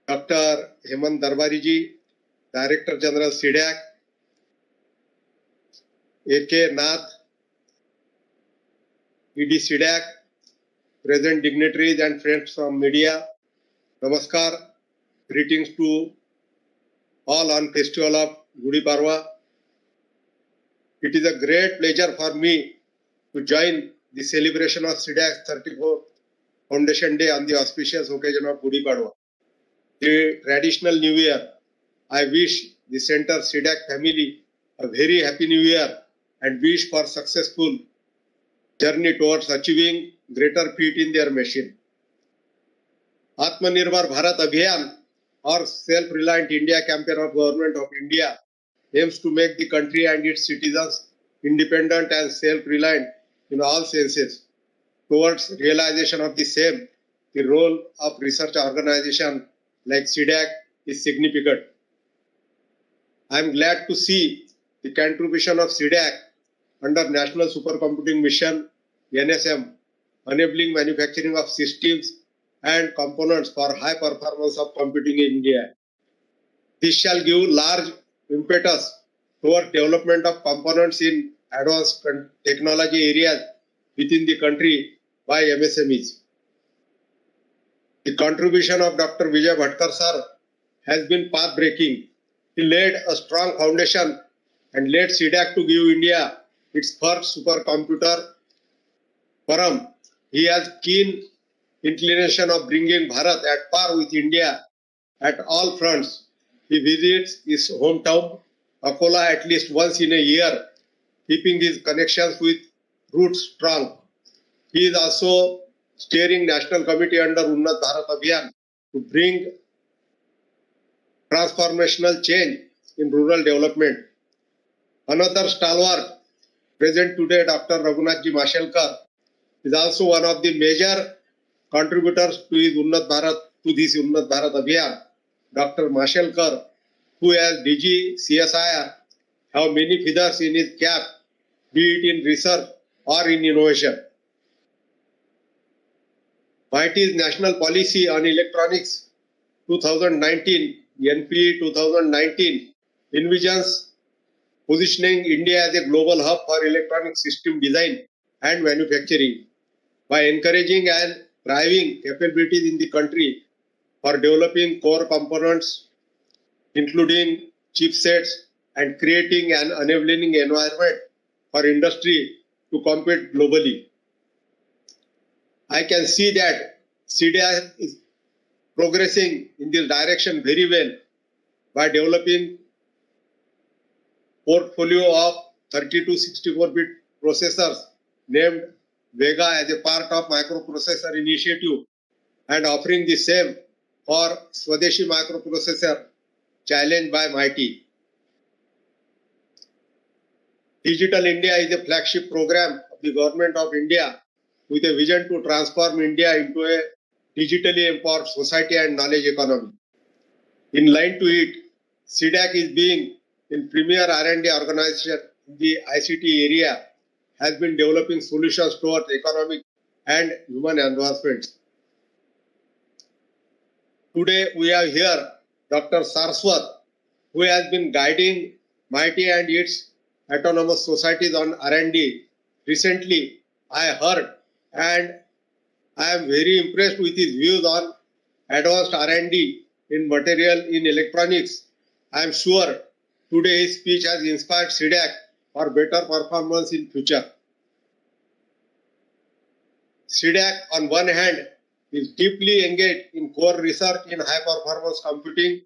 [SPEAKER 10] Dr. Hemant Darbariji, Director General C-DAC, A.K. Nath, ED C-DAC, present dignitaries and friends from media, Namaskar, greetings to all on festival of Gudi Parva. It is a great pleasure for me to join the celebration of C-DAC's 34th Foundation Day on the auspicious occasion of Gudi Padwa, the traditional New Year. I wish the Center C-DAC family a very happy New Year and wish for successful journey towards achieving greater feat in their mission. Atmanirbhar Bharat Abhiyan or Self-Reliant India campaign of Government of India aims to make the country and its citizens independent and self-reliant in all senses. Towards realization of the same, the role of research organization like C-DAC is significant. I am glad to see the contribution of C-DAC under National Supercomputing Mission NSM, enabling manufacturing of systems and components for high performance of computing in India. This shall give large impetus toward development of components in advanced technology areas within the country by MSMEs. The contribution of Dr. Vijay Bhatkar sir has been path-breaking. He laid a strong foundation and led C-DAC to give India its first supercomputer. Param, he has keen inclination of bringing Bharat at par with India at all fronts. He visits his hometown, Akola, at least once in a year, keeping his connections with roots strong. He is also steering National Committee under Unnat Bharat Abhiyan to bring transformational change in rural development. Another stalwart present today, Dr. Raghunathji Mashelkar, is also one of the major contributors to this Unnat Bharat Abhiyan. Dr. Mashelkar, who as DG CSIR have many feathers in his cap, be it in research or in innovation. MIT's National Policy on Electronics 2019, NPE 2019, envisions positioning India as a global hub for electronic system design and manufacturing by encouraging and driving capabilities in the country for developing core components, including chipsets, and creating an enabling environment for industry to compete globally. I can see that C-DAC is progressing in this direction very well by developing portfolio of 32-64-bit processors named Vega as a part of microprocessor initiative and offering the same for Swadeshi microprocessor challenged by MIT. Digital India is a flagship program of the Government of India with a vision to transform India into a digitally empowered society and knowledge economy. In line to it, C-DAC is being in premier R&D organization in the ICT area, has been developing solutions towards economic and human advancements. Today we have here Dr. Saraswat, who has been guiding MIT and its autonomous societies on R&D. Recently, I heard and I am very impressed with his views on advanced R&D in material in electronics. I am sure today his speech has inspired C-DAC for better performance in future. C-DAC on one hand is deeply engaged in core research in high performance computing,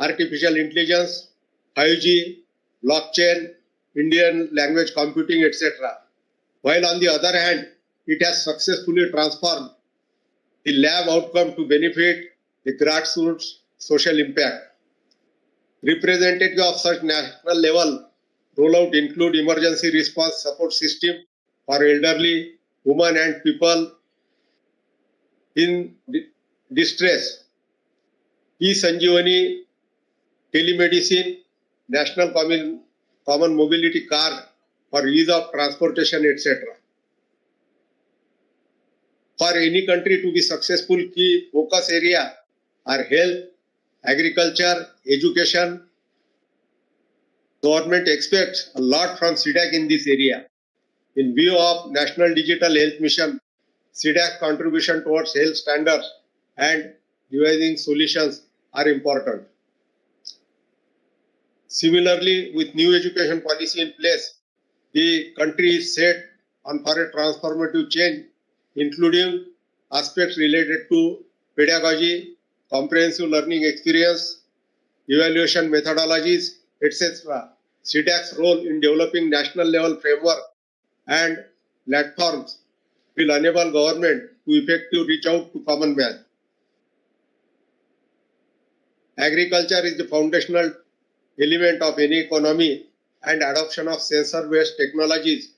[SPEAKER 10] artificial intelligence, 5G, blockchain, Indian language computing, etc. While on the other hand, it has successfully transformed the lab outcome to benefit the grassroots social impact. Representatives of such national level rollout include emergency response support system for elderly, women and people in distress, e-Sanjeevani, telemedicine, national common mobility card for ease of transportation, etc. For any country to be successful, key focus area are health, agriculture, education. Government expects a lot from C-DAC in this area. In view of National Digital Health Mission, C-DAC contribution towards health standards and devising solutions are important. Similarly, with new education policy in place, the country is set on for a transformative change, including aspects related to pedagogy, comprehensive learning experience, evaluation methodologies, etc. C-DAC's role in developing national level framework and platforms will enable government to effectively reach out to common man. Agriculture is the foundational element of any economy, and adoption of sensor-based technologies,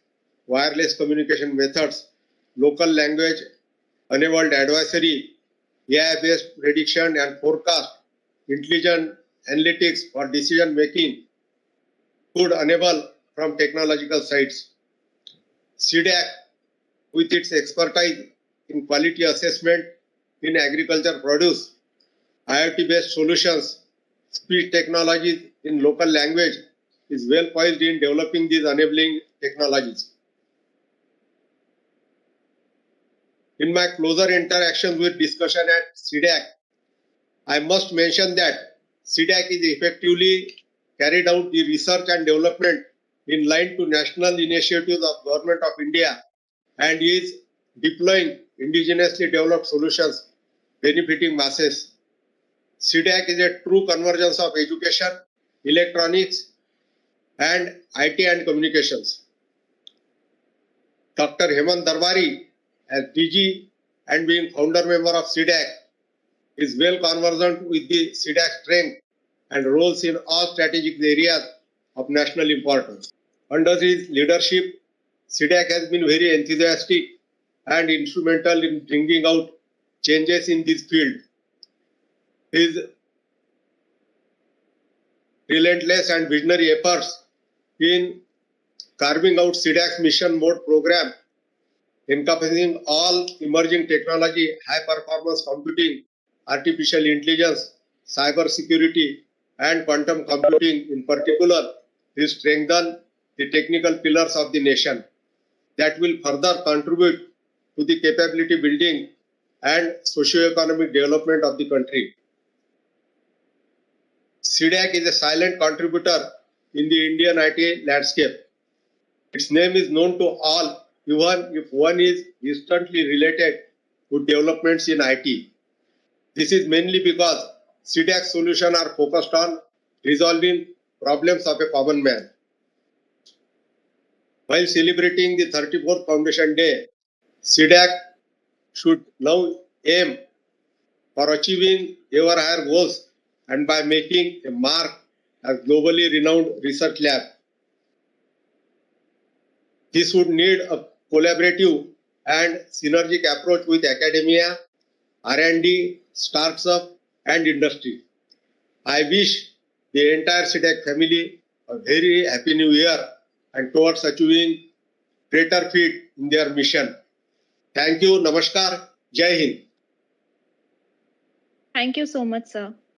[SPEAKER 10] wireless communication methods, local language enabled advisory, AI-based prediction and forecast, intelligent analytics for decision making could enable from technological sides. C-DAC, with its expertise in quality assessment in agriculture produce, IoT-based solutions, speech technologies in local language, is well poised in developing these enabling technologies. In my closer interactions with discussion at C-DAC, I must mention that C-DAC is effectively carried out the research and development in line to national initiatives of Government of India and is deploying indigenously developed solutions benefiting masses. C-DAC is a true convergence of education, electronics, and IT and communications. Dr. Hemant Darbari, as DG and being founder member of C-DAC, is well conversant with the C-DAC strength and roles in all strategic areas of national importance. Under his leadership, C-DAC has been very enthusiastic and instrumental in bringing out changes in this field. His relentless and visionary efforts in carving out C-DAC's mission mode program, encompassing all emerging technology, high performance computing, artificial intelligence, cyber security, and quantum computing in particular, will strengthen the technical pillars of the nation that will further contribute to the capability building and socio-economic development of the country. C-DAC is a silent contributor in the Indian IT landscape. Its name is known to all, even if one is distantly related to developments in IT. This is mainly because C-DAC solutions are focused on resolving problems of a common man. While celebrating the 34th Foundation Day, C-DAC should now aim for achieving ever higher goals and by making a mark as globally renowned research lab. This would need a collaborative and synergic approach with academia, R&D, startups, and industry. I wish the entire C-DAC family a very happy new year and towards achieving greater feat in their mission. Thank you. Namaskar. Jai Hind.
[SPEAKER 1] Thank you so much, sir.